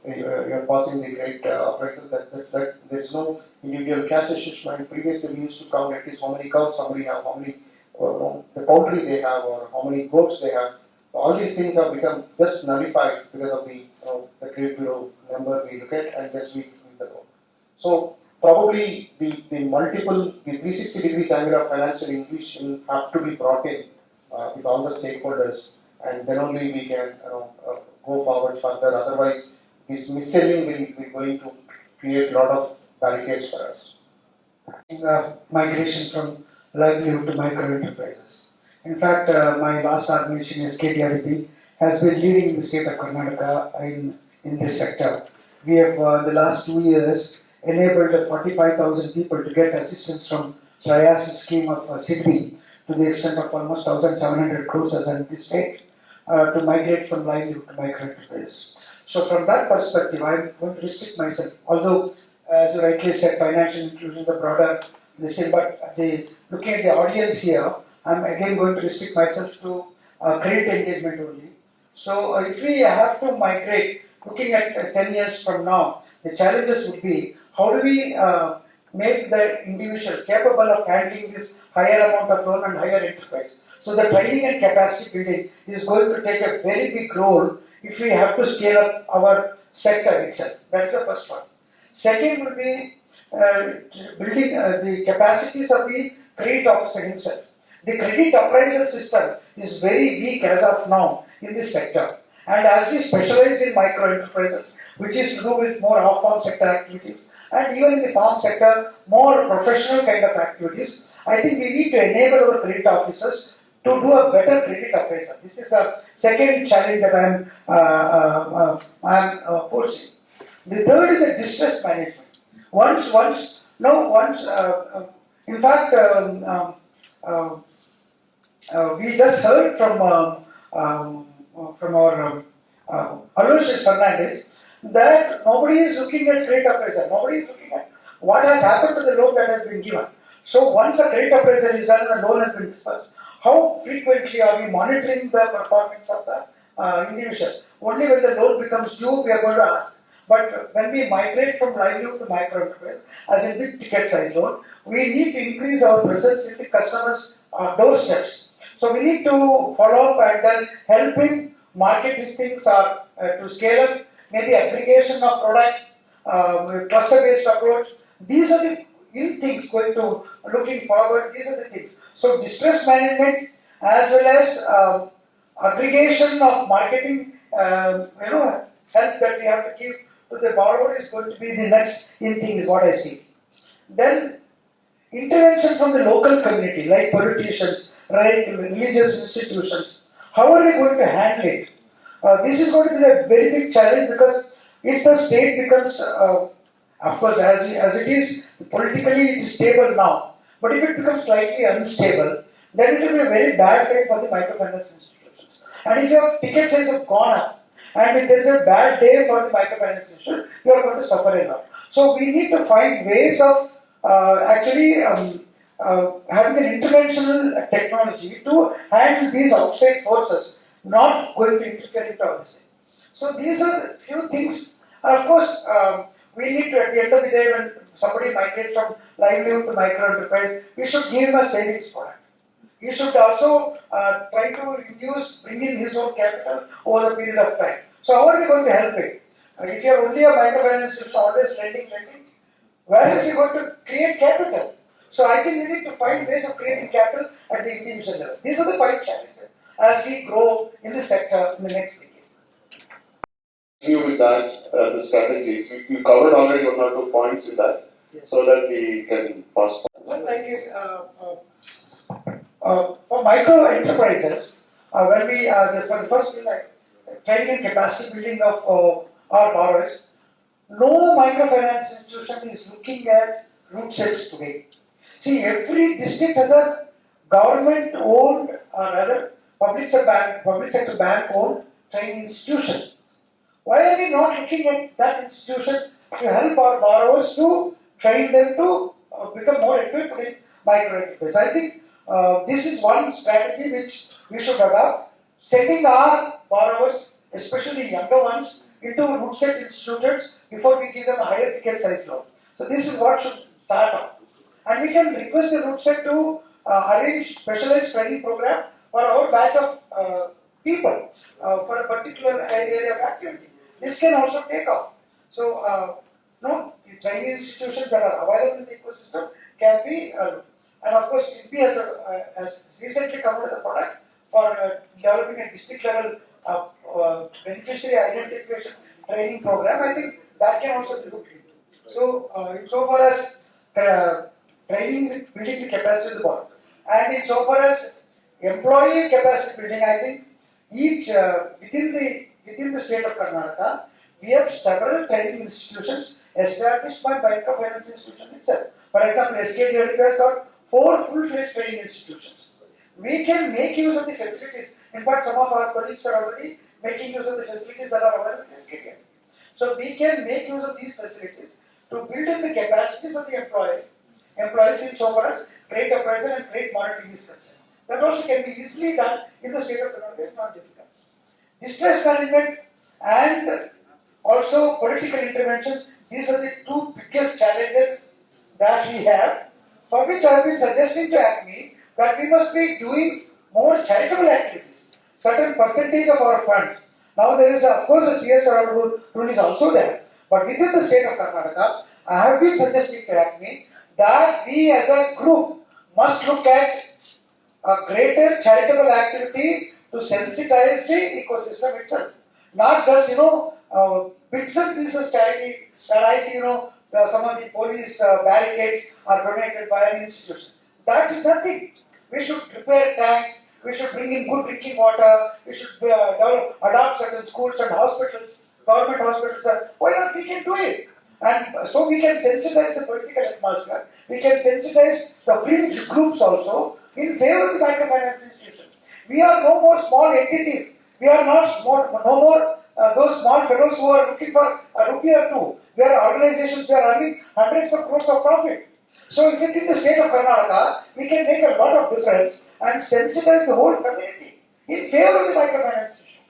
you're passing the credit appraisal, that's that. There is no individual cash assessment. Previously, we used to count at least how many cows somebody have, how many the poultry they have, or how many goats they have. So all these things have become just nullified because of the credit bureau number we look at and just we the loan. So probably the 360 degrees angle of financial inclusion have to be brought in with all the stakeholders, and then only we can go forward further. Otherwise, this mis-selling will be going to create a lot of barricades for us. Migration from livelihood to micro enterprises. In fact, my last organization, SKTRP, has been leading the state of Karnataka in this sector. We have, the last 2 years, enabled 45,000 people to get assistance from Prayas scheme of SIDBI to the extent of almost 1,700 crores as in the state to migrate from livelihood to micro enterprises. So from that perspective, I'm going to restrict myself, although as you rightly said, financial inclusion, the broader listen, but looking at the audience here, I'm again going to restrict myself to credit engagement only. So if we have to migrate, looking at 10 years from now, the challenges would be how do we make the individual capable of handling this higher amount of loan and higher enterprise. So the training and capacity building is going to take a very big role if we have to scale up our sector itself. That's the first one. Second would be building the capacities of the credit officer himself. The credit appraisal system is very weak as of now in this sector. And as we specialize in micro enterprises, which is to do with more off-farm sector activities, and even in the farm sector, more professional kind of activities, I think we need to enable our credit officers to do a better credit appraisal. This is a second challenge that I am posing. The third is a distress management. In fact, we just heard from our Aloysius Fernandez that nobody is looking at credit appraisal. Nobody is looking at what has happened to the loan that has been given. So once a credit appraisal is done and the loan has been disbursed, how frequently are we monitoring the performance of the individual? Only when the loan becomes due, we are going to ask. But when we migrate from livelihood to micro enterprise, as a big ticket size loan, we need to increase our presence in the customers' doorsteps. So we need to follow up and then helping market these things to scale up, maybe aggregation of products, cluster-based approach. These are the things going to looking forward. These are the things. So distress management as well as aggregation of marketing, help that we have to give to the borrower is going to be the next in thing is what I see. Then intervention from the local community, like politicians, like religious institutions. How are they going to handle it? This is going to be a very big challenge because if the state becomes, of course, as it is politically it is stable now, but if it becomes slightly unstable, then it will be a very bad time for the microfinance institutions. And if your ticket size has gone up, and if there is a bad day for the microfinance institution, you are going to suffer a lot. So we need to find ways of having an interventional technology to handle these outside forces, not going to interfere into all this thing. So these are a few things. And of course, we need to, at the end of the day, when somebody migrates from livelihood to micro enterprise, we should give him a savings product. He should also try to bring in his own capital over a period of time. So how are we going to help him? If you are only a microfinance institution, always lending, where is he going to create capital? So I think we need to find ways of creating capital at the individual level. These are the 5 challenges as we grow in this sector in the next decade. With that, the strategies, we covered already 1 or 2 points in that, yes, so that we can pass. One like is for micro enterprises, when we for the first thing, like training and capacity building of our borrowers, no microfinance institution is looking at root sets today. See, every district has a government-owned, or rather public sector bank-owned training institution. Why are we not looking at that institution to help our borrowers to train them to become more equipped in micro enterprise? I think this is one strategy which we should adopt, setting our borrowers, especially younger ones, into root set institutions before we give them a higher ticket size loan. So this is what should start off. And we can request the root set to arrange specialized training program for our batch of people for a particular area of activity. This can also take off. So, training institutions that are available in the ecosystem can be, and of course, CP has recently come out with a product for developing a district level beneficiary identification training program. I think that can also be looked into. So, insofar as training, building the capacity of the borrower, and insofar as employee capacity building, I think each within the state of Karnataka, we have several training institutions established by microfinance institution itself. For example, SKJDP has got 4 full-fledged training institutions. We can make use of the facilities. In fact, some of our colleagues are already making use of the facilities that are available in SKJDP. So we can make use of these facilities to build in the capacities of the employees insofar as credit appraisal and credit monitoring is concerned. That also can be easily done in the state of Karnataka. It's not difficult. Distress management and also political intervention, these are the 2 biggest challenges that we have, for which I have been suggesting to ACME that we must be doing more charitable activities. Certain percentage of our fund. Now there is of course a CSR rule is also there, but within the state of Karnataka, I have been suggesting to ACME that we as a group must look at a greater charitable activity to sensitize the ecosystem itself. not just bits and pieces charity that I see some of the police barricades are donated by an institution. That is nothing. We should repair tanks, we should bring in good drinking water, we should adopt certain schools and hospitals, government hospitals. Why not? We can do it. And so we can sensitize the political atmosphere, we can sensitize the fringe groups also in favor of the microfinance institution. We are no more small entities. We are not no more those small fellows who are looking for a rupee or two. We are organizations who are earning hundreds of crores of profit. So within the state of Karnataka, we can make a lot of difference and sensitize the whole community in favor of the microfinance institution.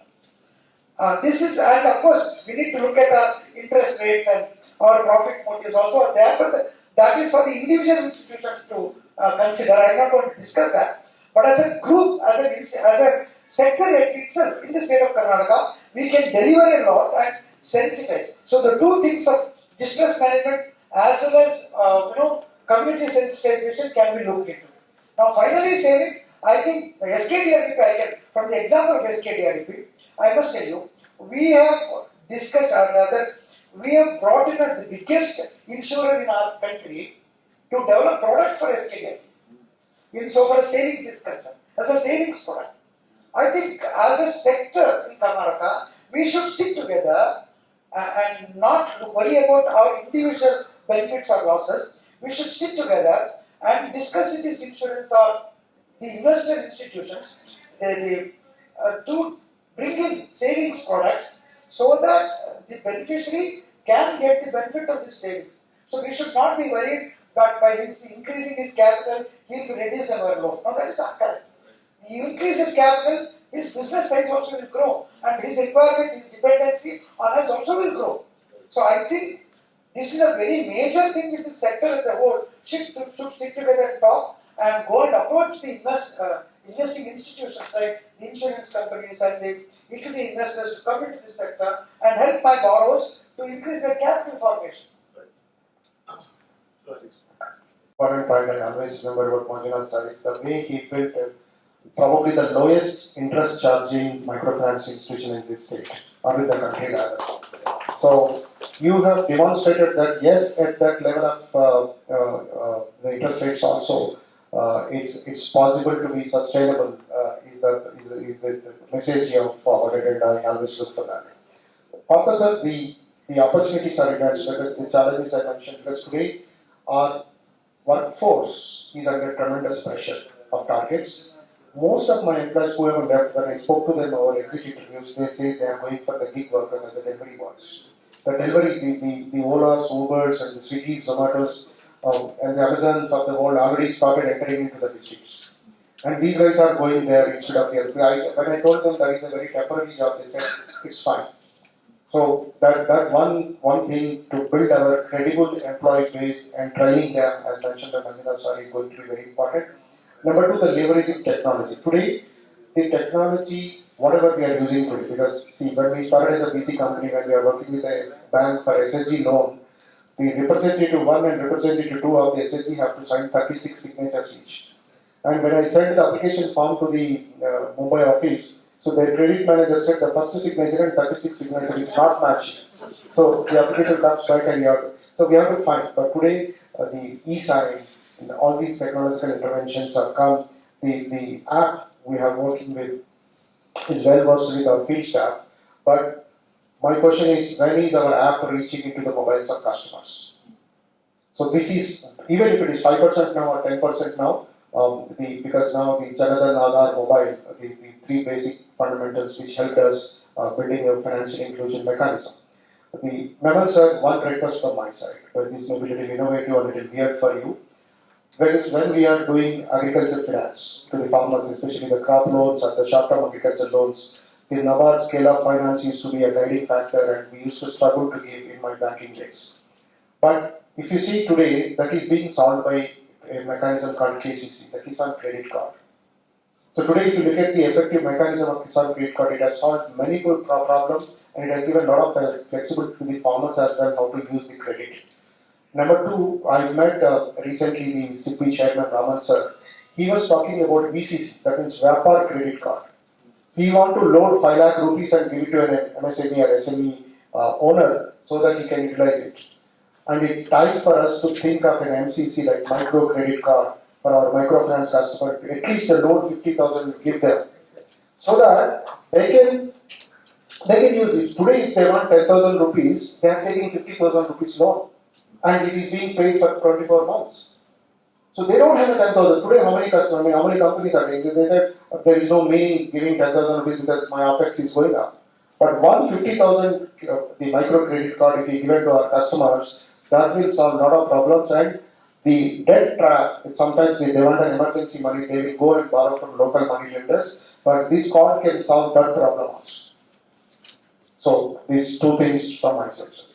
This is, and of course, we need to look at our interest rates and our profit motives also are there, but that is for the individual institutions to consider. I am not going to discuss that. But as a group, as a sector itself in the state of Karnataka, we can deliver a lot and sensitize. So the two things of distress management as well as community sensitization can be looked into. Now finally savings, I think the SKDRDP, from the example of SKDRDP, I must tell you, we have discussed, or rather, we have brought in the biggest insurer in our country to develop products for SKDRDP. In so far as savings is concerned, as a savings product. I think as a sector in Karnataka, we should sit together and not worry about our individual benefits or losses. We should sit together and discuss with this insurance or the investor institutions to bring in savings products so that the beneficiary can get the benefit of this savings. So we should not be worried that by his increasing his capital, he will reduce our loan. No, that is not correct. He increases capital, his business size also will grow, and his requirement, his dependency on us also will grow. So I think this is a very major thing which the sector as a whole should sit together and talk and go and approach the investing institutions like the insurance companies and the equity investors to come into this sector and help my borrowers to increase their capital formation. Sorry. Important point I always remember about Manjunath sir is the way he built probably the lowest interest charging microfinance institution in this state or in the country rather. So you have demonstrated that yes, at that level of the interest rates also, it's possible to be sustainable. Is the message you have forwarded, and I always look for that. Partha sir, the opportunities are immense because the challenges I mentioned, because today our workforce is under tremendous pressure of targets. Most of my employees who have left, when I spoke to them over exit interviews, they say they are going for the gig workers as the delivery boys. The delivery, the Olas, Ubers, and the Swiggies, Zomatos, and the Amazons of the world already started entering into the districts. And these guys are going there instead of here. When I told them that is a very temporary job, they said it's fine. So that one thing to build our credible employee base and training them, as mentioned by Manjunath sir, is going to be very important. Number two, the leveraging technology. Today, the technology, whatever we are using today, because see, when we started as a BC company, when we are working with a bank for SHG loan, the representative 1 and representative 2 of the SHG have to sign 36 signatures each. And when I sent the application form to the Mumbai office, so their credit manager said the first signature and 36 signature is not matching. So the application comes back and so we have to find. But today the e-sign and all these technological interventions have come. The app we have working with is well versed with our field staff. But my question is, when is our app reaching into the mobiles of customers? So this is, even if it is 5% now or 10% now, because now the Sa-Dhan Aadhaar mobile, the three basic fundamentals which helped us building a financial inclusion mechanism. The Memal sir, one request from my side, but this may be a little innovative or a little weird for you. Because when we are doing agriculture finance to the farmers, especially the crop loans or the short-term agriculture loans, the NABARD scale of finance used to be a guiding factor and we used to struggle to give in my banking days. But if you see today, that is being solved by a mechanism called KCC, the Kisan Credit Card. So today, if you look at the effective mechanism of Kisan Credit Card, it has solved many good problems and it has given a lot of flexibility to the farmers as well how to use the credit. Number two, I met recently the CP chairman Raman sir. He was talking about VCC, that means Vyapar Credit Card. We want to load 5 lakh rupees and give it to an MSME or SME owner so that he can utilize it. And it's time for us to think of an MCC like micro credit card for our microfinance customer to at least load 50,000 and give them so that they can use it. Today, if they want 10,000 rupees, they are taking 50,000 rupees loan, and it is being paid for 24 months. So they don't have a 10,000. Today, how many customers, how many companies are taking? They said there is no meaning giving 10,000 rupees because my OPEX is going up. But 150,000, the micro credit card, if you give it to our customers, that will solve a lot of problems. And the debt trap, sometimes if they want an emergency money, they will go and borrow from local money lenders. But this card can solve that problem also. So these two things from my section.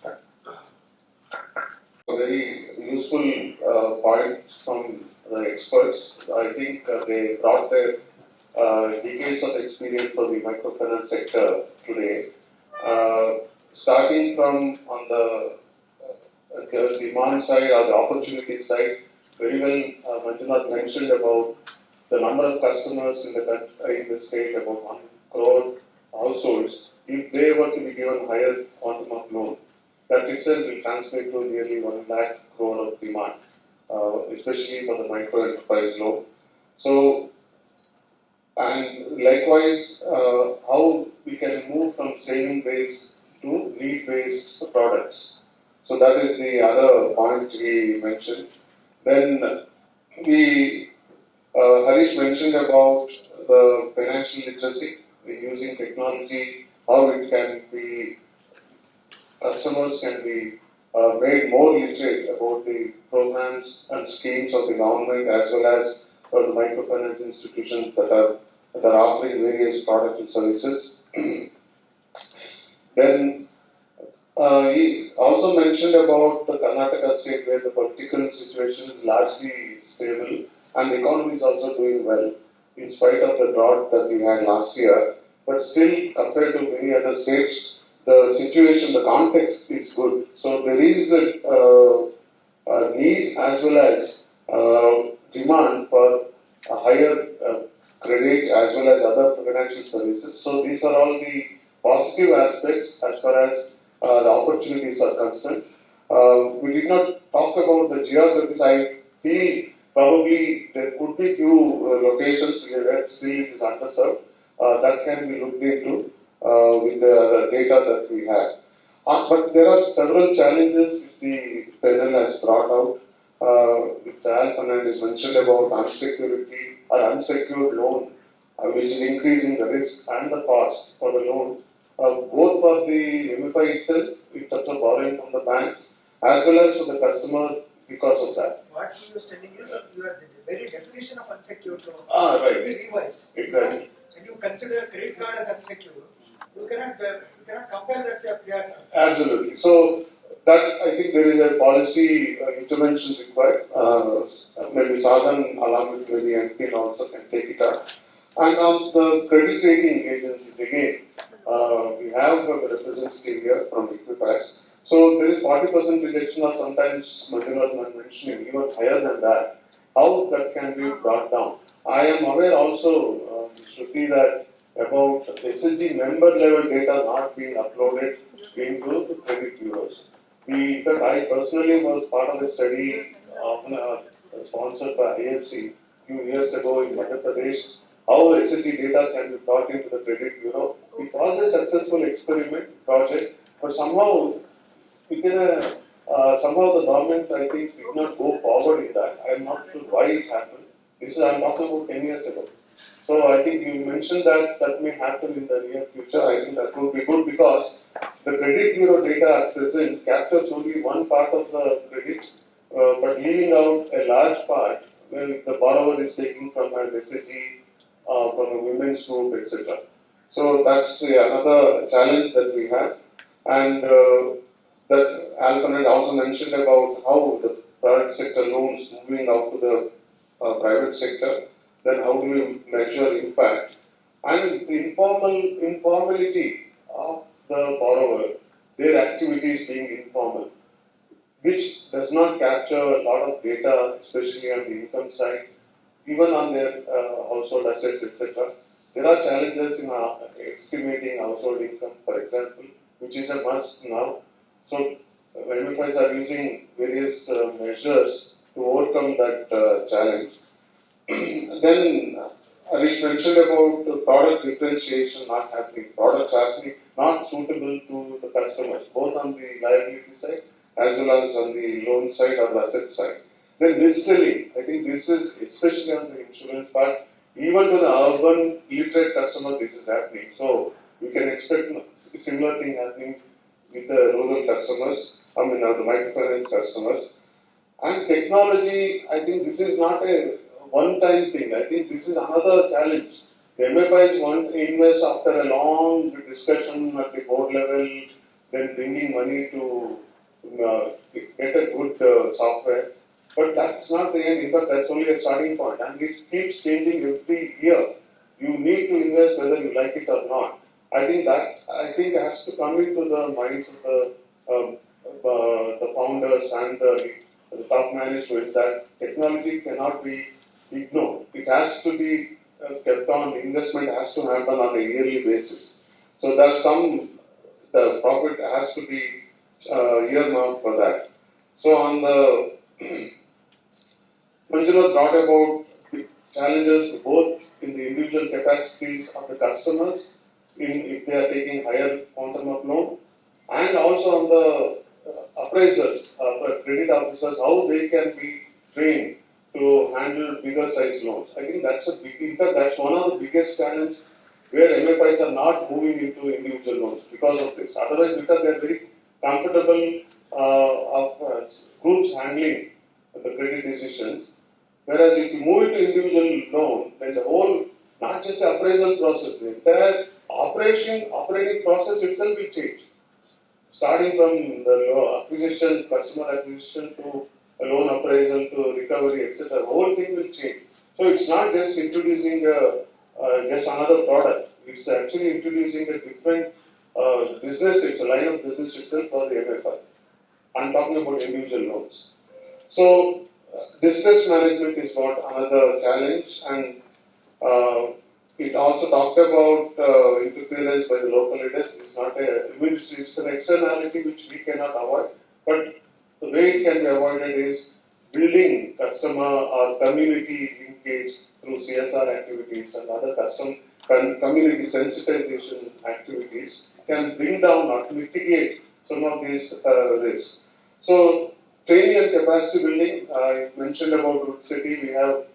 Very useful points from the experts. I think they brought their decades of experience for the microfinance sector today. Starting from on the demand side or the opportunity side, very well Manjunath mentioned about the number of customers in the state, about 1 crore households. If they were to be given higher quantum of loan, that itself will translate to nearly 1 lakh crore of demand, especially for the micro enterprise loan. So, and likewise, how we can move from saving based to need based products. So that is the other point we mentioned. Then Harish mentioned about the financial literacy, using technology, how it can be, customers can be made more literate about the programs and schemes of the government as well as for the microfinance institutions that are offering various products and services. Then he also mentioned about the Karnataka state where the political situation is largely stable and the economy is also doing well in spite of the drought that we had last year. But still, compared to many other states, the situation, the context is good. So there is a need as well as demand for a higher credit as well as other financial services. So these are all the positive aspects as far as the opportunities are concerned. We did not talk about the geographies. I feel probably there could be few locations where still it is underserved. That can be looked into with the data that we have. But there are several challenges which the panel has brought out. Which Al Fernandez mentioned about unsecurity or unsecured loan, which is increasing the risk and the cost for the loan, both for the MFI itself, in terms of borrowing from the bank, as well as for the customer because of that. What he was telling is, the very definition of unsecured loan Right. should be revised. Exactly. When you consider a credit card as unsecured, you cannot compare that to a credit card. Absolutely. So that I think there is a policy intervention required. Maybe Sa-Dhan along with maybe MP also can take it up. And also the credit rating agencies again. We have a representative here from Equifax. So there is 40% rejection or sometimes Manjunath mentioning even higher than that. How that can be brought down? I am aware also, Shruti, that about SSG member level data not being uploaded into the credit bureaus. I personally was part of a study sponsored by IFC a few years ago in Madhya Pradesh. How SSG data can be brought into the credit bureau. It was a successful experiment project, but somehow somehow the government, I think, did not go forward in that. I am not sure why it happened. I am talking about 10 years ago. So I think you mentioned that may happen in the near future. I think that would be good because the credit bureau data at present captures only one part of the credit, but leaving out a large part where the borrower is taking from an SHG, from a women's group, etc. So that's another challenge that we have. And that Alfred also mentioned about how the private sector loans moving out to the private sector, then how do we measure impact? And the informality of the borrower, their activities being informal, which does not capture a lot of data, especially on the income side, even on their household assets, etc. there are challenges in estimating household income, for example, which is a must now. So MFIs are using various measures to overcome that challenge. Then Harish mentioned about product differentiation not happening, products happening not suitable to the customers, both on the liability side as well as on the loan side or the asset side. Then mis-selling, I think this is especially on the insurance part, even to the urban illiterate customer this is happening. So we can expect similar thing happening with the rural customers, the microfinance customers. And technology, I think this is not a one-time thing. I think this is another challenge. The MFIs want to invest after a long discussion at the board level, then bringing money to get a good software. But that's not the end. In fact, that's only a starting point, and it keeps changing every year. You need to invest whether you like it or not. I think has to come into the minds of the founders and the top management that technology cannot be ignored. It has to be kept on. Investment has to happen on a yearly basis. So that the profit has to be earmarked for that. So on the Manjunath brought about the challenges both in the individual capacities of the customers, if they are taking higher quantum of loan, and also on the appraisers, credit officers, how they can be trained to handle bigger size loans. I think in fact, that's one of the biggest challenges where MFIs are not moving into individual loans because of this. Otherwise, because they are very comfortable of groups handling the credit decisions. Whereas if you move into individual loan, then the whole, not just the appraisal process, the entire operating process itself will change. Starting from the acquisition, customer acquisition to a loan appraisal to recovery, etc. The whole thing will change. So it's not just introducing just another product. It's actually introducing a different business. It's a line of business itself for the MFI. I'm talking about individual loans. So distress management is what another challenge, and it also talked about interference by the local leaders. It's an externality which we cannot avoid, but the way it can be avoided is building customer or community linkage through CSR activities and other community sensitization activities can bring down or mitigate some of these risks. So training and capacity building, I mentioned about Root City. We have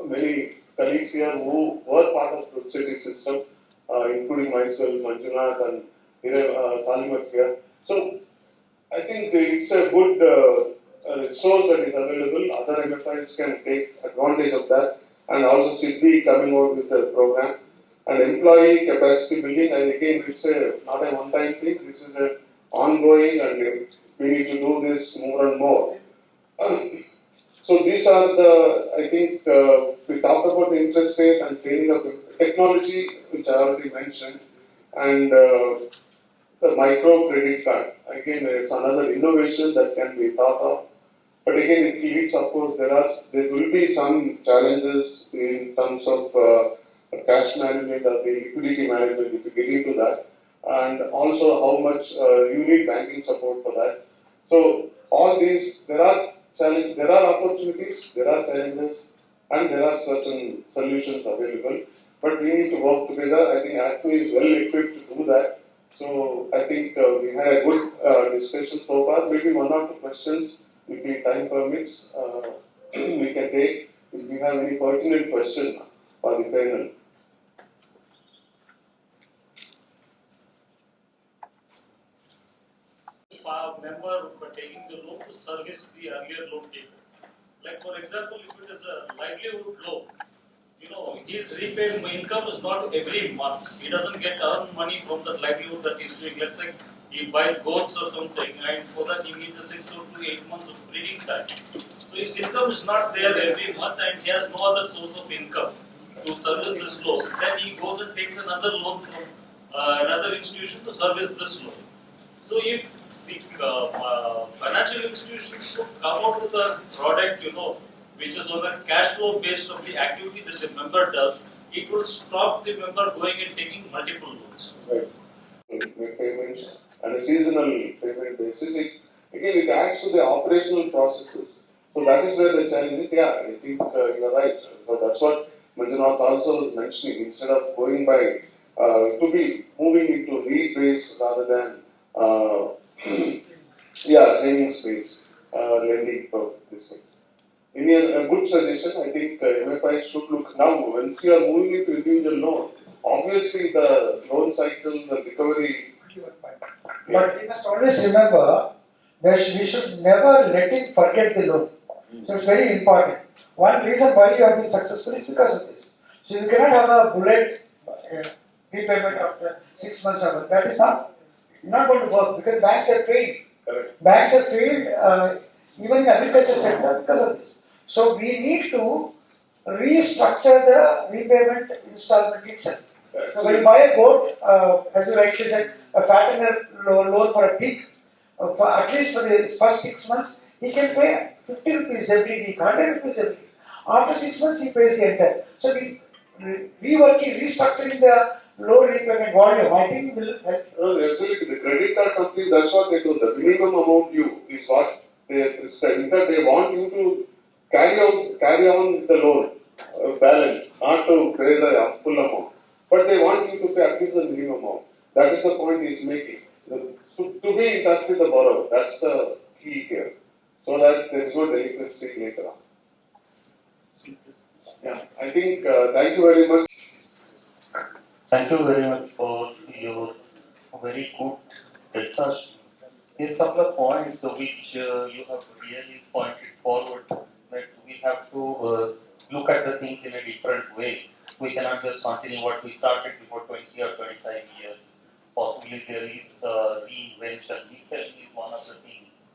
many colleagues here who were part of Root City system, including myself, Manjunath, and Salimat here. So I think it's a good resource that is available. Other MFIs can take advantage of that, and also SIDBI coming out with a program. And employee capacity building, and again, it's not a one-time thing. This is an ongoing, and we need to do this more and more. So these are I think we talked about the interest rate and training of technology, which I already mentioned, and the micro credit card. Again, it's another innovation that can be thought of. But again, it leads, of course, there will be some challenges in terms of cash management or the liquidity management if you get into that, and also how much you need banking support for that. So all these, there are opportunities, there are challenges, and there are certain solutions available. But we need to work together. I think ACME is well equipped to do that. So I think we had a good discussion so far. Maybe one or two questions, if the time permits, we can take. If you have any pertinent question for the panel. Member taking the loan to service the earlier loan taker. Like for example, if it is a livelihood loan, his repayment income is not every month. He doesn't get earned money from the livelihood that he's doing. Let's say he buys goats or something, and for that he needs a 6 to 8 months of breeding time. So his income is not there every month, and he has no other source of income to service this loan. Then he goes and takes another loan from another institution to service this loan. So if the financial institutions could come out with a product, which is on a cash flow based of the activity that the member does, it will stop the member going and taking multiple loans. Right. Make payments on a seasonal payment basis. It adds to the operational processes. So that is where the challenge is. Yeah, I think you are right. So that's what Manjunath also was mentioning. Instead of going by to be moving into read base rather than savings base lending for this thing. In a good suggestion, I think MFI should look now. Once you are moving into individual loan, obviously the loan cycle, the recovery. But we must always remember that we should never let him forget the loan. So it's very important. One reason why you have been successful is because of this. So you cannot have a bullet repayment after 6 months or more. That is not going to work because banks have failed. Correct. Banks have failed even in agriculture sector because of this. So we need to restructure the repayment installment itself. So when you buy a goat, as you rightly said, a fattener loan for a pig, for at least for the first 6 months, he can pay 50 rupees every week, 100 rupees every week. After 6 months, he pays the entire. So restructuring the low repayment volume, I think will help. No, absolutely. The credit card companies, that's what they do. The minimum amount due is what they prescribe. In fact, they want you to carry on the loan balance, not to pay the full amount. But they want you to pay at least the minimum amount. That is the point he is making. To be in touch with the borrower, that's the key here. So that there is no delinquency later on. Yeah, I think, thank you very much. Thank you very much for your very good discussion. These couple of points which you have really pointed forward, that we have to look at the things in a different way. We cannot just continue what we started before 20 or 25 years. Possibly there is reinvention. Reselling is one of the things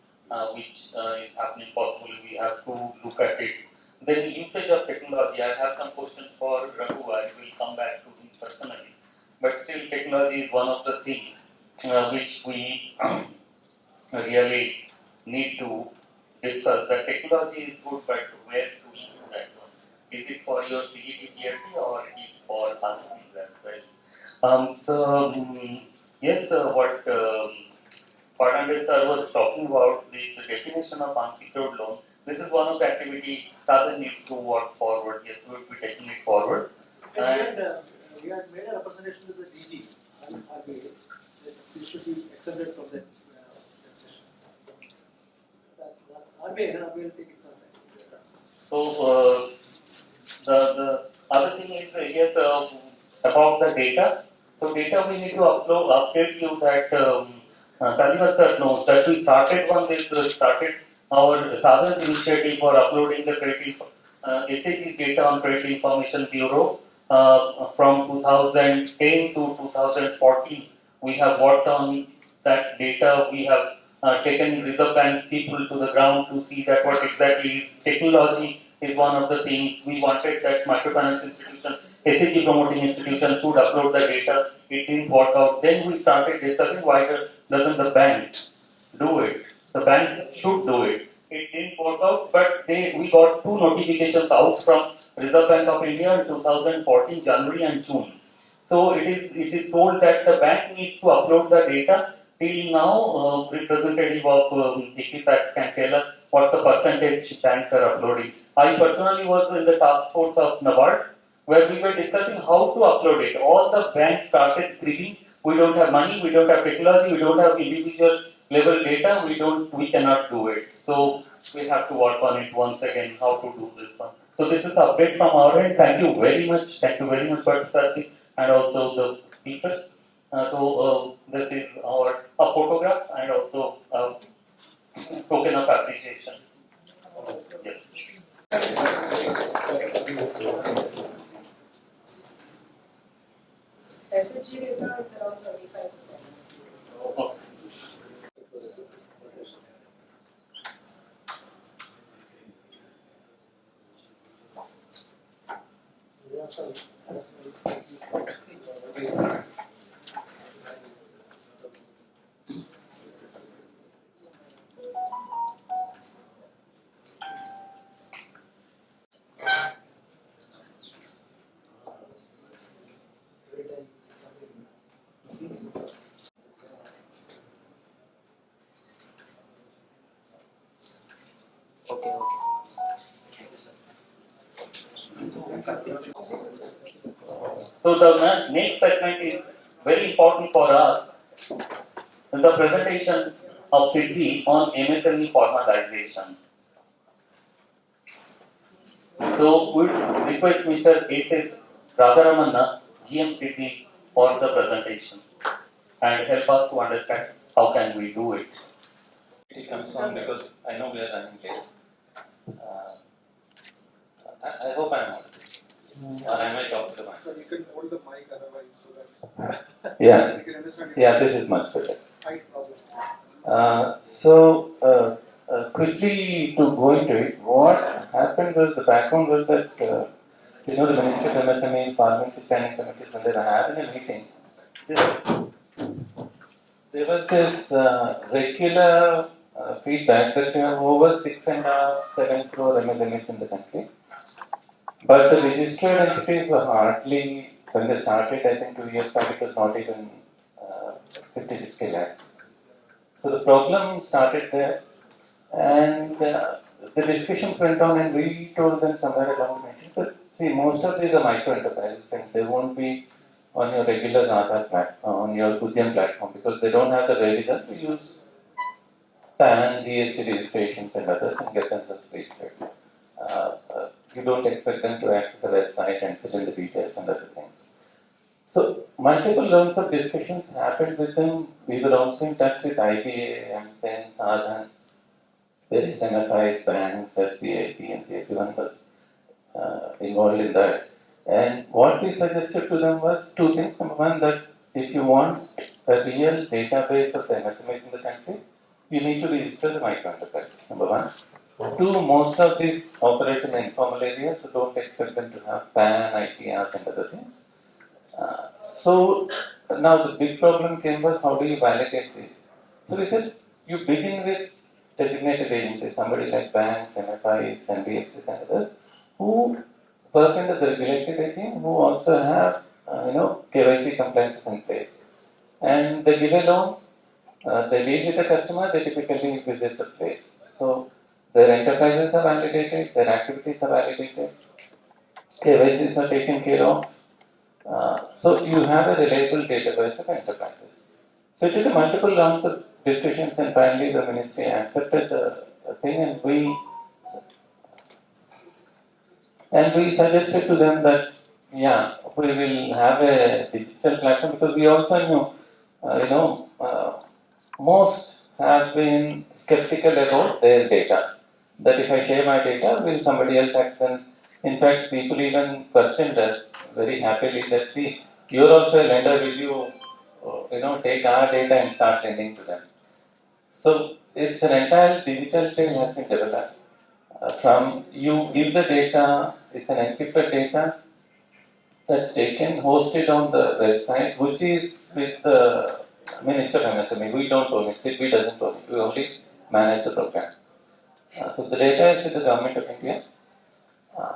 which is happening. Possibly we have to look at it. Then usage of technology. I have some questions for Raghu. I will come back to him personally. But still, technology is one of the things which we really need to discuss. That technology is good, but where to use that one? Is it for your CET TRT or it is for other things as well? Yes, what Fernandez sir was talking about, this definition of unsecured loan. This is one of the activity Sa-Dhan needs to work forward. Yes, we will be taking it forward. We had made a representation to the DG and RBI that this should be exempted from that. RBI will take it sometime. So the other thing is yes about the data. So data we need to update you that Sadivat sir knows that we started started our Sa-Dhan's initiative for uploading the credit SHG's data on Credit Information Bureau from 2010 to 2014. We have worked on that data. We have taken Reserve Bank's people to the ground to see that what exactly is technology is one of the things. We wanted that microfinance institution, SHG promoting institutions would upload the data. It didn't work out. Then we started discussing why doesn't the bank do it? The banks should do it. It didn't work out, but we got two notifications out from Reserve Bank of India in 2014, January and June. So it is told that the bank needs to upload the data. Till now, representative of Equifax can tell us what the percentage banks are uploading. I personally was in the task force of NABARD, where we were discussing how to upload it. All the banks started grieving. We don't have money, we don't have technology, we don't have individual level data, we cannot do it. So we have to work on it once again, how to do this one. So this is the update from our end. Thank you very much, Dr. Sarthi, and also the speakers. This is a photograph and also a token of appreciation. Yes. SHG data, it's around 35%. Oh. So the next segment is very important for us, the presentation of Siddhi on MSME formalization. So we request Mr. S.S. Radharamanna, GM Siddhi, for the presentation and help us to understand how can we do it. It comes on because I know we are running late. I hope I am audible. Or I might talk to myself. So you can hold the mic otherwise so that Yeah. we can understand. Yeah, this is much better. Height problem. Quickly to go into it, what happened was the background was that the Ministry of MSME Parliamentary Standing Committees, when they were having a meeting, there was this regular feedback that we have over 6.5, 7 crore MSMEs in the country. But the registered entities were hardly, when they started, I think 2 years back, it was not even 50-60 lakhs. So the problem started there, and the discussions went on, and we told them somewhere along the meeting that, see, most of these are micro enterprises, and they won't be on your regular Aadhaar platform, on your Udyam platform, because they don't have the wherewithal to use PAN, GST registrations, and others and get themselves registered. You don't expect them to access a website and fill in the details and other things. So, multiple rounds of discussions happened with them. We were also in touch with IBA, MFIN, Sa-Dhan, various MFIs, banks, SBI, PNB, everyone was involved in that. And what we suggested to them was two things. Number one, that if you want a real database of the MSMEs in the country, you need to register the micro enterprises, number one. Two, most of these operate in the informal areas, so don't expect them to have PAN, ITRs and other things. So now the big problem came was, how do you validate this? So we said, you begin with designated agencies, somebody like banks, MFIs, NBFCs and others, who work under the regulated regime, who also have KYC compliances in place. And they give a loan, they deal with the customer, they typically visit the place. So their enterprises are validated, their activities are validated, KYCs are taken care of. So you have a reliable database of enterprises. So it took multiple rounds of discussions, and finally the ministry accepted the thing, and we suggested to them that we will have a digital platform, because we also knew most have been skeptical about their data. That if I share my data, will somebody else access? In fact, people even questioned us very happily that, see, you're also a lender, will you, take our data and start lending to them? So it's an entire digital thing has been developed. From you give the data, it's an encrypted data that's taken, hosted on the website, which is with the Minister of MSME. We don't own it, CIDBI doesn't own it, we only manage the program. So the data is with the Government of India.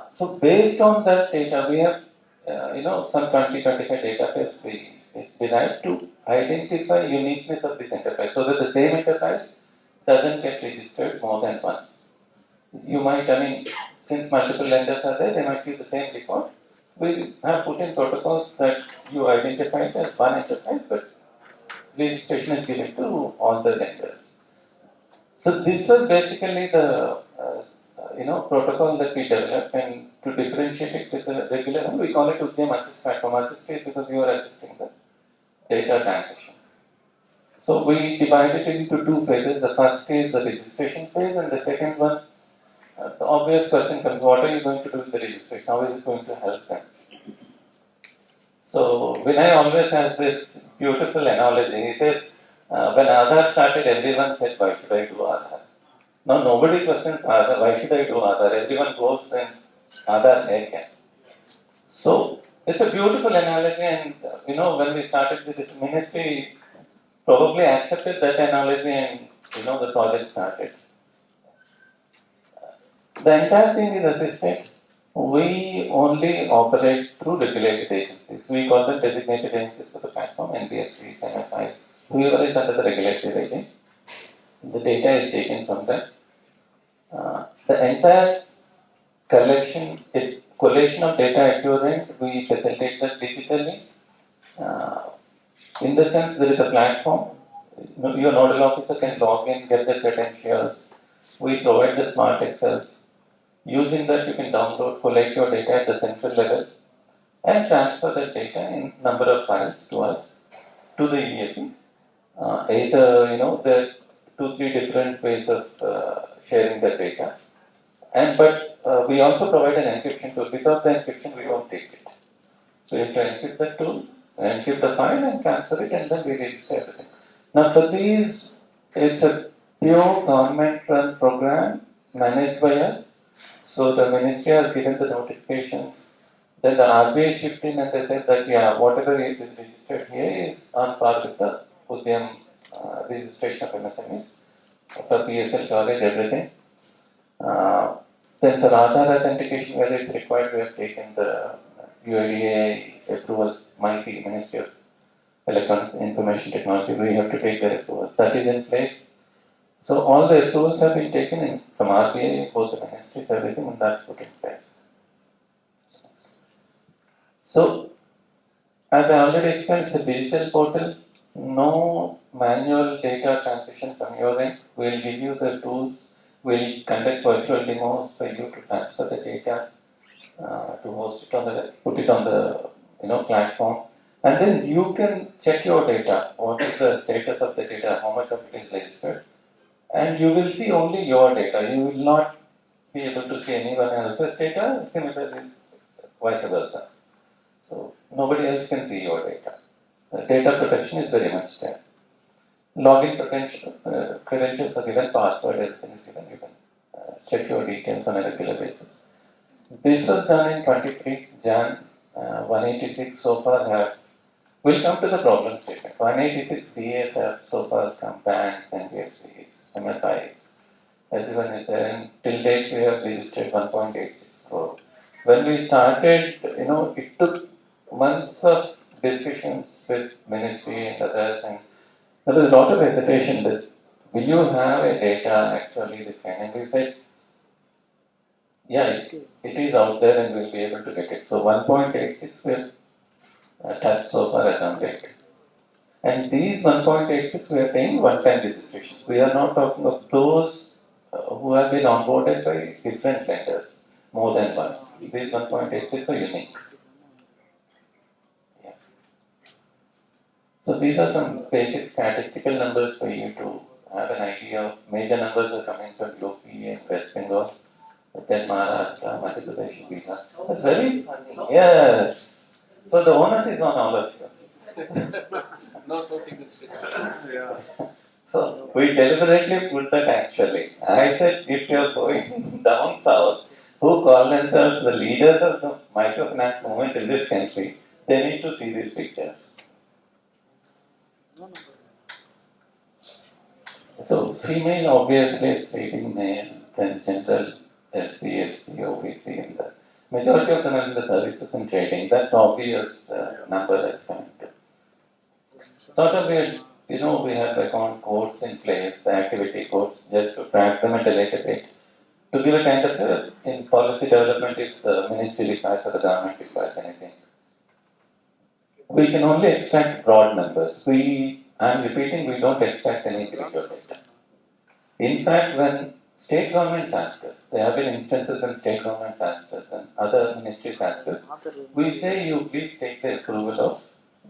So based on that data, we have some 20-25 data sets we derived to identify uniqueness of this enterprise, so that the same enterprise doesn't get registered more than once. You might, since multiple lenders are there, they might give the same record. We have put in protocols that you identify it as one enterprise, but registration is given to all the lenders. So this was basically the protocol that we developed, and to differentiate it with the regular one, we call it Udyam Assist Platform. Assist is because you are assisting the data transition. So we divided it into two phases. The first is the registration phase, and the second one, the obvious question comes, what are you going to do with the registration? How is it going to help them? So Vinay always has this beautiful analogy. He says, when Aadhaar started, everyone said, why should I do Aadhaar? Now nobody questions Aadhaar, why should I do Aadhaar? Everyone goes and Aadhaar hai kya? So it's a beautiful analogy, and when we started with this ministry, probably accepted that analogy, and the project started. The entire thing is assisted. We only operate through regulated agencies. We call them designated agencies for the platform, NBFCs, MFIs, whoever is under the regulatory regime. The data is taken from them. The entire collection, collation of data at your end, we facilitate that digitally. In the sense, there is a platform. Your nodal officer can log in, get the credentials. We provide the smart excels. Using that, you can download, collect your data at the central level, and transfer that data in number of files to us, to the EAP. Either, there are 2-3 different ways of sharing the data. But we also provide an encryption tool. Without the encryption, we don't take it. So you have to encrypt the tool, encrypt the file, and transfer it, and then we register everything. Now for these, it's a pure government-run program managed by us. So the ministry has given the notifications. Then the RBI chipped in and they said that whatever is registered here is on par with the Udyam registration of MSMEs for PSL coverage, everything. Then for Aadhaar authentication, whether it's required, we have taken the UIDAI approvals, MITI, Ministry of Electronic Information Technology, we have to take the approvals. That is in place. So all the approvals have been taken in from RBI, both the ministries, everything, and that's put in place. So, as I already explained, it's a digital portal. No manual data transition from your end. We'll give you the tools. We'll conduct virtual demos for you to transfer the data, to host it on the, put it on the platform, and then you can check your data. What is the status of the data? How much of it is registered? And you will see only your data. You will not be able to see anyone else's data. Similarly, vice versa. So nobody else can see your data. Data protection is very much there. Login credentials are given, password, everything is given. You can check your details on a regular basis. This was done in 23 Jan. 186 so far have. We'll come to the problem statement. 186 BAs have so far come, banks, NBFCs, MFIs. Everyone is there, and till date we have registered 1.86 crore. When we started, it took months of discussions with ministry and others, and there was a lot of hesitation that will you have a data actually this kind? And we said, yeah, it is out there and we'll be able to get it. So 1.86 will touch so far as on date. And these 1.86 we are paying one-time registrations. We are not talking of those who have been onboarded by different lenders more than once. These 1.86 are unique. Yeah. So these are some basic statistical numbers for you to have an idea of. Major numbers are coming from UP and West Bengal, then Maharashtra, Madhya Pradesh, Bihar. That's very funny. Yes. So the onus is on all of you. No something that should Yeah. So we deliberately put that actually. I said if you are going down south, who call themselves the leaders of the microfinance movement in this country, they need to see these pictures. So female obviously it's leading male, then general SC, ST, OBC, and the majority of them are in the services and trading. That's obvious number that's coming to. Sort of we have account codes in place, activity codes, just to track them at a later date. To give a kind of in policy development if the ministry requires or the government requires anything. We can only extract broad numbers. I'm repeating, we don't extract any individual data. In fact, when state governments ask us, there have been instances when state governments ask us and other ministries ask us, we say you please take the approval of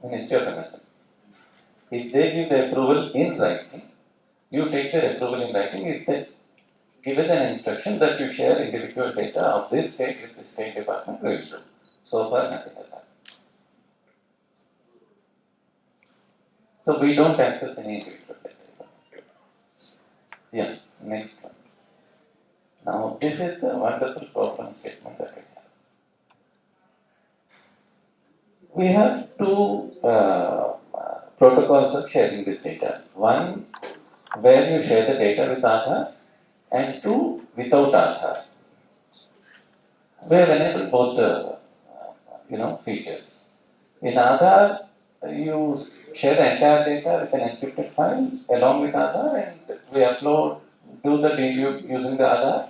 Ministry of MSM. If they give the approval in writing, you take their approval in writing. If they give us an instruction that you share individual data of this state with the state department, we will do. So far, nothing has happened. So we don't access any individual data. Yeah, next one. Now, this is the wonderful problem statement that we have. We have two protocols of sharing this data. One, where you share the data with Aadhaar, and two, without Aadhaar. We have enabled both the features. In Aadhaar, you share the entire data with an encrypted file along with Aadhaar, and we do the deal using the Aadhaar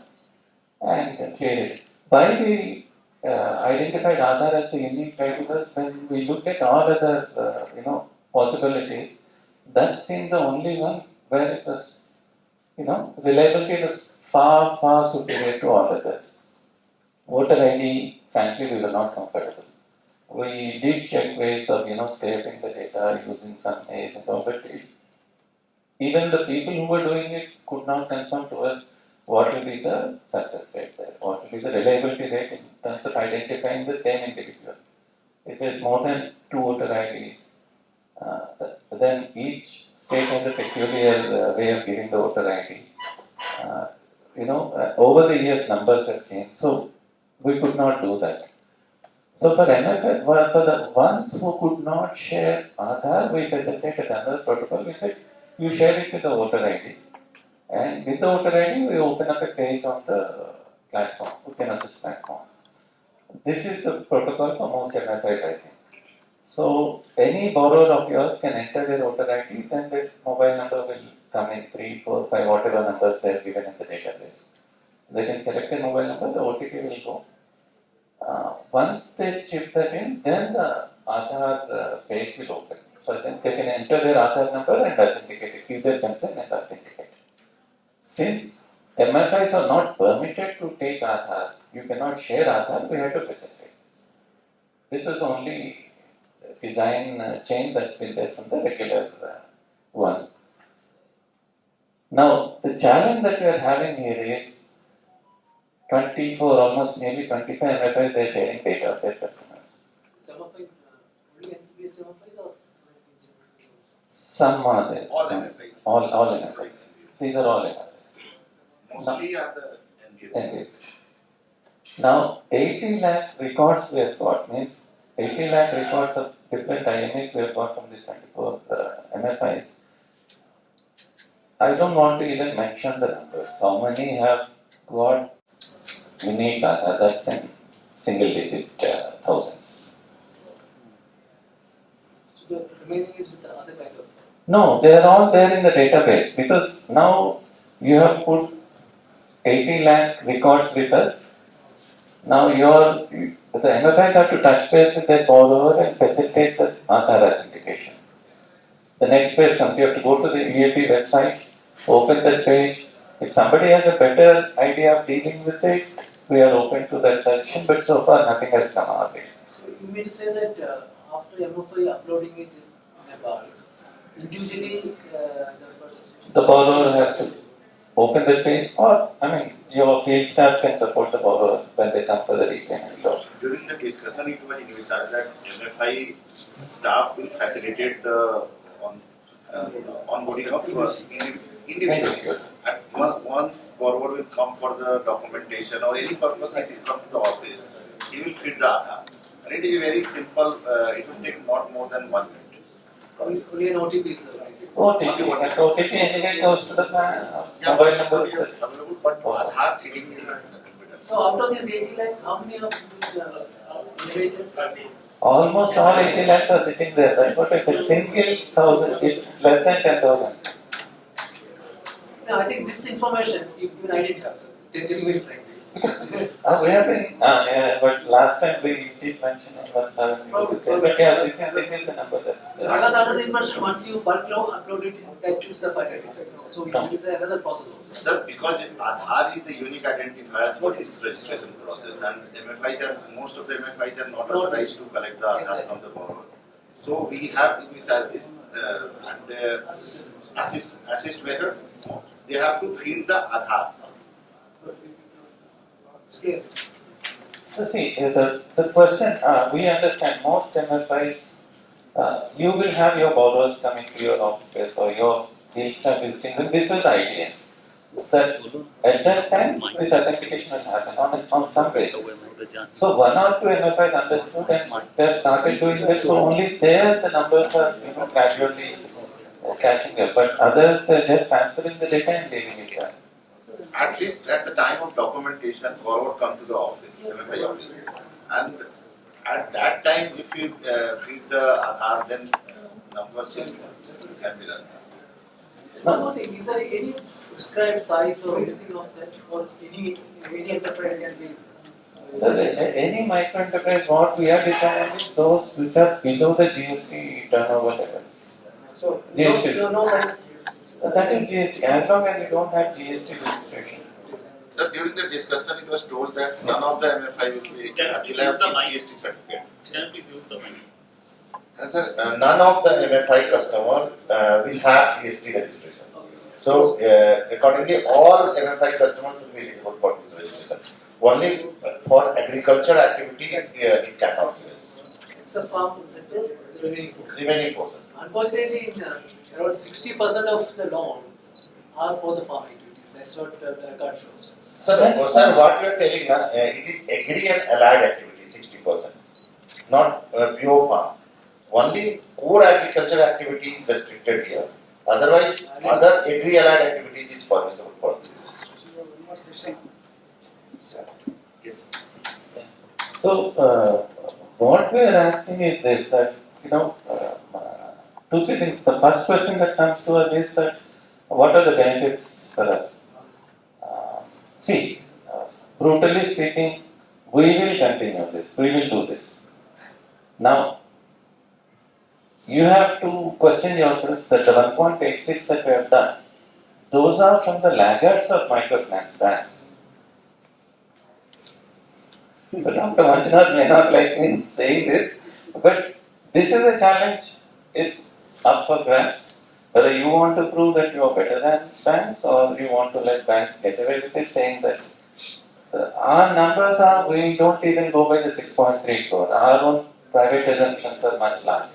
and clear it. Why we identified Aadhaar as the unique way because when we looked at all other, possibilities, that seemed the only one where it was, reliability was far, far superior to all others. Voter ID, frankly, we were not comfortable. We did check ways of, scraping the data using some A's and all, but even the people who were doing it could not confirm to us what will be the success rate there, what will be the reliability rate in terms of identifying the same individual. If there's more than 2 voter IDs, then each state has a peculiar way of giving the voter ID. Over the years, numbers have changed, so we could not do that. So for NFS, for the ones who could not share Aadhaar, we facilitated another protocol. We said, you share it with the voter ID. And with the voter ID, we open up a page on the platform, Uttam Assist platform. This is the protocol for most MFIs, I think. So any borrower of yours can enter their voter ID, then this mobile number will come in 3, 4, 5, whatever numbers they are given in the database. They can select a mobile number, the OTP will go. Once they chip that in, then the Aadhaar page will open. So then they can enter their Aadhaar number and authenticate it, give their consent and authenticate it. Since MFIs are not permitted to take Aadhaar, you cannot share Aadhaar, we have to facilitate this. This is the only design change that's been there from the regular one. Now, the challenge that we are having here is 24, almost nearly 25 MFIs, they are sharing data of their customers. Some of it, only NPS MFIs or? Some are there. All MFIs. All MFIs. These are all MFIs. Mostly are the NBFCs. Now, 80 lakh records we have got, means 80 lakh records of different IMEs we have got from these 24 MFIs. I don't want to even mention the numbers. How many have got unique Aadhaar? That's in single digit thousands. So the remaining is with the other kind of? No, they are all there in the database because now you have put 80 lakh records with us. Now the MFIs have to touch base with their borrower and facilitate the Aadhaar authentication. The next page comes, you have to go to the EAP website, open that page. If somebody has a better idea of dealing with it, we are open to that suggestion, but so far nothing has come our way. So you mean to say that after MFI uploading it in a bulk, individually The borrower has to open the page, or your field staff can support the borrower when they come for the repayment loan. During the discussion, it was envisaged that MFI staff will facilitate the onboarding of individual. And once borrower will come for the documentation or any purpose, he will come to the office. He will feed the Aadhaar. And it is very simple. It will take not more than 1 minute. only an OTP is OTP anyway goes to the mobile number. Available, but Aadhaar seeding is So out of these 80 lakhs, how many have been innovated? Almost all 80 lakhs are sitting there. That's what I said. Single thousand, it's less than 10,000. No, I think this information, even I didn't have, sir. Tell me very frankly. We have been, but last time we did mention 1,700. But yeah, this is the number that's there. I was under the impression once you bulk upload it, that is the final effect. So it is another process also. Sir, because Aadhaar is the unique identifier for this registration process, and most of the MFIs are not authorized to collect the Aadhaar from the borrower. So we have envisaged this assist method. They have to feed the Aadhaar. So see, the question, we understand most MFIs, you will have your borrowers coming to your offices or your field staff visiting them. This was the idea. That at that time, this authentication will happen on some basis. So 1 or 2 MFIs understood and they have started doing that. So only there the numbers are gradually catching up. But others, they're just transferring the data and leaving it there. At least at the time of documentation, borrower come to the office, MFI office, and at that time, if you feed the Aadhaar, then numbers can be done. One more thing, is there any prescribed size or anything of that, or any enterprise can be So any micro enterprise, what we are defining is those which are below the GST turnover levels. So GST. no size. That is GST. As long as you don't have GST registration. Sir, during the discussion, it was told that none of the MFI will have GST certificate. Can you please use the mic? And sir, none of the MFI customers will have GST registration. So, accordingly, all MFI customers will be eligible for this registration. Only for agriculture activity, it cannot be registered. It's a farm sector. Remaining portion. Unfortunately, around 60% of the loan are for the farm activities. That's what the record shows. Sir, what you are telling, it is agri and allied activity, 60%, not pure farm. Only core agriculture activity is restricted here. Otherwise, other agri-allied activities is permissible for the Yes. So, what we are asking is this, that, two, three things. The first question that comes to us is that, what are the benefits for us? See, brutally speaking, we will continue this, we will do this. Now, you have to question yourself that the 1.86 that we have done, those are from the laggards of microfinance banks. So Dr. Manjunath may not like me saying this, but this is a challenge. It's up for grabs. Whether you want to prove that you are better than banks or you want to let banks get away with it, saying that our numbers are, we don't even go by the 6.3 crore. Our own private assumptions are much larger.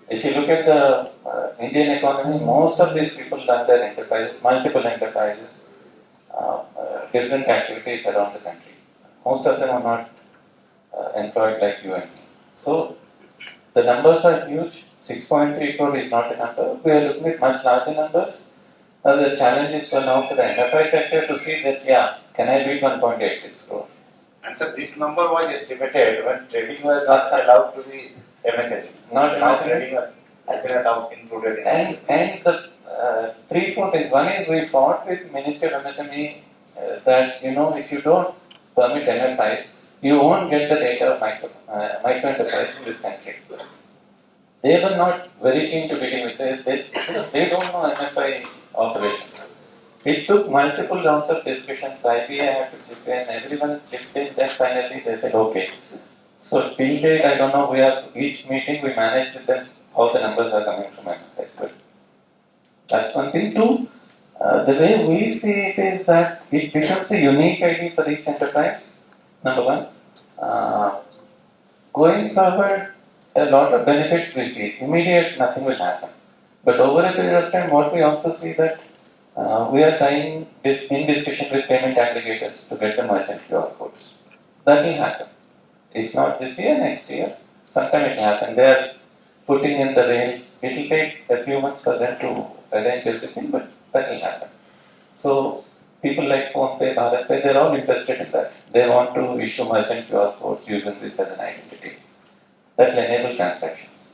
If you look at the Indian economy, most of these people run their enterprises, multiple enterprises, different activities around the country. Most of them are not employed like you and me. So, the numbers are huge. 6.3 crore is not a number. We are looking at much larger numbers. The challenge is for now for the MFI sector to see that, can I beat 1.86 crore? And sir, this number was estimated when trading was not allowed to be MSMEs. Not now MSME. trading has been allowed included in And the 3-4 things. One is we fought with Ministry of MSME that, if you don't permit MFIs, you won't get the data of micro enterprise in this country. They were not very keen to begin with. They don't know MFI operations. It took multiple rounds of discussions. IBA had to chip in, everyone chipped in, then finally they said, okay. So till date, I don't know, each meeting we manage with them how the numbers are coming from MFIs. But that's one thing. Two, the way we see it is that it becomes a unique ID for each enterprise, number one. Going forward, a lot of benefits we see. Immediate, nothing will happen. But over a period of time, what we also see that we are trying this in discussion with payment aggregators to get the merchant QR codes. That will happen. If not this year, next year, sometime it will happen. They are putting in the rails. It will take a few months for them to arrange everything, but that will happen. So people like PhonePe, BharatPe, they are all interested in that. They want to issue merchant QR codes using this as an identity. That will enable transactions.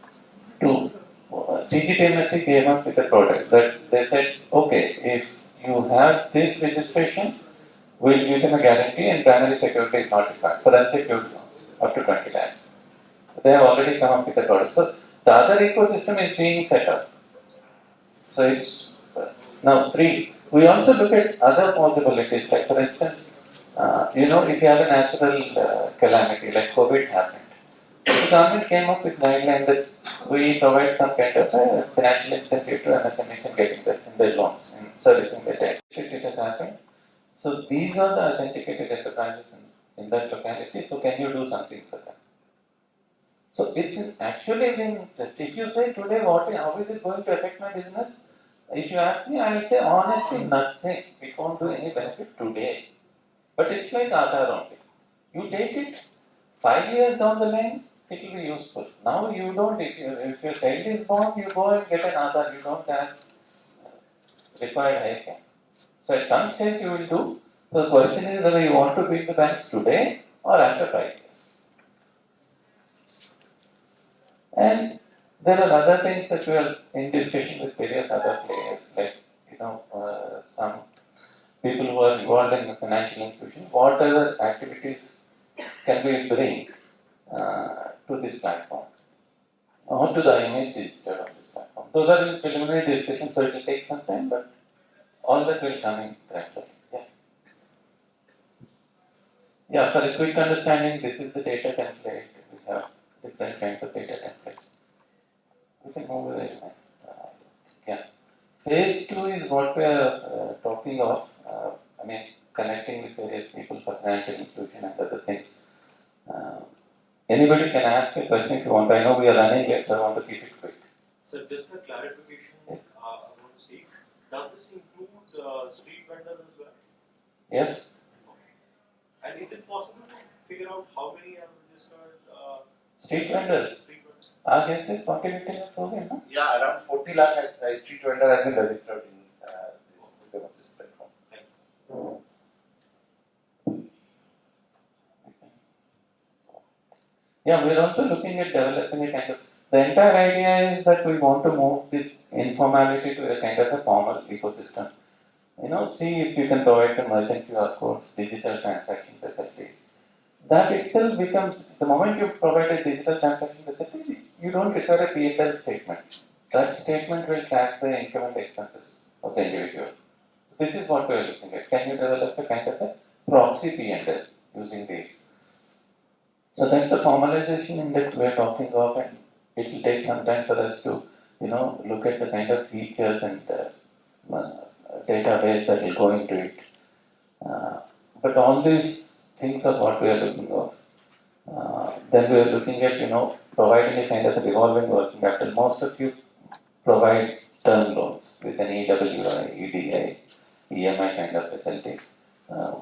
Two, CGTMSC came up with a product that they said, okay, if you have this registration, we'll give them a guarantee and primary security is not required for unsecured loans up to 20 lakhs. They have already come up with a product. So the other ecosystem is being set up. So it's now three. We also look at other possibilities, like for instance, if you have a natural calamity like COVID happened, the government came up with guidelines that we provide some kind of financial incentive to MSMEs in getting their loans and servicing their debt. It has happened. So these are the authenticated enterprises in that locality. So can you do something for them? So it's actually been just, if you say today how is it going to affect my business? If you ask me, I will say honestly nothing. It won't do any benefit today. But it's like Aadhaar only. You take it, 5 years down the line, it will be useful. Now you don't, if your child is born, you go and get an Aadhaar, you don't ask required ICANN. So at some stage you will do. So the question is whether you want to be in the banks today or after 5 years. And there are other things that we are in discussion with various other players, like some people who are involved in the financial inclusion. What other activities can we bring to this platform? Or to the IMAs registered on this platform. Those are in preliminary discussion, so it will take some time, but all that will come in gradually. Yeah. Yeah, for a quick understanding, this is the data template. We have different kinds of data templates. We can move away. Yeah. Phase 2 is what we are talking of. Connecting with various people for financial inclusion and other things. Anybody can ask a question if you want. I know we are running late, so I want to keep it quick. So just a clarification about seek. Does this include street vendors as well? Yes. And is it possible to figure out how many are registered? Street vendors. Yes, yes. What can you tell us over here? No? Yeah, around 40 lakh street vendor has been registered in this Udyamasis platform. Thank you. Yeah, we are also looking at developing a kind of. The entire idea is that we want to move this informality to a kind of a formal ecosystem. See if you can provide the merchant QR codes, digital transaction facilities. That itself becomes, the moment you provide a digital transaction facility, you don't require a P&L statement. That statement will track the income and expenses of the individual. So this is what we are looking at. Can you develop a kind of a proxy P&L using these? So that's the formalization index we are talking of, and it will take some time for us to, look at the kind of features and database that will go into it. But all these things are what we are looking of. Then we are looking at, providing a kind of a revolving working capital. Most of you provide term loans with an EWI, EDI, EMI kind of facility.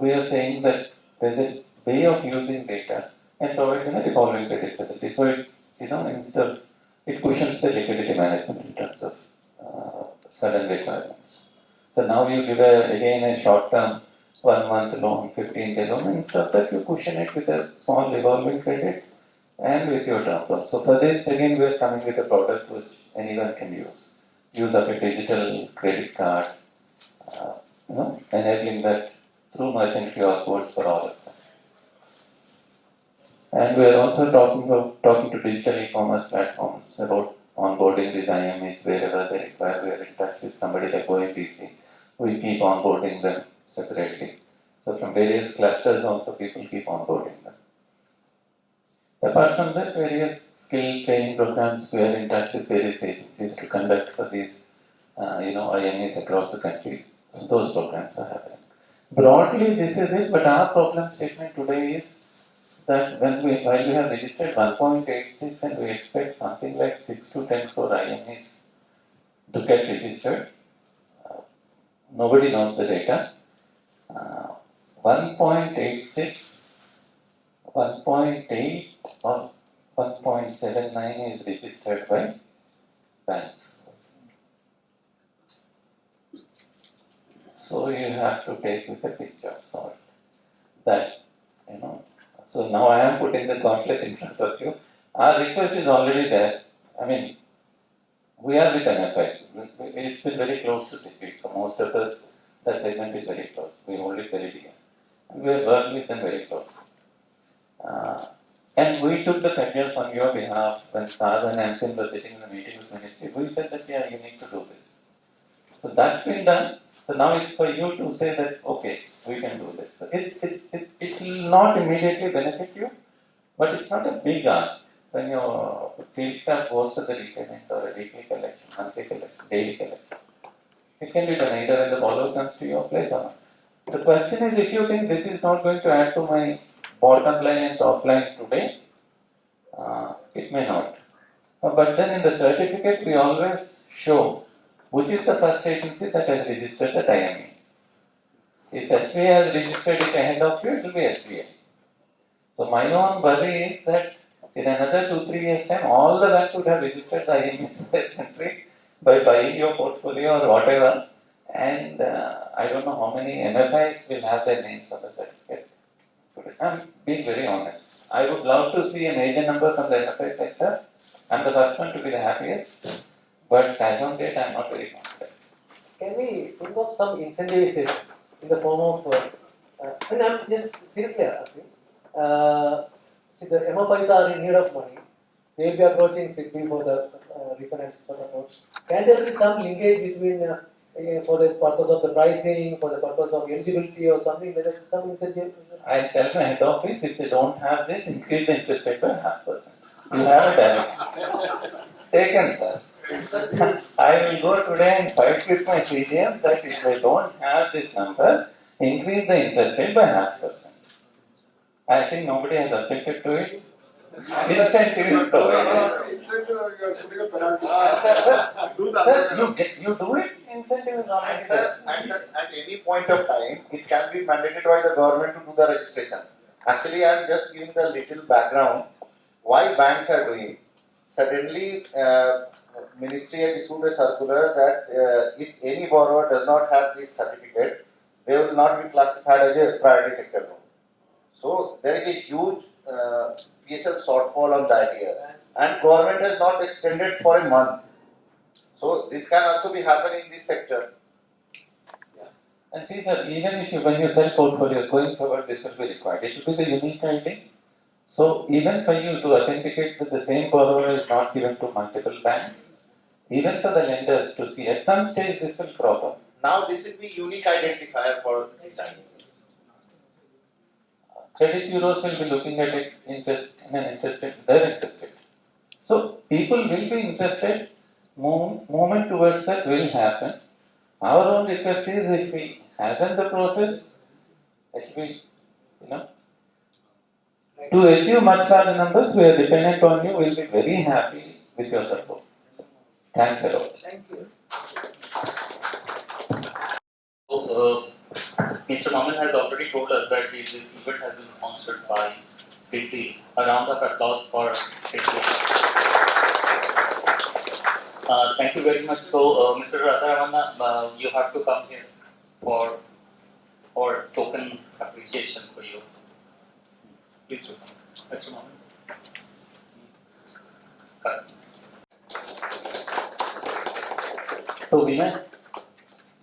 We are saying that there's a way of using data and providing a revolving credit facility. So it, instead of, it cushions the liquidity management in terms of sudden requirements. So now you give again a short-term 1 month loan, 15-day loan, instead of that you cushion it with a small revolving credit and with your term loan. So for this again we are coming with a product which anyone can use. Use of a digital credit card, enabling that through merchant QR codes for all of them. And we are also talking to digital e-commerce platforms about onboarding these IMEs wherever they require. We are in touch with somebody like ONDC. We keep onboarding them separately. So from various clusters also people keep onboarding them. Apart from that, various skill training programs, we are in touch with various agencies to conduct for these IMEs across the country. So those programs are happening. Broadly, this is it, but our problem statement today is that while we have registered 1.86 and we expect something like 6 to 10 crore IMEs to get registered, nobody knows the data. 1.86, 1.8 or 1.79 is registered by banks. So you have to take with a pinch of salt that, So now I am putting the gauntlet in front of you. Our request is already there. We are with MFIs. It's been very close to CP. For most of us, that segment is very close. We hold it very dear. And we have worked with them very closely. And we took the cudgels on your behalf when Sa-Dhan and Phil were sitting in the meeting with ministry. We said that, you need to do this. So that's been done. So now it's for you to say that, okay, we can do this. So it will not immediately benefit you, but it's not a big ask when your field staff goes to the repayment or a weekly collection, monthly collection, daily collection. It can be done either when the borrower comes to your place or not. The question is, if you think this is not going to add to my bottom line and top line today, it may not. But then in the certificate, we always show which is the first agency that has registered the IME. If SBI has registered it ahead of you, it will be SBI. So my own worry is that in another 2-3 years time, all the banks would have registered the IMEs in the country by buying your portfolio or whatever. And I don't know how many MFIs will have their names on the certificate. I'm being very honest. I would love to see a major number from the MFI sector. I'm the first one to be the happiest. But as on date, I'm not very confident. Can we think of some incentivization in the form of, I'm just seriously asking, See, the MFIs are in need of money. They will be approaching SIDBI for the refinance for the notes. Can there be some linkage between for the purpose of the pricing, for the purpose of eligibility or something like that, some incentive? I'll tell my head office, if they don't have this, increase the interest rate by 0.5%. You have a direct. Taken, sir. I will go today and fight with my CGM that if they don't have this number, increase the interest rate by 0.5%. I think nobody has objected to it. Incentive is provided. Incentive, you are putting a penalty. Sir, you do it, incentive is already there. And sir, at any point of time, it can be mandated by the government to do the registration. Actually, I am just giving the little background why banks are doing. Suddenly, ministry has issued a circular that if any borrower does not have this certificate, they will not be classified as a priority sector loan. So there is a huge PSL shortfall on that year, and government has not extended for a month. So this can also be happening in this sector. And see, sir, even if you, when you sell portfolio, going forward, this will be required. It will be the unique ID. So even for you to authenticate that the same borrower is not given to multiple banks, even for the lenders to see, at some stage this will crop up. Now this will be unique identifier for designing this. Credit bureaus will be looking at it they're interested. So people will be interested, movement towards that will happen. Our own request is if we hasten the process, it will be, to achieve much larger numbers, we are dependent on you, we will be very happy with your support. So, thanks a lot. Thank you. So, Mr. Maman has already told us that this event has been sponsored by SIDBI. A round of applause for SIDBI. Thank you very much. So, Mr. Radharamana, you have to come here for token appreciation for you. Please do come. Mr. Maman. Correct. So, Vinay,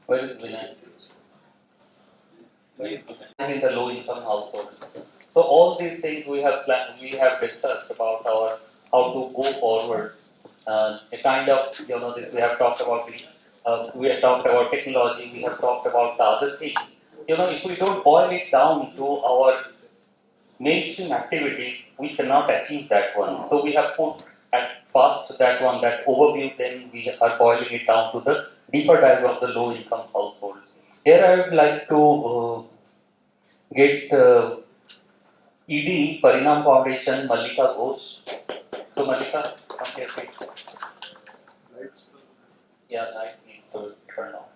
where is Vinay? In the low income household. So all these things we have discussed about how to go forward. A kind of this we have talked about we have talked about technology, we have talked about the other things. If we don't boil it down to our mainstream activities, we cannot achieve that one. So we have put at first that overview, then we are boiling it down to the deeper dive of the low income households. Here I would like to get ED Parinam Foundation Mallika Ghosh. So Mallika, come here please. Yeah, light needs to turn on.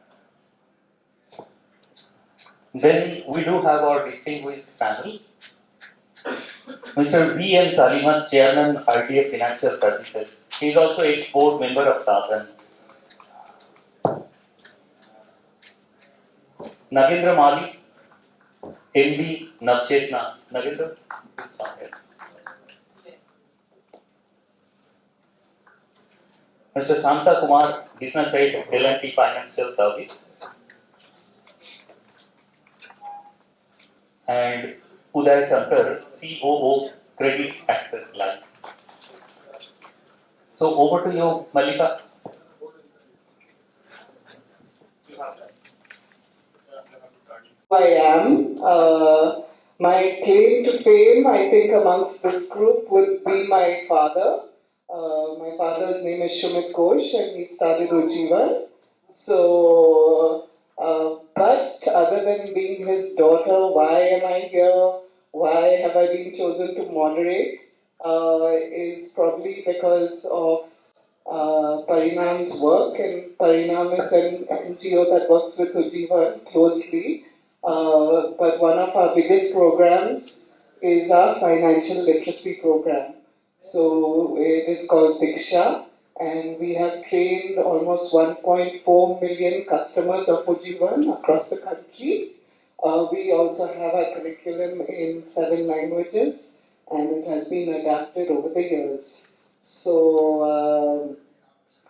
Then we do have our distinguished panel. Mr. V. N. Saliman, Chairman, RDA Financial Services. He is also ex-board member of Sa-Dhan. Nagendra Mali, MD, Navchetna. Nagendra, please come here. Mr. Santa Kumar, Business Head, L&T Financial Service. And Uday Shankar, COO, Credit Access Life. So over to you, Mallika. I am. My claim to fame, I think, amongst this group would be my father. My father's name is Shumit Ghosh and he started Ujjivan. So, but other than being his daughter, why am I here? Why have I been chosen to moderate? Is probably because of Parinam's work, and Parinam is an NGO that works with Ujjivan closely. But one of our biggest programs is our financial literacy program. So it is called Diksha, and we have trained almost 1.4 million customers of Ujjivan across the country. We also have a curriculum in 7 languages, and it has been adapted over the years. So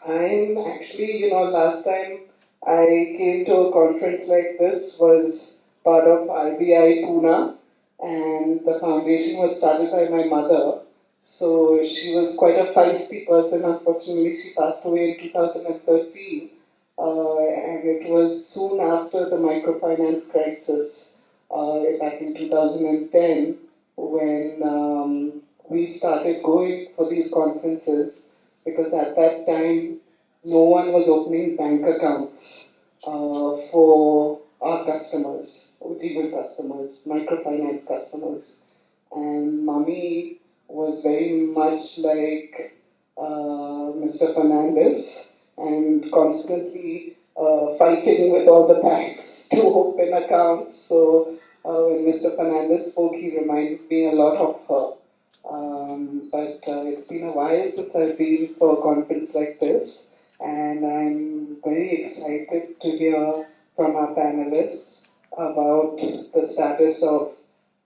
I'm actually, last time I came to a conference like this was part of IBI Pune, and the foundation was started by my mother. So she was quite a feisty person. Unfortunately, she passed away in 2013, and it was soon after the microfinance crisis, back in 2010, when we started going for these conferences, because at that time no one was opening bank accounts for our customers, Ujjivan customers, microfinance customers. And Mummy was very much like Mr. Fernandez and constantly fighting with all the banks to open accounts. So when Mr. Fernandez spoke, he reminded me a lot of her. But it's been a while since I've been for a conference like this, and I'm very excited to hear from our panelists about the status of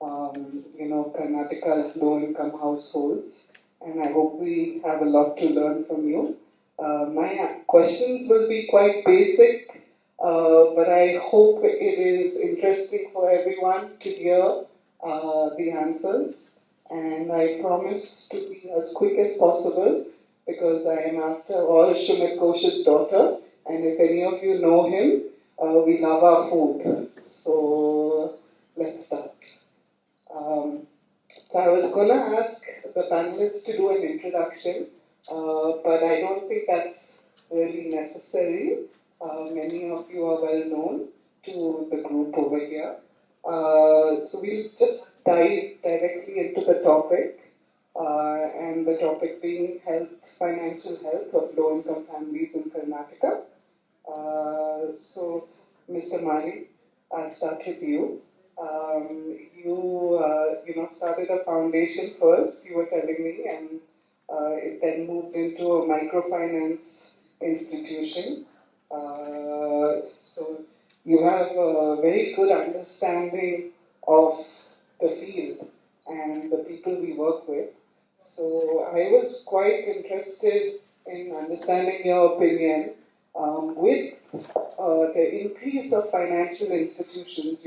Karnataka's low-income households, and I hope we have a lot to learn from you. My questions will be quite basic, but I hope it is interesting for everyone to hear the answers, and I promise to be as quick as possible because I am, after all, Shumit Ghosh's daughter, and if any of you know him, we love our food. So let's start. So I was going to ask the panelists to do an introduction, but I don't think that's really necessary. Many of you are well known to the group over here. So we'll just dive directly into the topic, and the topic being financial health of low-income families in Karnataka. So, Mr. Mari, I'll start with you. You started a foundation first, you were telling me, and it then moved into a microfinance institution. So you have a very good understanding of the field and the people we work with. So I was quite interested in understanding your opinion with the increase of financial institutions.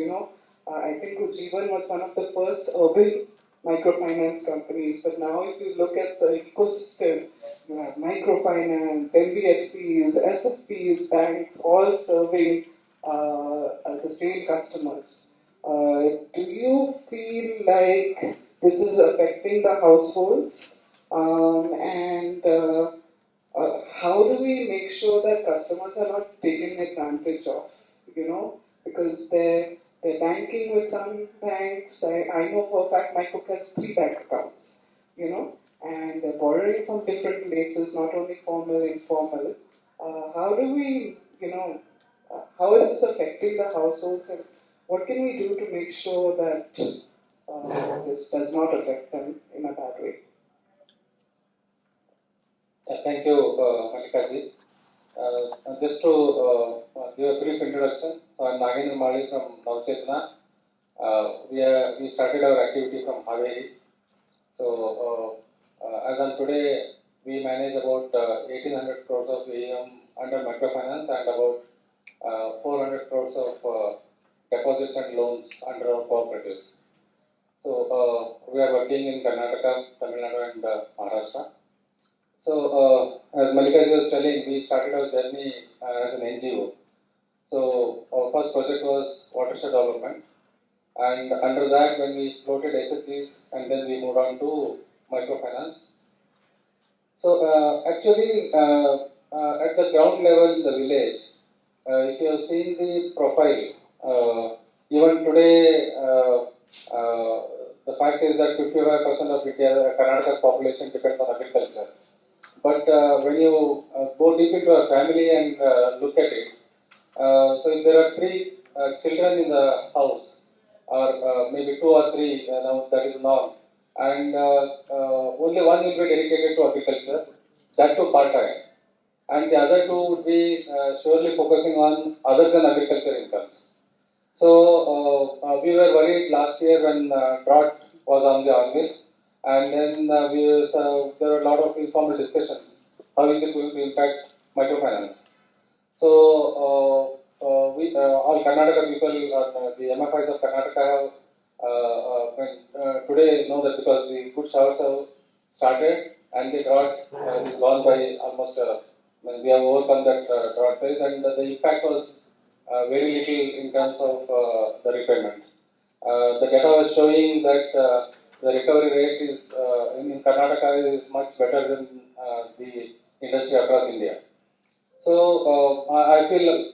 I think Ujjivan was one of the first urban microfinance companies, but now if you look at the ecosystem, you have microfinance, NBFCs, SFPs, banks, all serving the same customers. Do you feel like this is affecting the households? And how do we make sure that customers are not taken advantage of? Because they're banking with some banks. I know for a fact my cook has 3 bank accounts, and they're borrowing from different places, not only formal, informal. How do we, how is this affecting the households, and what can we do to make sure that this does not affect them in a bad way? Thank you, Malikaji. Just to give a brief introduction, so I'm Nagendra Mali from Navchetna. We started our activity from Haveri. So as on today, we manage about 1800 crores of AUM under microfinance and about 400 crores of deposits and loans under our cooperatives. So we are working in Karnataka, Tamil Nadu and Maharashtra. So as Malikaji was telling, we started our journey as an NGO. So our first project was watershed development, and under that when we floated SHGs and then we moved on to microfinance. So actually at the ground level in the village, if you have seen the profile, even today the fact is that 55% of India, Karnataka's population depends on agriculture. But when you go deep into a family and look at it, so if there are 3 children in the house, or maybe 2 or 3, now that is norm, and only one will be dedicated to agriculture, that too part-time, and the other 2 would be surely focusing on other than agriculture incomes. So we were worried last year when drought was on the anvil. And then there were a lot of informal discussions. How is it going to impact microfinance? So all Karnataka people, the MFIs of Karnataka have Today, you know that because the good showers have started and the drought is gone by almost, we have overcome that drought phase, and the impact was very little in terms of the repayment. The data was showing that the recovery rate is in Karnataka is much better than the industry across India. So I feel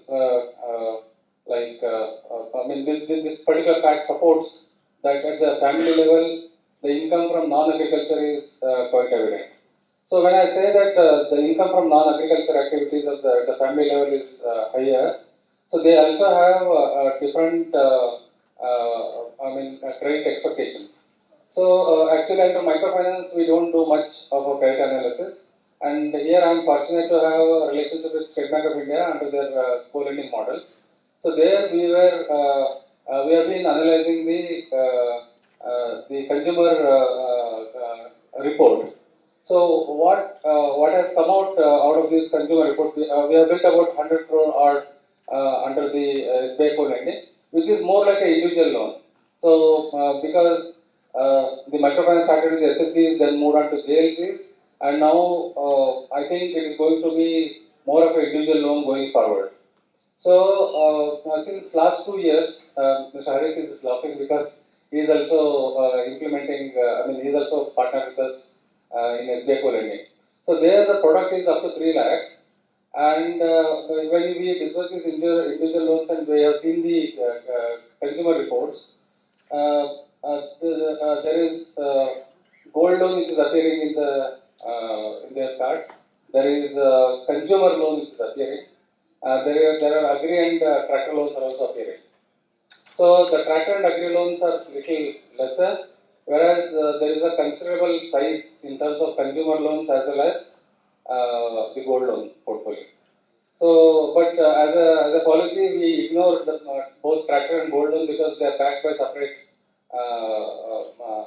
this particular fact supports that at the family level, the income from non-agriculture is quite evident. So when I say that the income from non-agriculture activities at the family level is higher, so they also have different credit expectations. So actually under microfinance we don't do much of a credit analysis, and here I am fortunate to have a relationship with State Bank of India under their co-lending model. So there we have been analyzing the consumer report. So what has come out of this consumer report? We have built about 100 crore odd under the SBI co-lending, which is more like an individual loan. So because the microfinance started with SHGs, then moved on to JLGs, and now I think it is going to be more of an individual loan going forward. So since last 2 years, Mr. Harish is laughing because he is also implementing. He is also partner with us in SBI co-lending. So there the product is up to 3 lakhs, and when we discuss these individual loans and we have seen the consumer reports, there is gold loan which is appearing in their cards. There is consumer loan which is appearing. There are agri and tractor loans are also appearing. So the tractor and agri loans are little lesser, whereas there is a considerable size in terms of consumer loans as well as the gold loan portfolio. So, but as a policy, we ignore both tractor and gold loan because they are backed by separate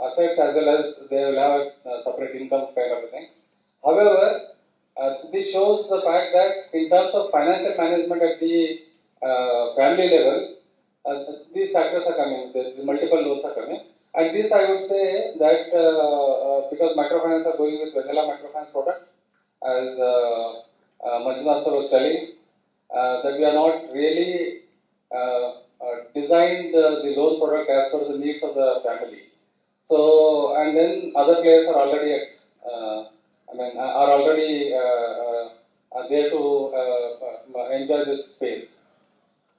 assets as well as they will have a separate income kind of a thing. However, this shows the fact that in terms of financial management at the family level, these factors are coming, these multiple loans are coming. And this I would say that because microfinance are going with vanilla microfinance product, as Manjunath sir was telling, that we are not really designed the loan product as per the needs of the family. So, and then other players are already are already there to enjoy this space.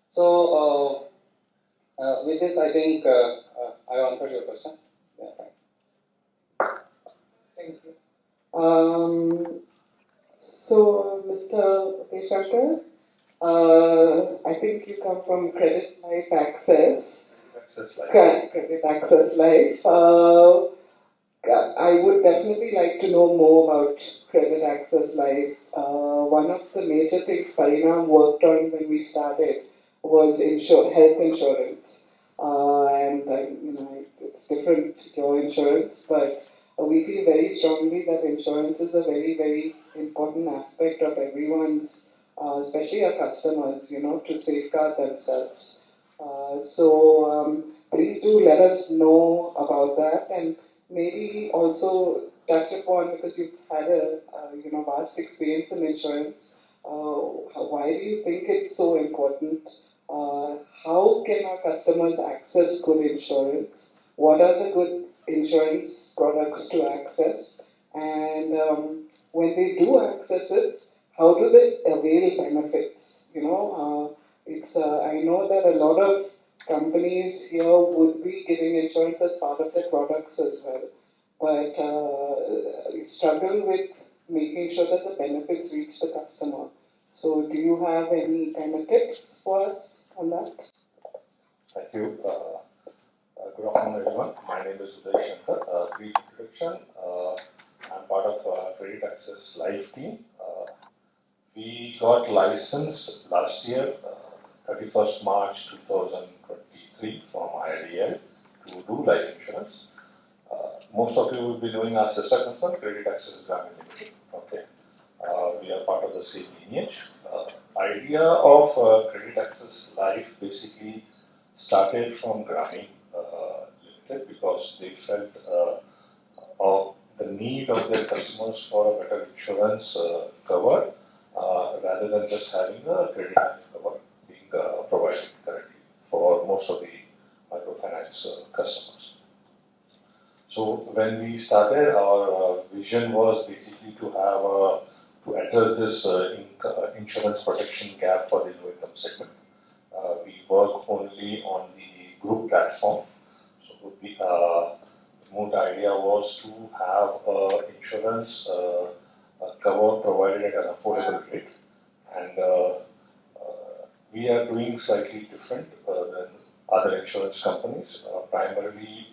So, with this, I think I answered your question. Yeah, Thank you. So, Mr. Shankar, I think you come from Credit Life Access. Credit Access Life. I would definitely like to know more about Credit Access Life. One of the major things Parinam worked on when we started was health insurance. It's different, your insurance, but we feel very strongly that insurance is a very, very important aspect of everyone's, especially our customers, to safeguard themselves. Please do let us know about that, and maybe also touch upon, because you've had a vast experience in insurance. Why do you think it's so important? How can our customers access good insurance? What are the good insurance products to access? And when they do access it, how do they avail benefits? I know that a lot of companies here would be giving insurance as part of their products as well, but struggle with making sure that the benefits reach the customer. So, do you have any kind of tips for us on that? Thank you. Good afternoon, everyone. My name is Uday Shankar. Brief introduction. I'm part of Credit Access Life team. We got licensed last year, 31st March 2023 from IRDL to do life insurance. Most of you will be knowing our sister concern, Credit Access Gramin Limited. Okay. We are part of the same lineage. Idea of Credit Access Life basically started from Gramin affected because they felt of the need of their customers for a better insurance cover rather than just having a credit life cover being provided currently for most of the microfinance customers. So when we started, our vision was basically to have to address this insurance protection gap for the low income segment. We work only on the group platform. So the moot idea was to have insurance cover provided at an affordable rate, and we are doing slightly different than other insurance companies, primarily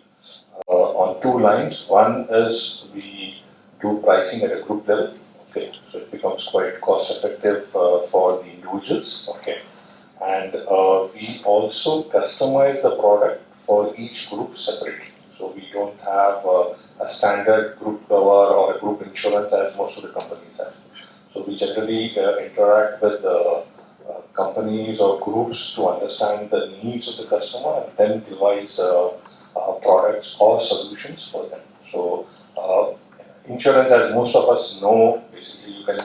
on two lines. One is we do pricing at a group level, okay, so it becomes quite cost effective for the individuals, okay, and we also customize the product for each group separately. So we don't have a standard group cover or a group insurance as most of the companies have. So we generally interact with companies or groups to understand the needs of the customer and then devise products or solutions for them. So insurance, as most of us know, basically you can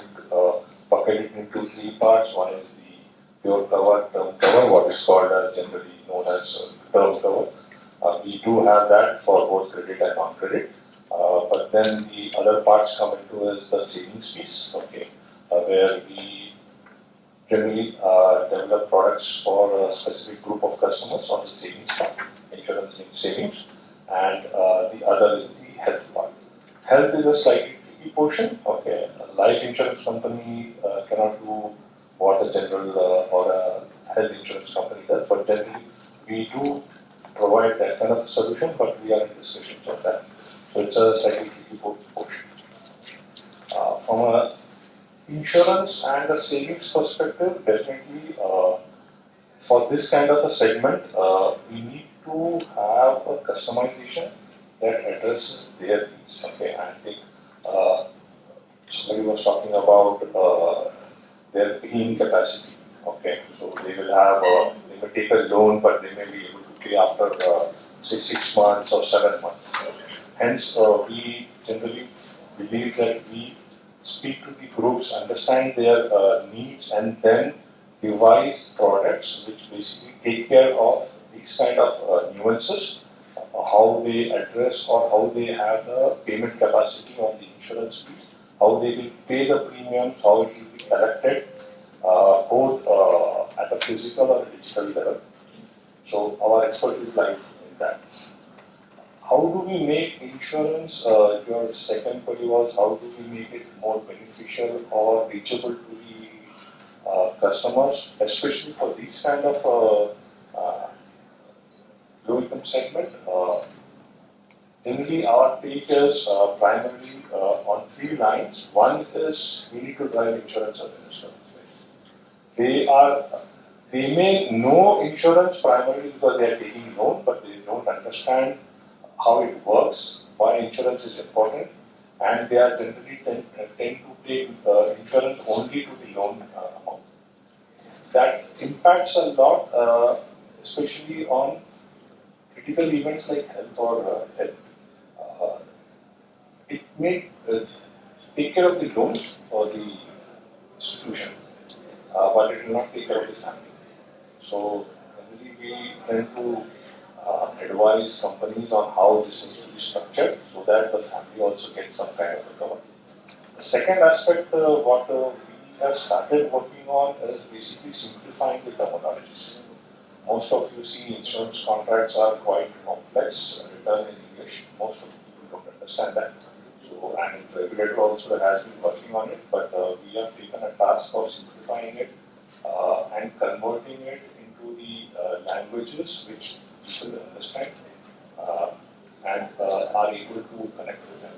bucket it into three parts. One is the pure cover, term cover, what is called as generally known as term cover. We do have that for both credit and non-credit. But then the other parts come into is the savings piece, okay, where we generally develop products for a specific group of customers on the savings part, insurance linked savings, and the other is the health part. Health is a slightly tricky portion, okay. A life insurance company cannot do what a general or a health insurance company does, but generally we do provide that kind of solution, but we are in discussions on that. So it's a slightly tricky portion. From a insurance and a savings perspective, definitely for this kind of a segment, we need to have a customization that addresses their needs. Okay, I think somebody was talking about their paying capacity. Okay, so they will have, they may take a loan, but they may be able to pay after say 6 months or 7 months. Hence, we generally believe that we speak to the groups, understand their needs, and then devise products which basically take care of these kind of nuances, how they address or how they have the payment capacity on the insurance piece, how they will pay the premiums, how it will be collected, both at a physical or a digital level. So our expertise lies in that. How do we make insurance, your second query was how do we make it more beneficial or reachable to the customers, especially for these kind of low income segment. Generally our take is primarily on 3 lines. One is we need to drive insurance awareness. They may know insurance primarily because they are taking loan, but they don't understand how it works, why insurance is important, and they are generally tend to take insurance only to the loan amount. That impacts a lot, especially on critical events like health or health. It may take care of the loan for the institution, but it will not take care of the family. So, generally we tend to advise companies on how this needs to be structured so that the family also gets some kind of a cover. The second aspect, what we have started working on is basically simplifying the terminologies. Most of you see insurance contracts are quite complex, written in English. Most of the people don't understand that. So, and the regulator also has been working on it, but we have taken a task of simplifying it and converting it into the languages which people understand and are able to connect with them.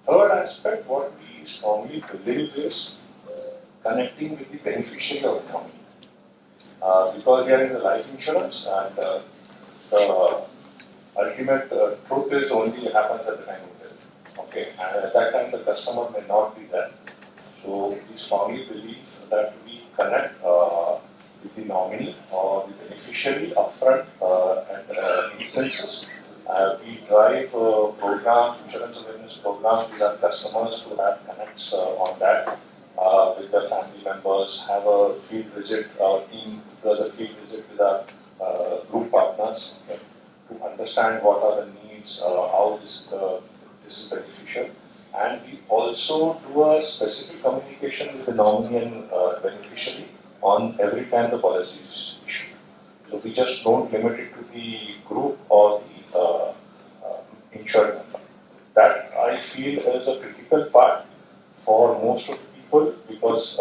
Third aspect, what we strongly believe is connecting with the beneficiary of the money. Because they are in the life insurance and the ultimate truth is only happens at the time of death. Okay, and at that time the customer may not be there. So we strongly believe that we connect with the nominee or the beneficiary upfront at instances, We drive programs, insurance awareness programs with our customers to have connects on that with their family members, have a field visit, our team does a field visit with our group partners, okay, to understand what are the needs, how this is beneficial. And we also do a specific communication with the nominee and beneficiary on every time the policy is issued. So we just don't limit it to the group or the insured member. That I feel is a critical part for most of the people because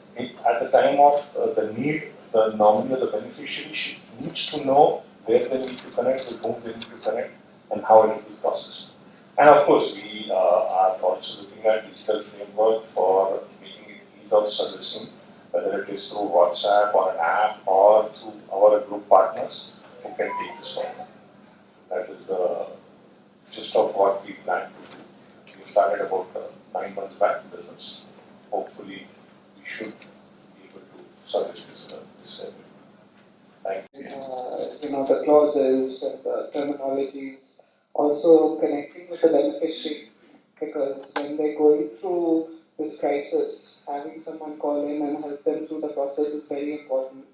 at the time of the need, the nominee or the beneficiary needs to know where they need to connect, with whom they need to connect, and how it will be processed. And of course, we are also looking at digital framework for making it ease of servicing, whether it is through WhatsApp or an app or through our group partners who can take this on. That is the gist of what we plan to do. We started about 9 months back in business. Hopefully, we should be able to service this segment. Thank you. The clauses and the terminologies, also connecting with the beneficiary, because when they're going through this crisis, having someone call in and help them through the process is very important.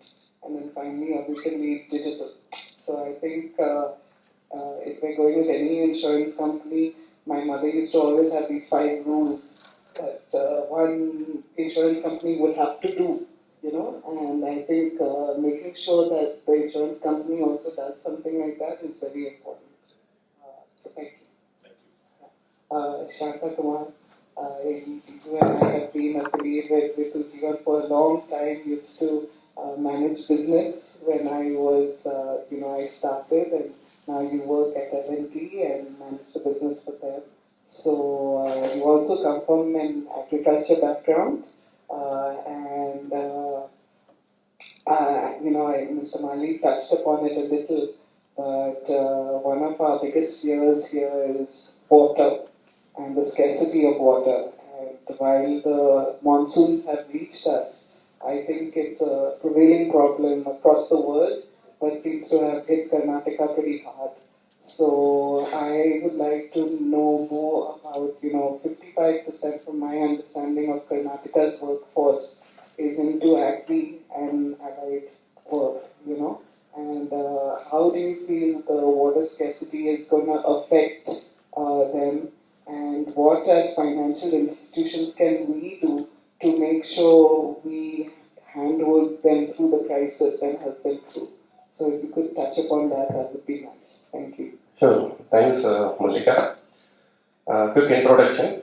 And then finally, obviously, digital. So I think if we're going with any insurance company, my mother used to always have these 5 rules that one insurance company would have to do, and I think making sure that the insurance company also does something like that is very important. So thank you. Shanta Kumar, you and I have been affiliated with Ujjivan for a long time, used to manage business when I was, I started, and now you work at L&T and manage the business for them. So you also come from an agriculture background, and Mr. Mali touched upon it a little, but one of our biggest fears here is water and the scarcity of water. And while the monsoons have reached us, I think it's a prevailing problem across the world that seems to have hit Karnataka pretty hard. So I would like to know more about, 55% from my understanding of Karnataka's workforce is into agri and allied work, and how do you feel the water scarcity is going to affect them, and what as financial institutions can we do to make sure we handhold them through the crisis and help them through? So if you could touch upon that, that would be nice. Thank you. Sure. Thanks, Mallika. Quick introduction.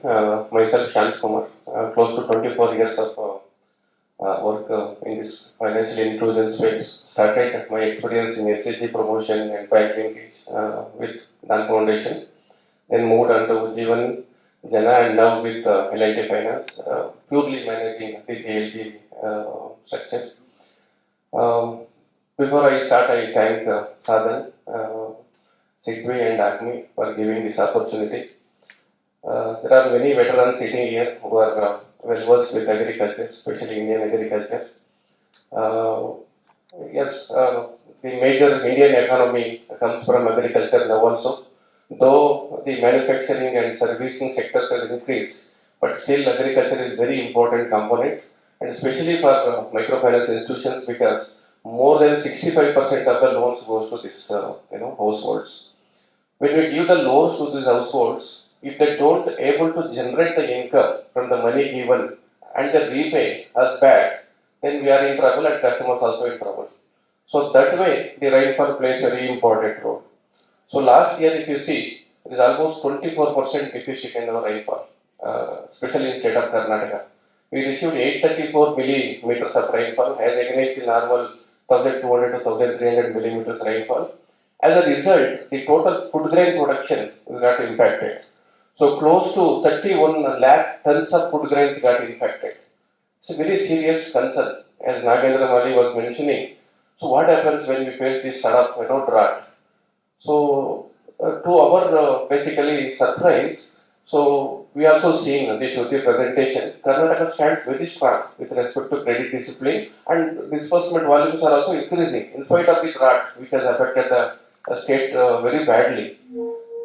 Myself, Shant Kumar. Close to 24 years of work in this financial inclusion space. Started my experience in SAG promotion and bank linkage with Dan Foundation. Then moved on to Ujjivan, Jana, and now with L&T Finance, purely managing the JLG structure. Before I start, I thank Sa-Dhan, Sigby and Acme for giving this opportunity. There are many veterans sitting here who are well versed with agriculture, especially Indian agriculture. Yes, the major Indian economy comes from agriculture now also. Though the manufacturing and servicing sectors have increased, but still agriculture is very important component, and especially for microfinance institutions because more than 65% of the loans goes to this households. When we give the loans to these households, if they don't able to generate the income from the money given and they repay us back, then we are in trouble and customers also in trouble. So that way the rainfall plays a very important role. So last year if you see, it is almost 24% deficit in our rainfall, especially in state of Karnataka. We received 834 millimeters of rainfall as against the normal 1200 to 1300 millimeters rainfall. As a result, the total food grain production got impacted. So close to 31 lakh tons of food grains got infected. It's a very serious concern, as Nagendra Mali was mentioning. So what happens when we face this sort of drought? So to our basically surprise, so we also seen in the Shruti presentation, Karnataka stands very strong with respect to credit discipline and disbursement volumes are also increasing in spite of the drought which has affected the state very badly.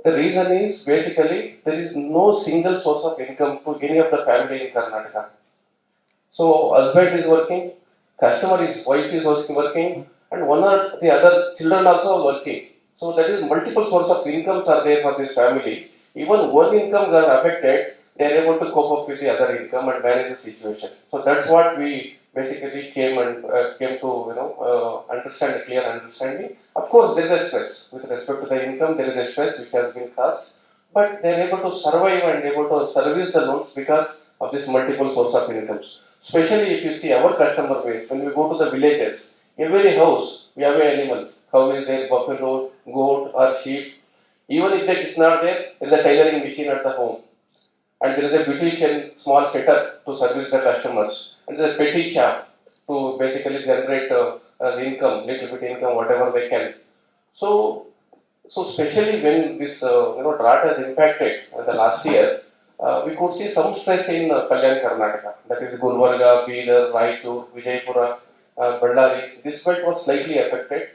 The reason is basically there is no single source of income to any of the family in Karnataka. So husband is working, customer is wife is also working, and one or the other children also are working. So that is multiple source of incomes are there for this family. Even one income got affected, they are able to cope up with the other income and manage the situation. So that's what we basically came to understand a clear understanding. Of course, there is a stress with respect to the income. There is a stress which has been caused, but they are able to survive and able to service the loans because of this multiple source of incomes. Especially if you see our customer base, when we go to the villages, every house we have an animal. Cow is there, buffalo, goat or sheep. Even if that is not there, there is a tailoring machine at the home. And there is a beautician small setup to service the customers. And there is a petty shop to basically generate the income, little bit income, whatever they can. So especially when this drought has impacted the last year, we could see some stress in Kalyan Karnataka. That is Gulbarga, Bidar, Raichur, Vijaypura, Ballari. This belt was slightly affected.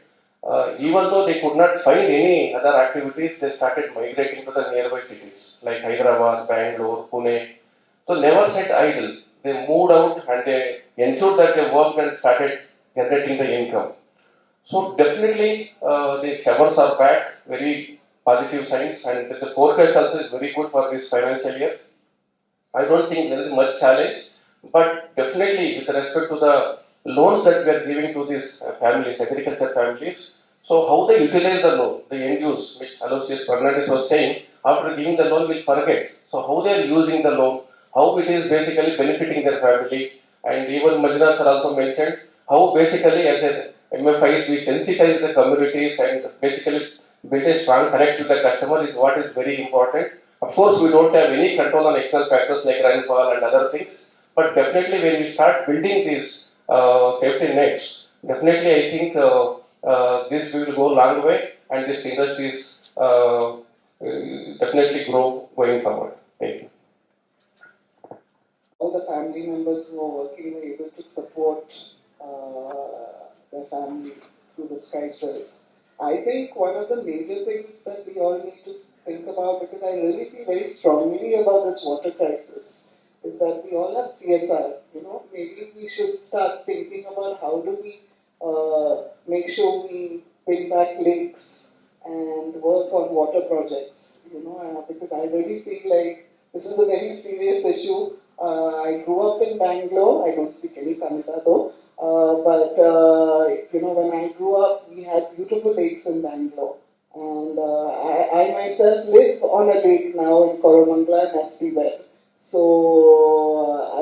Even though they could not find any other activities, they started migrating to the nearby cities like Hyderabad, Bangalore, Pune. So never sat idle. They moved out and they ensured that they worked and started generating the income. So definitely the showers are back, very positive signs, and the forecast also is very good for this financial year. I don't think there is much challenge, but definitely with respect to the loans that we are giving to these families, agriculture families, so how they utilize the loan, the end use, which Aloysius Fernandez was saying, after giving the loan will forget. So how they are using the loan, how it is basically benefiting their family, and even Madina sir also mentioned how basically as a MFIs we sensitize the communities and basically build a strong connect with the customer is what is very important. Of course, we don't have any control on external factors like rainfall and other things, but definitely when we start building these safety nets, definitely I think this will go a long way and this industry is definitely grow going forward. Thank you. All the family members who are working were able to support their family through this crisis. I think one of the major things that we all need to think about, because I really feel very strongly about this water crisis, is that we all have CSR. Maybe we should start thinking about how do we make sure we bring back lakes and work on water projects. Because I really feel like this is a very serious issue. I grew up in Bangalore. I don't speak any Kannada though. But when I grew up, we had beautiful lakes in Bangalore. And I myself live on a lake now in Koramangala and Astived. So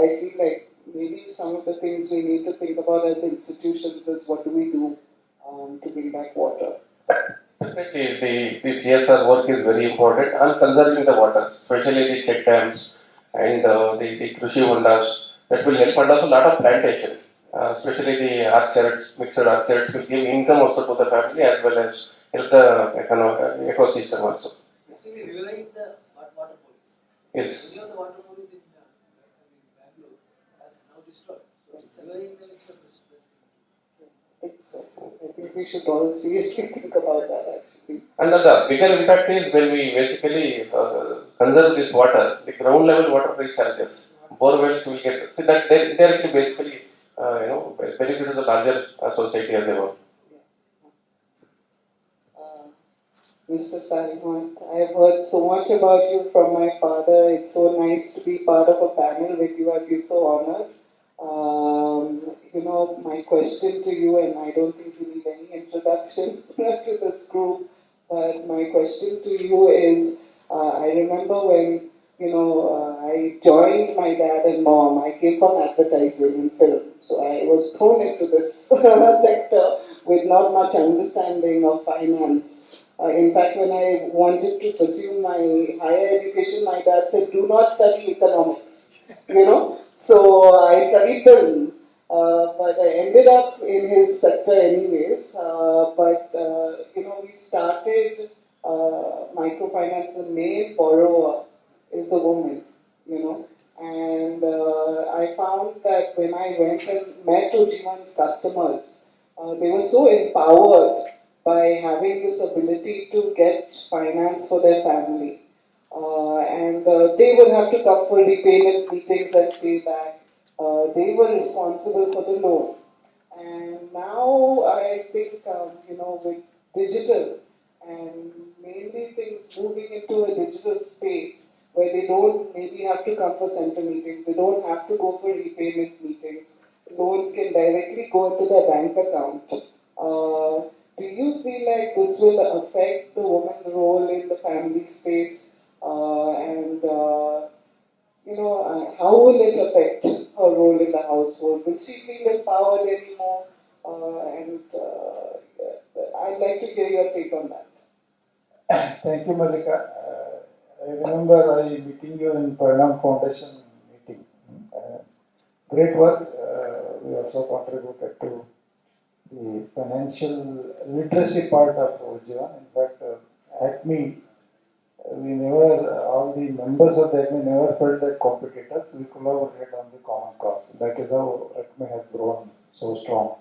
I feel like maybe some of the things we need to think about as institutions is what do we do to bring back water. Definitely, the CSR work is very important and conserving the water, especially the check dams and the Krushi Hondas. That will help, and also a lot of plantation, especially the orchards, mixed orchards, will give income also to the family as well as help the ecosystem also. Basically, reviving the water bodies. Yes. Many of the water bodies in Bangalore has now destroyed. So, reviving them is the best thing. I think we should all seriously think about that actually. And the bigger impact is when we basically conserve this water, the ground level water recharges. Bore wells will get, so that directly basically benefit to the larger society as a whole. Mr. Salimant, I have heard so much about you from my father. It's so nice to be part of a panel with you. I feel so honored. My question to you, and I don't think you need any introduction to this group, but my question to you is, I remember when, I joined my dad and mom. I came from advertising and film, so I was thrown into this sector with not much understanding of finance. In fact, when I wanted to pursue my higher education, my dad said, do not study economics, So I studied film, but I ended up in his sector anyways. We started microfinance. The main borrower is the woman, And I found that when I went and met Ujjivan's customers, they were so empowered by having this ability to get finance for their family. And they would have to come for repayment meetings and pay back. They were responsible for the loan. And now I think, with digital and mainly things moving into a digital space where they don't maybe have to come for center meetings, they don't have to go for repayment meetings, loans can directly go into their bank account. Do you feel like this will affect the woman's role in the family space? How will it affect her role in the household? Will she feel empowered anymore? I'd like to hear your take on that. Thank you, Malika. I remember I meeting you in Paranam Foundation meeting. Great work. We also contributed to the financial literacy part of Ujjivan. In fact, ACME, we never, all the members of the ACME never felt like competitors. We collaborated on the common cause. That is how ACME has grown so strong.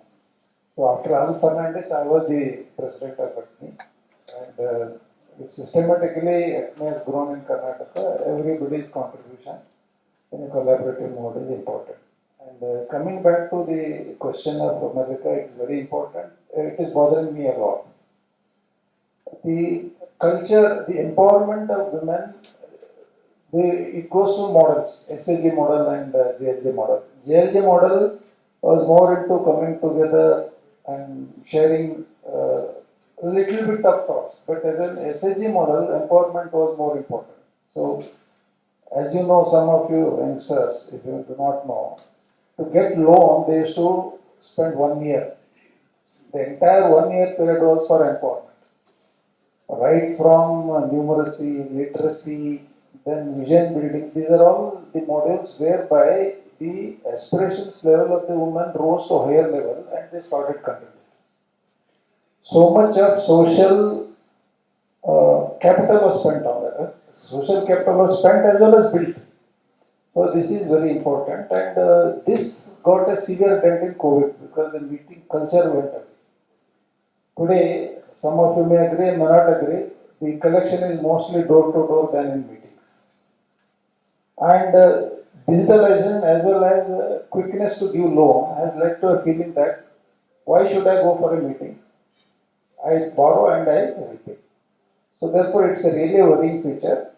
So after Al Fernandez, I was the president of ACME. And systematically, ACME has grown in Karnataka. Everybody's contribution in a collaborative mode is important. And coming back to the question of America, it is very important. It is bothering me a lot. The culture, the empowerment of women, it goes to models, SAG model and JLJ model. JLJ model was more into coming together and sharing a little bit of thoughts. But as an SAG model, empowerment was more important. So, as you know, some of you youngsters, if you do not know, to get loan, they used to spend 1 year. The entire 1 year period was for empowerment. Right from numeracy, literacy, then vision building, these are all the models whereby the aspirations level of the woman rose to a higher level and they started contributing. So much of social capital was spent on that. Social capital was spent as well as built. So this is very important, and this got a severe dent in COVID because the meeting culture went away. Today, some of you may agree and may not agree, the collection is mostly door to door than in meetings. And digitalization as well as quickness to give loan has led to a feeling that why should I go for a meeting? I borrow and I repay. So therefore it's a really worrying feature.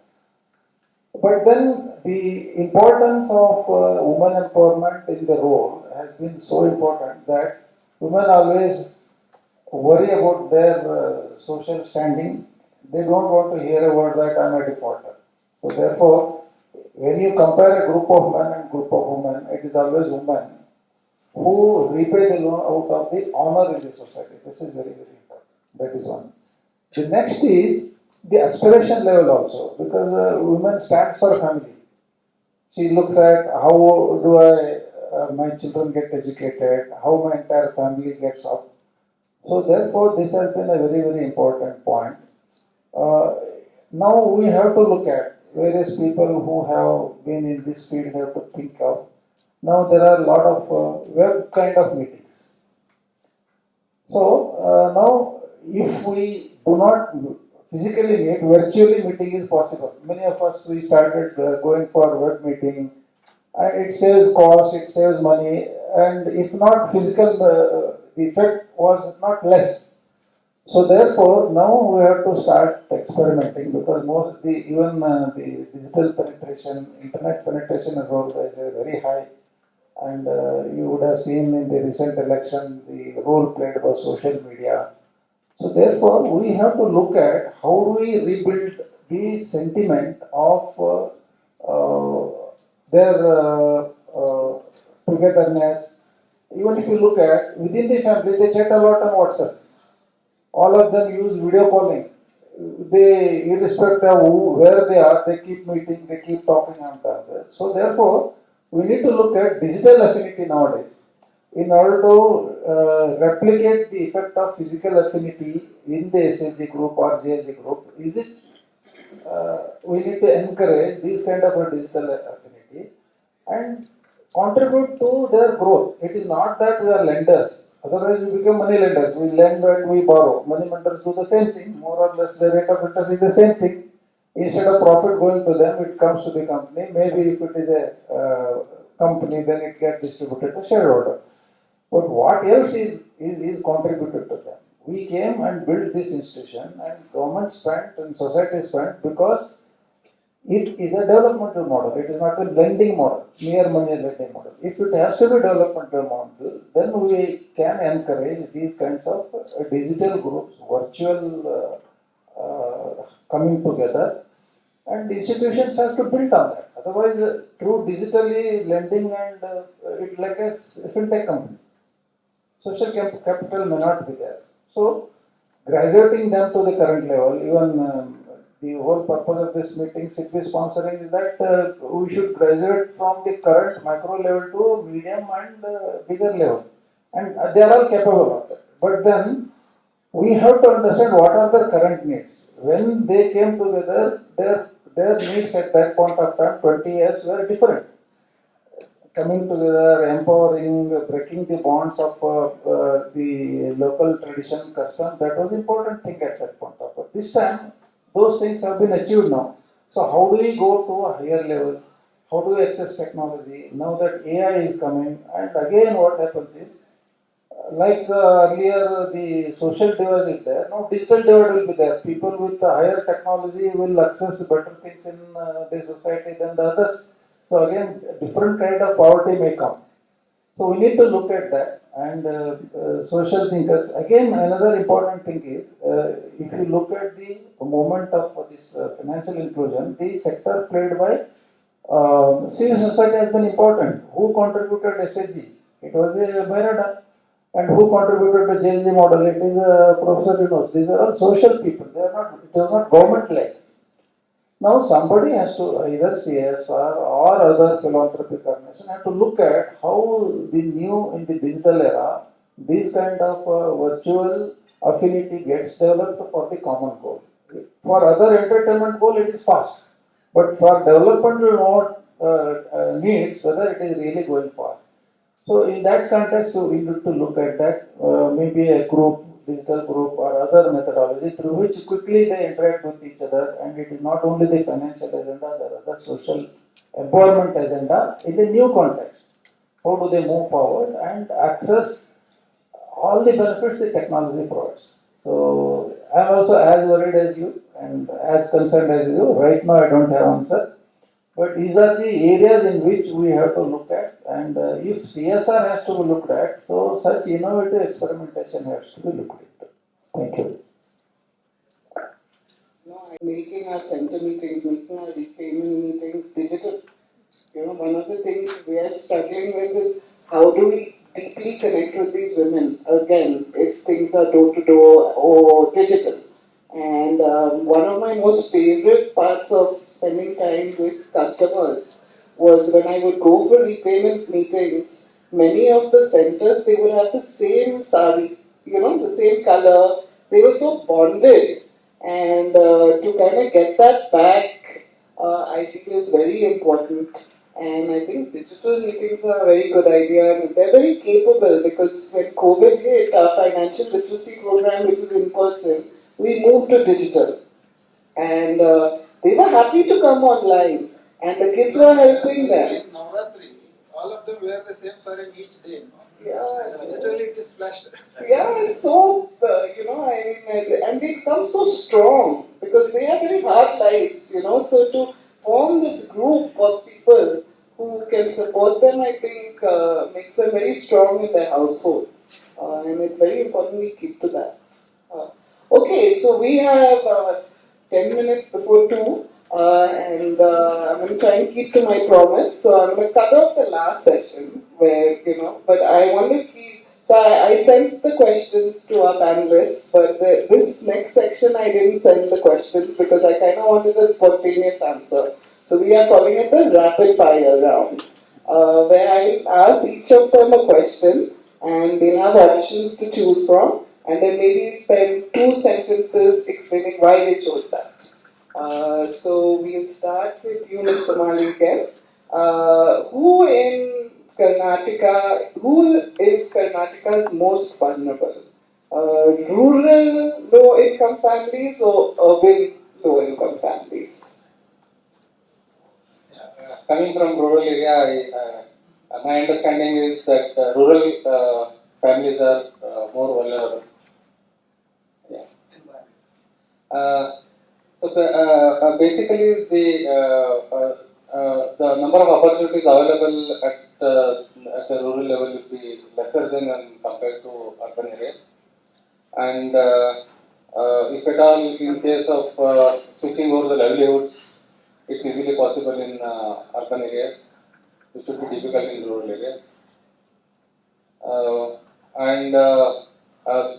But then the importance of women empowerment in the role has been so important that women always worry about their social standing. They don't want to hear about that I'm a defaulter. So therefore, when you compare a group of men and group of women, it is always women who repay the loan out of the honor in the society. This is very, very important. That is one. The next is the aspiration level also, because women stands for family. She looks at how do my children get educated, how my entire family gets up. So therefore, this has been a very, very important point. Now we have to look at various people who have been in this field have to think of. Now there are a lot of web kind of meetings. So now if we do not physically meet, virtually meeting is possible. Many of us, we started going for web meeting. It saves cost, it saves money, and if not physical, the effect was not less. So therefore, now we have to start experimenting because most even the digital penetration, internet penetration in rural is very high. And you would have seen in the recent election the role played by social media. So therefore, we have to look at how do we rebuild the sentiment of their togetherness. Even if you look at within the family, they chat a lot on WhatsApp. All of them use video calling. They, irrespective of where they are, they keep meeting, they keep talking on that. So therefore, we need to look at digital affinity nowadays in order to replicate the effect of physical affinity in the SSG group or JLG group. Is it? We need to encourage this kind of a digital affinity and contribute to their growth. It is not that we are lenders Otherwise, we become money lenders. We lend and we borrow. Money lenders do the same thing. More or less, the rate of interest is the same thing. Instead of profit going to them, it comes to the company. Maybe if it is a company, then it gets distributed to shareholder. But what else is contributed to them? We came and built this institution, and government spent and society spent because it is a developmental model. It is not a lending model, mere money lending model. If it has to be developmental model, then we can encourage these kinds of digital groups, virtual coming together, and institutions has to build on that. Otherwise, through digitally lending and it like a fintech company. Social capital may not be there. So, graduating them to the current level, even the whole purpose of this meeting, SIGBI sponsoring, is that we should graduate from the current micro level to medium and bigger level. And they are all capable of that. But then, we have to understand what are their current needs. When they came together, their needs at that point of time, 20 years, were different. Coming together, empowering, breaking the bonds of the local tradition, custom, that was important thing at that point of time. This time, those things have been achieved now. So how do we go to a higher level? How do we access technology? Now that AI is coming, and again what happens is, like earlier the social divide is there, now digital divide will be there. People with higher technology will access better things in the society than the others. So again, different kind of poverty may come. So we need to look at that, and social thinkers. Again, another important thing is, if you look at the moment of this financial inclusion, the sector played by civil society has been important. Who contributed SSG? It was a Bairada. And who contributed to JLG model? It is Professor Yunus. These are all social people. They are not. It was not government led. Now somebody has to, either CSR or other philanthropic organization, have to look at how the new in the digital era, this kind of virtual affinity gets developed for the common goal. For other entertainment goal, it is fast. But for developmental needs, whether it is really going fast. So in that context, we need to look at that, maybe a group, digital group or other methodology through which quickly they interact with each other, and it is not only the financial agenda, there are other social empowerment agenda in the new context. How do they move forward and access all the benefits the technology provides? So I am also as worried as you and as concerned as you. Right now I don't have answer. But these are the areas in which we have to look at, and if CSR has to be looked at, so such innovative experimentation has to be looked into. Thank you. No, I'm making our center meetings, making our repayment meetings digital. One of the things we are struggling with is how do we deeply connect with these women, again, if things are door to door or digital. And one of my most favorite parts of spending time with customers was when I would go for repayment meetings. Many of the centers, they would have the same sari, the same color. They were so bonded. And to kind of get that back, I feel is very important. And I think digital meetings are a very good idea, and they're very capable because when COVID hit, our financial literacy program, which is in person, we moved to digital. And they were happy to come online, and the kids were helping them. Navratri, all of them wear the same saree each day. Yeah, Digitally it is flashed. yeah, it's so, and they come so strong because they have very hard lives, so to form this group of people who can support them, I think, makes them very strong in their household. And it's very important we keep to that. Okay, so we have 10 minutes before 2, and I'm going to try and keep to my promise. So I'm going to cut off the last session where, but I want to keep. So I sent the questions to our panelists, but this next section I didn't send the questions because I kind of wanted a spontaneous answer. So we are calling it the rapid fire round, where I ask each of them a question and they'll have options to choose from, and then maybe spend 2 sentences explaining why they chose that. So we'll start with you, Mr. Malik. Who in Karnataka, who is Karnataka's most vulnerable? Rural low-income families or urban low-income families? Coming from rural area, my understanding is that rural families are more vulnerable. Yeah. Basically, the number of opportunities available at the rural level will be lesser than when compared to urban areas. And if at all, in case of switching over the livelihoods, it's easily possible in urban areas, which would be difficult in rural areas.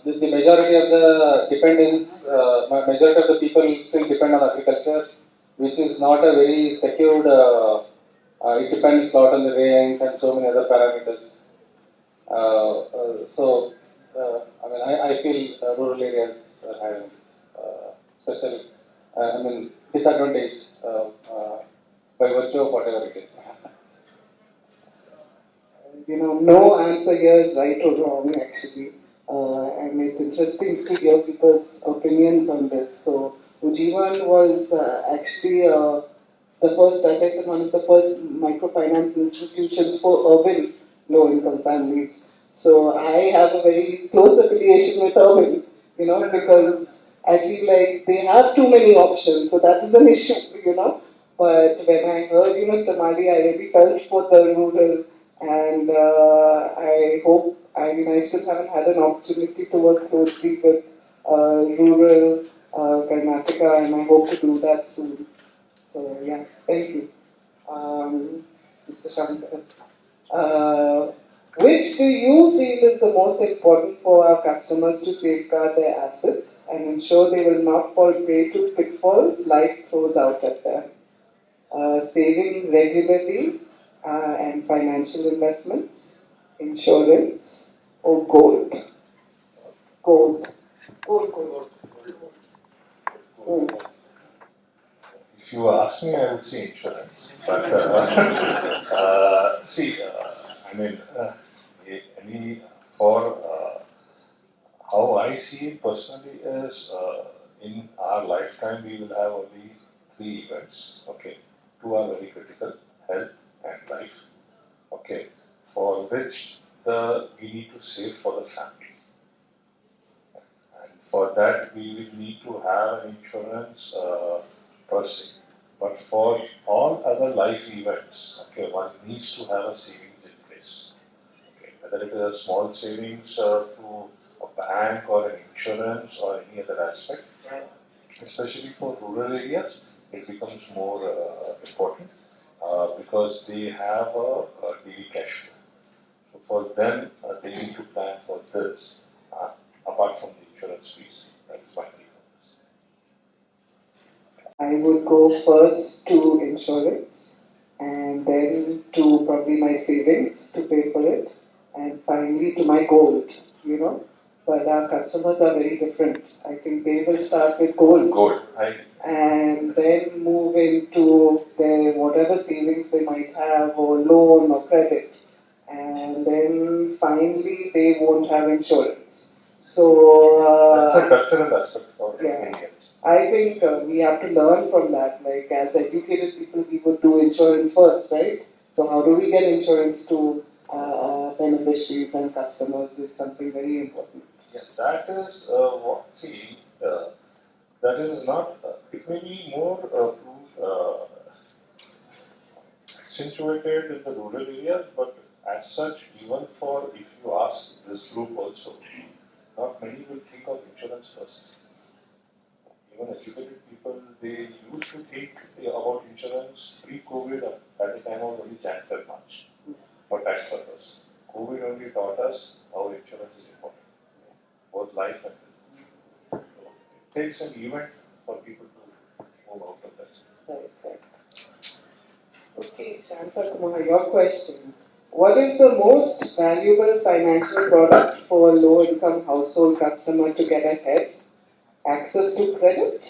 The majority of the dependents, majority of the people still depend on agriculture, which is not a very secured. It depends a lot on the rains and so many other parameters. I feel rural areas are having special, disadvantage by virtue of whatever it is. No answer here is right or wrong actually. And it's interesting to hear people's opinions on this. So, Ujjivan was actually the first, as I said, one of the first microfinance institutions for urban low-income families. So, I have a very close affiliation with urban, because I feel like they have too many options. So, that is an issue. But when I heard you, Mr. Mali, I really felt for the rural, and I hope, I still haven't had an opportunity to work closely with rural Karnataka, and I hope to do that soon. So, yeah, thank you. Mr. Shankar. Which do you feel is the most important for our customers to safeguard their assets and ensure they will not fall prey to pitfalls life throws out at them? Saving regularly and financial investments, insurance, or gold? Gold. Gold. If you ask me, I would say insurance. But how I see it personally is in our lifetime we will have only 3 events. Okay, 2 are very critical: health and life. Okay, for which we need to save for the family. And for that, we will need to have an insurance per se. But for all other life events, okay, one needs to have a savings in place. Okay, whether it is a small savings through a bank or an insurance or any other aspect, especially for rural areas, it becomes more important because they have a daily cash flow. So for them, they need to plan for this apart from the insurance fees. That is my take on this. I would go first to insurance and then to probably my savings to pay for it and finally to my gold. But our customers are very different. I think they will start with gold. And then move into their whatever savings they might have or loan or credit. And then finally they won't have insurance. So that's a cultural aspect of Indians. I think we have to learn from that. Like as educated people, we would do insurance first, right? So how do we get insurance to beneficiaries and customers is something very important. Yeah, that is that is not. It may be more accentuated in the rural areas, but as such, even for if you ask this group also, not many will think of insurance first. Even educated people, they used to think about insurance pre-COVID at the time of only Jan, Feb, March for tax purpose. COVID only taught us how insurance is important, both life and health. So it takes an event for people to move out of that. Right. Okay, Shanta Kumar, your question. What is the most valuable financial product for a low-income household customer to get ahead? Access to credit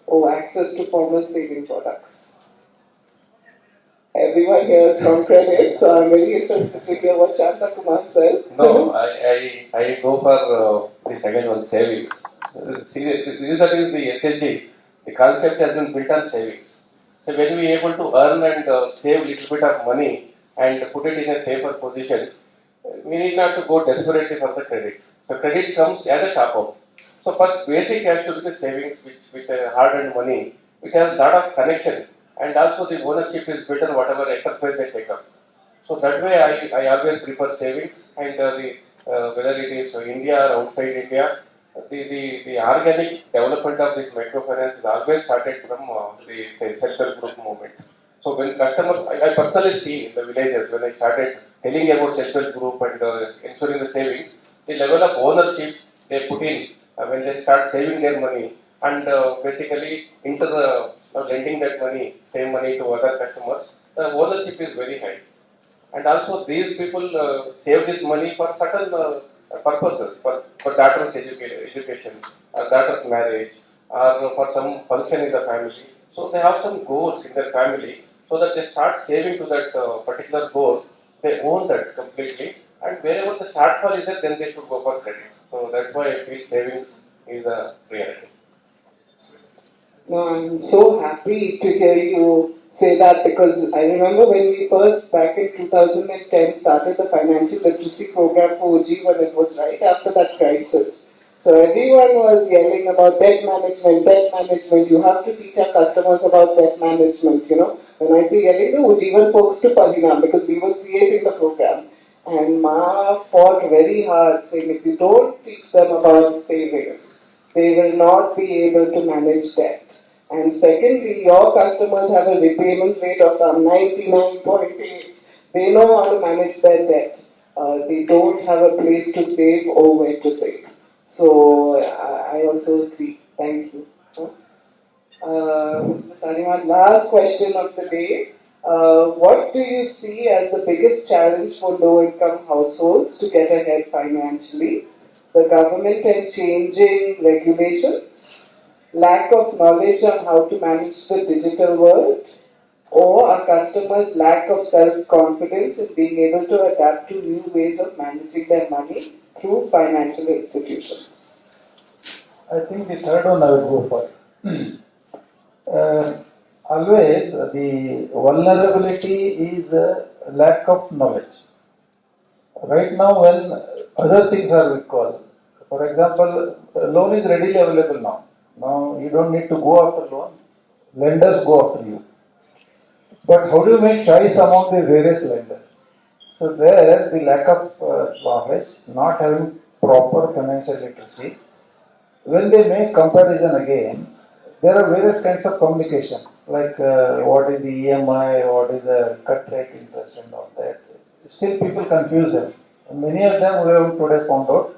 or access to formal saving products? Everyone here is from credit, so I'm very interested to hear what Shanta Kumar says. No, I go for the second one, savings. See, the reason is the SLG. The concept has been built on savings. So when we are able to earn and save little bit of money and put it in a safer position, we need not to go desperately for the credit. So credit comes as a top up. So first basic has to be the savings, which are hard-earned money, which has lot of connection, and also the ownership is built on whatever enterprise they take up. So that way I always prefer savings, and whether it is India or outside India, the organic development of this microfinance is always started from the say, self-help group movement. So when customers, I personally see in the villages when I started telling about self-help group and ensuring the savings, the level of ownership they put in when they start saving their money and basically lending that money, same money to other customers, the ownership is very high. And also these people save this money for certain purposes, for daughter's education, daughter's marriage, or for some function in the family. So they have some goals in their family, so that they start saving to that particular goal. They own that completely, and wherever the shortfall is there, then they should go for credit. So that's why I feel savings is a priority. No, I'm so happy to hear you say that because I remember when we first, back in 2010, started the financial literacy program for OG when it was right after that crisis. So everyone was yelling about debt management, debt management. You have to teach our customers about debt management, you know. When I say yelling, the Ujjivan folks to Parinam because we were creating the program. And Ma fought very hard saying if you don't teach them about savings, they will not be able to manage debt. And secondly, your customers have a repayment rate of some 99.8. They know how to manage their debt. They don't have a place to save or where to save. So I also agree. Thank you. Mr. Sariman, last question of the day. What do you see as the biggest challenge for low-income households to get ahead financially? The government and changing regulations? Lack of knowledge on how to manage the digital world, or our customers' lack of self-confidence in being able to adapt to new ways of managing their money through financial institutions? I think the third one I will go for. Always the vulnerability is a lack of knowledge. Right now, when other things are recalled, for example, loan is readily available now. Now you don't need to go after loan. Lenders go after you. But how do you make choice among the various lenders? So there, the lack of knowledge, not having proper financial literacy. When they make comparison again, there are various kinds of communication, like what is the EMI, what is the cut rate interest and all that. Still people confuse them. And many of them we have today found out.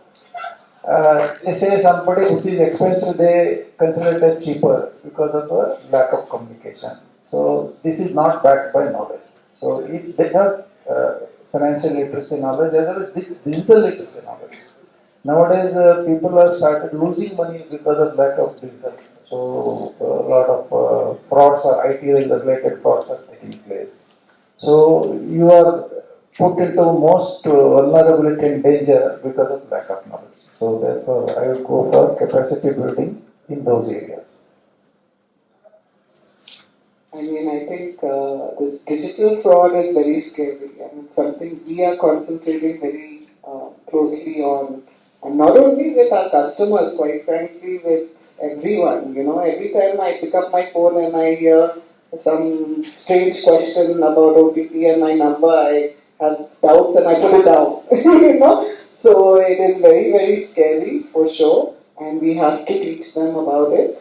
They say somebody which is expensive, they consider it as cheaper because of the lack of communication. So this is not backed by knowledge. So if they have financial literacy knowledge, as well as digital literacy knowledge. Nowadays, people have started losing money because of lack of digital. So a lot of frauds or IT related frauds are taking place. So you are put into most vulnerability and danger because of lack of knowledge. So therefore, I would go for capacity building in those areas. I mean, I think this digital fraud is very scary, and it's something we are concentrating very closely on. And not only with our customers, quite frankly, with everyone. You know, every time I pick up my phone and I hear some strange question about OTP and my number, I have doubts and I put it down. You know, so it is very, very scary for sure, and we have to teach them about it.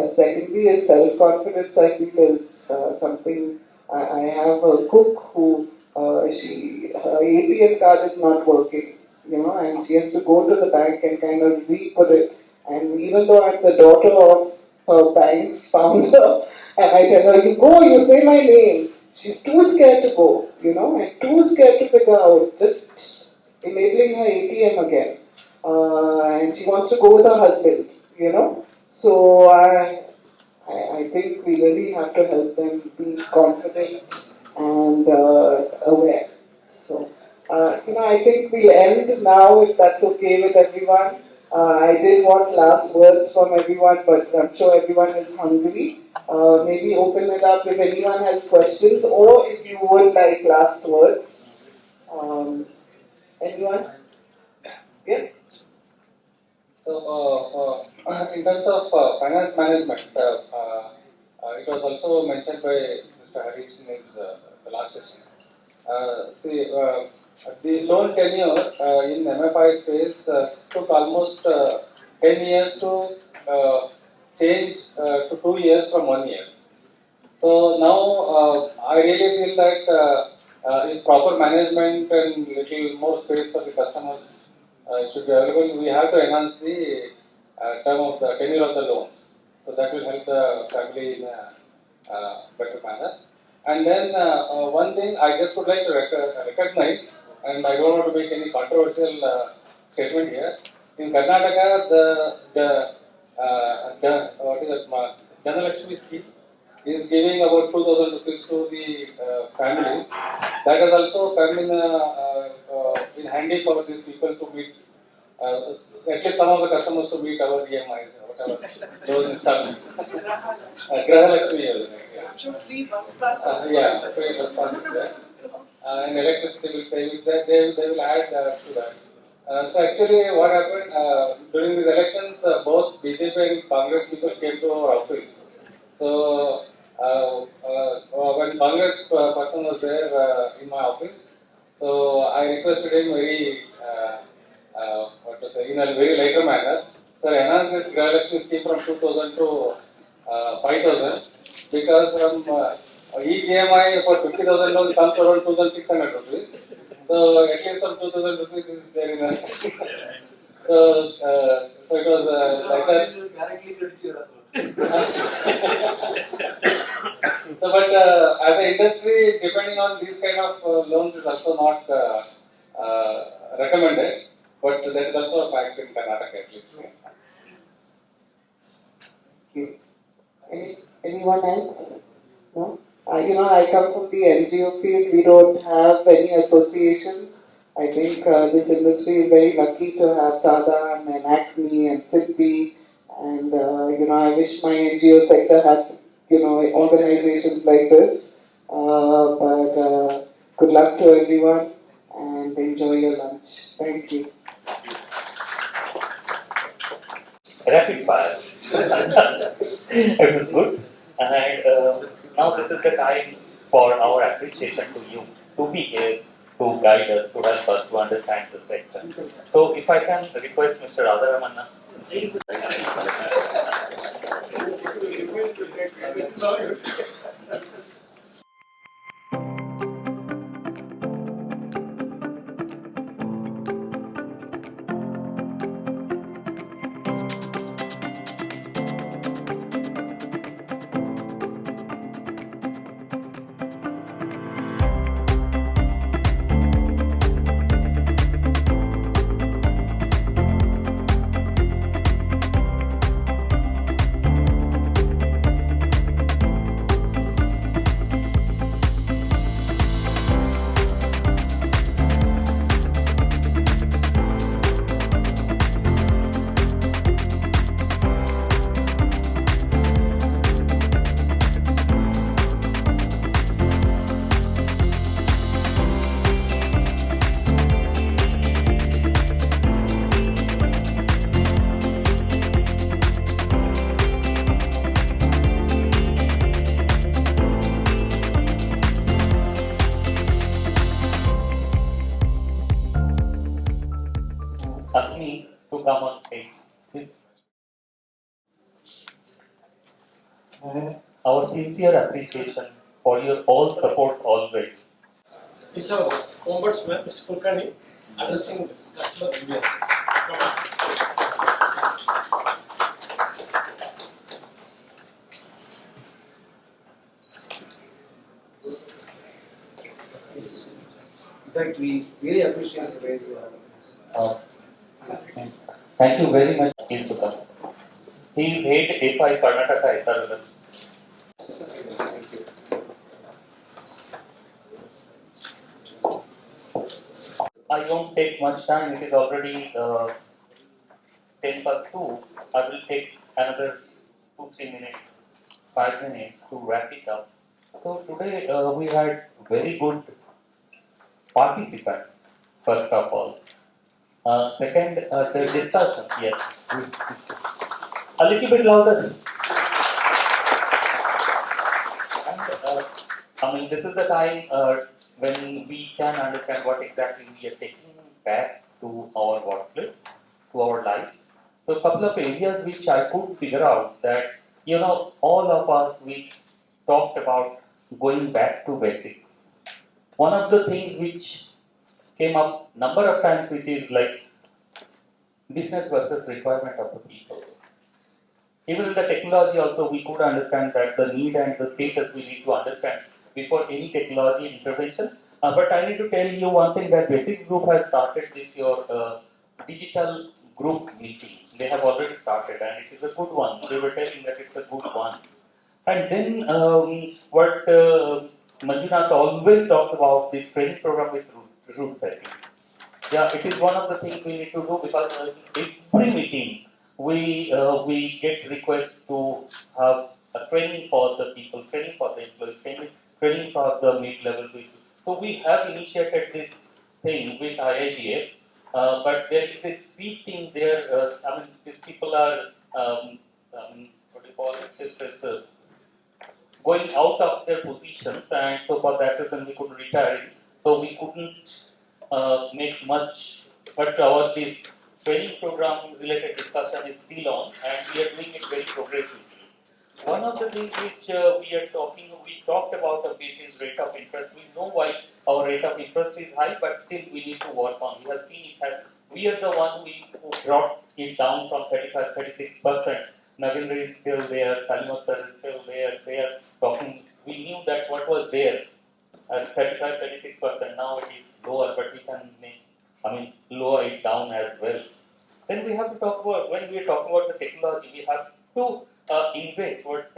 Secondly, is self-confidence. I feel is something. I have a cook who her ATM card is not working, you know, and she has to go to the bank and kind of re-put it. And even though I'm the daughter of her bank's founder, and I tell her, you go, you say my name. She's too scared to go, you know, and too scared to figure out just enabling her ATM again. And she wants to go with her husband, you know. So I think we really have to help them be confident and aware. So, I think we'll end now if that's okay with everyone. I did want last words from everyone, but I'm sure everyone is hungry. Maybe open it up if anyone has questions or if you would like last words. Anyone? Yeah? So, in terms of finance management, it was also mentioned by Mr. Harish in his the last session. The loan tenure in MFI space took almost 10 years to change to 2 years from 1 year. So now I really feel that if proper management and little more space for the customers should be available, we have to enhance the term of the tenure of the loans. So that will help the family in a better manner. And then one thing I just would like to recognize, and I don't want to make any controversial statement here. In Karnataka, what is it, Janalakshmi scheme is giving about 2,000 rupees to the families. That has also come in handy for these people to meet, at least some of the customers to meet our EMIs or whatever those installments. Graha Lakshmi Yojana. I'm sure free bus pass Yeah, free bus pass is there. And electricity bill savings there, they will add to that. So actually what happened during these elections, both BJP and Congress people came to our office. So when Congress person was there in my office, so I requested him very, in a very lighter manner, sir, enhance this Grahalakshmi scheme from 2,000 to 5,000, because from each EMI for 50,000 loan comes around 2,600 rupees. So at least some 2,000 rupees is there in a so it was like that. So, but as an industry, depending on these kind of loans is also not recommended. But there is also a fact in Karnataka at least. Anyone else? No? I come from the NGO field. We don't have any associations. I think this industry is very lucky to have Sa-Dhan and ACME and SIDBI. And, I wish my NGO sector had, organizations like this. But good luck to everyone and enjoy your lunch. Thank you. Rapid fire. It was good. And now this is the time for our appreciation to you to be here to guide us, to help us to understand the sector. So if I can request Mr. Radharamanna. Agni to come on stage, please. Our sincere appreciation for your all support always. Is our ombudsman, Mr. Kulkarni, addressing customer grievances. In fact, we really appreciate the way you are. Thank you very much. Please to come. He is head A5 Karnataka SRL. I won't take much time. It is already 10 past 2. I will take another 2-3 minutes, 5 minutes to wrap it up. So today we had very good participants, first of all. Second, the discussion. Yes. A little bit louder. And I mean, this is the time when we can understand what exactly we are taking back to our workplace, to our life. So, a couple of areas which I could figure out that, all of us, we talked about going back to basics. One of the things which came up number of times, which is like business versus requirement of the people. Even in the technology also, we could understand that the need and the status we need to understand before any technology intervention. But I need to tell you one thing, that Basics Group has started this your digital group meeting. They have already started and it is a good one. They were telling that it's a good one. And then what Manjunath always talks about, this training program with root settings. Yeah, it is one of the things we need to do, because every meeting we get requests to have a training for the people, training for the employees, training for the mid-level people. So we have initiated this thing with IIDF, but there is a shifting there. I mean, these people are what do you call it? Going out of their positions, and so for that reason we couldn't retire. So we couldn't make much, but our this training program related discussion is still on, and we are doing it very progressively. One of the things which we talked about a bit is rate of interest. We know why our rate of interest is high, but still we need to work on. We have seen it. We are the one who brought it down from 35-36%. Navindra is still there, Salimat sir is still there. They are talking. We knew that what was there at 35-36%. Now it is lower, but we can lower it down as well. Then we have to talk about, when we are talking about the technology, we have to invest. What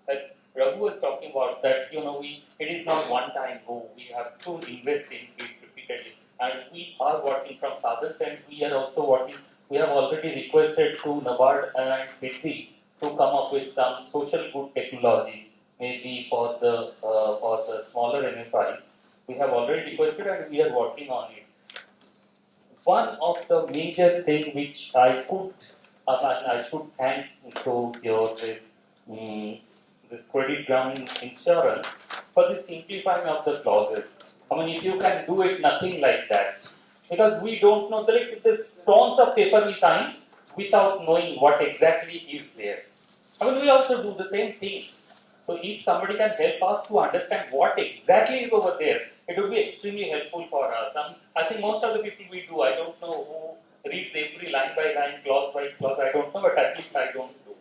like Raghu was talking about, that it is not one time go. We have to invest in it repeatedly, and we are working from Sa-Dhan's, and we are also working. We have already requested to NABARD and Siddhi to come up with some social good technology, maybe for the smaller MFIs. We have already requested and we are working on it. One of the major thing which I could, and I should thank to this credit ground insurance for the simplifying of the clauses. I mean, if you can do it, nothing like that. Because we don't know, the tons of paper we sign without knowing what exactly is there. I mean, we also do the same thing. So if somebody can help us to understand what exactly is over there, it would be extremely helpful for us. I think most of the people we do, I don't know who reads every line by line, clause by clause, I don't know, but at least I don't do.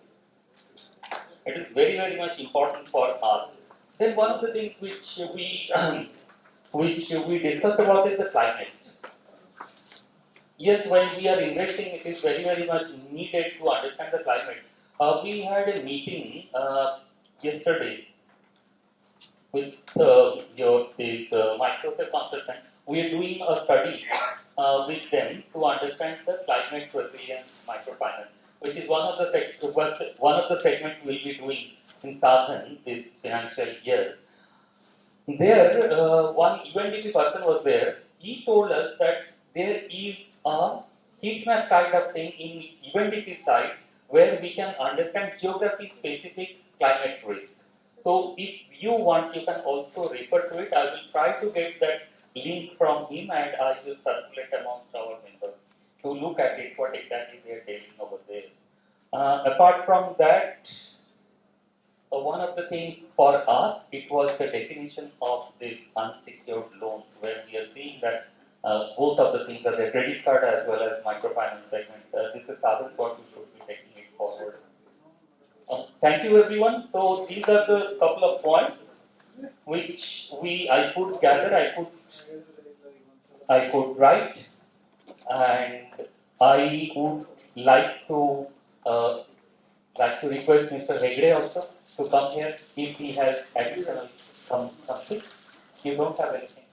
It is very, very much important for us. Then one of the things which we discussed about is the climate. Yes, when we are investing, it is very, very much needed to understand the climate. We had a meeting yesterday with Microsoft consultant. We are doing a study with them to understand the climate resilience microfinance, which is one of the segments we will be doing in Sa-Dhan this financial year. There, one UNDP person was there. He told us that there is a heat map kind of thing in UNDP side where we can understand geography specific climate risk. So if you want, you can also refer to it. I will try to get that link from him and I will circulate amongst our members to look at it, what exactly they are telling over there. Apart from that, one of the things for us, it was the definition of these unsecured loans, where we are seeing that both of the things are the credit card as well as microfinance segment. This is what we should be taking it forward. Thank you, everyone. So these are the couple of points which I could gather, I could write, and I would like to request Mr. Hegde also to come here if he has additional something. You don't have anything.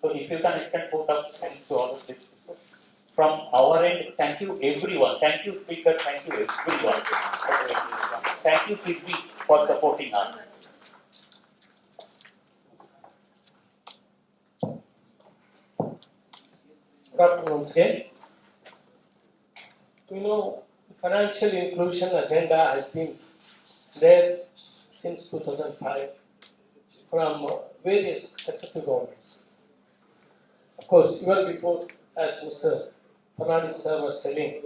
So if you can extend both of hands to all of these people. From our end, thank you everyone. Thank you speaker, thank you everyone. Thank you Sidvi for supporting us. Good afternoon once again. Financial inclusion agenda has been there since 2005 from various successive governments. Of course, even before, as Mr. Fernandez sir was telling,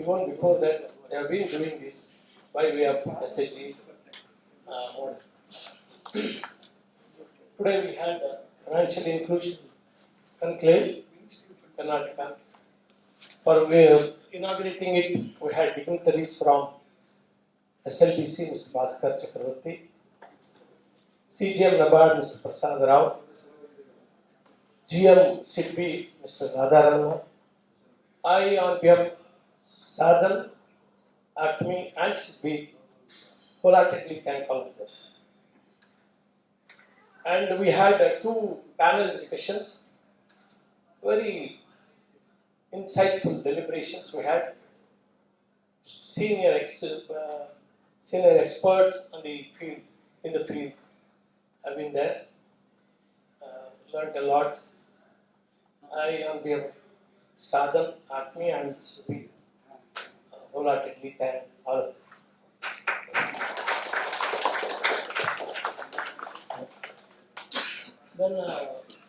even before that, they have been doing this by way of SHG model. Today we had financial inclusion conclave, Karnataka. For inaugurating it, we had dignitaries from SLBC, Mr. Bhaskar Chakravarti, CGM NABARD, Mr. Prasad Rao, GM SIDBI, Mr. Radharana. I, on behalf of Sa-Dhan, ACME and SIDBI, wholeheartedly thank all of them. And we had two panel discussions, very insightful deliberations. We had senior experts on the field, in the field have been there, learned a lot. I, on behalf of Sa-Dhan, ACME and SIDBI, wholeheartedly thank all of them. Then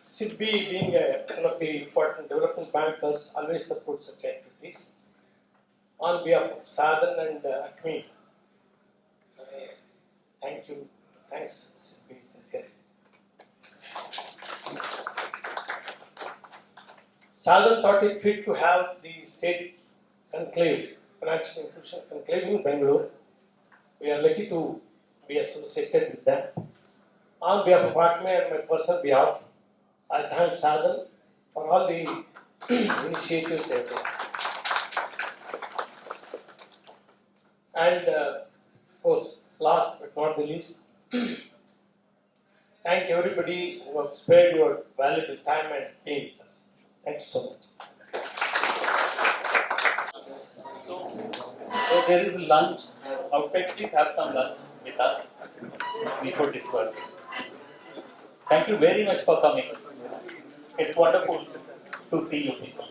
SIDBI, being one of the important development bankers, always supports such activities. On behalf of Sa-Dhan and ACME, thank you. Thanks, SIDBI, sincerely. Sa-Dhan thought it fit to have the state conclave, financial inclusion conclave in Bangalore. We are lucky to be associated with them. On behalf of ACME and my personal behalf, I thank Sa-Dhan for all the initiatives they have taken. And of course, last but not the least, thank everybody who have spared your valuable time and being with us. Thank you so much. So there is lunch outside. Please have some lunch with us before dispersing. Thank you very much for coming. It's wonderful to see you people.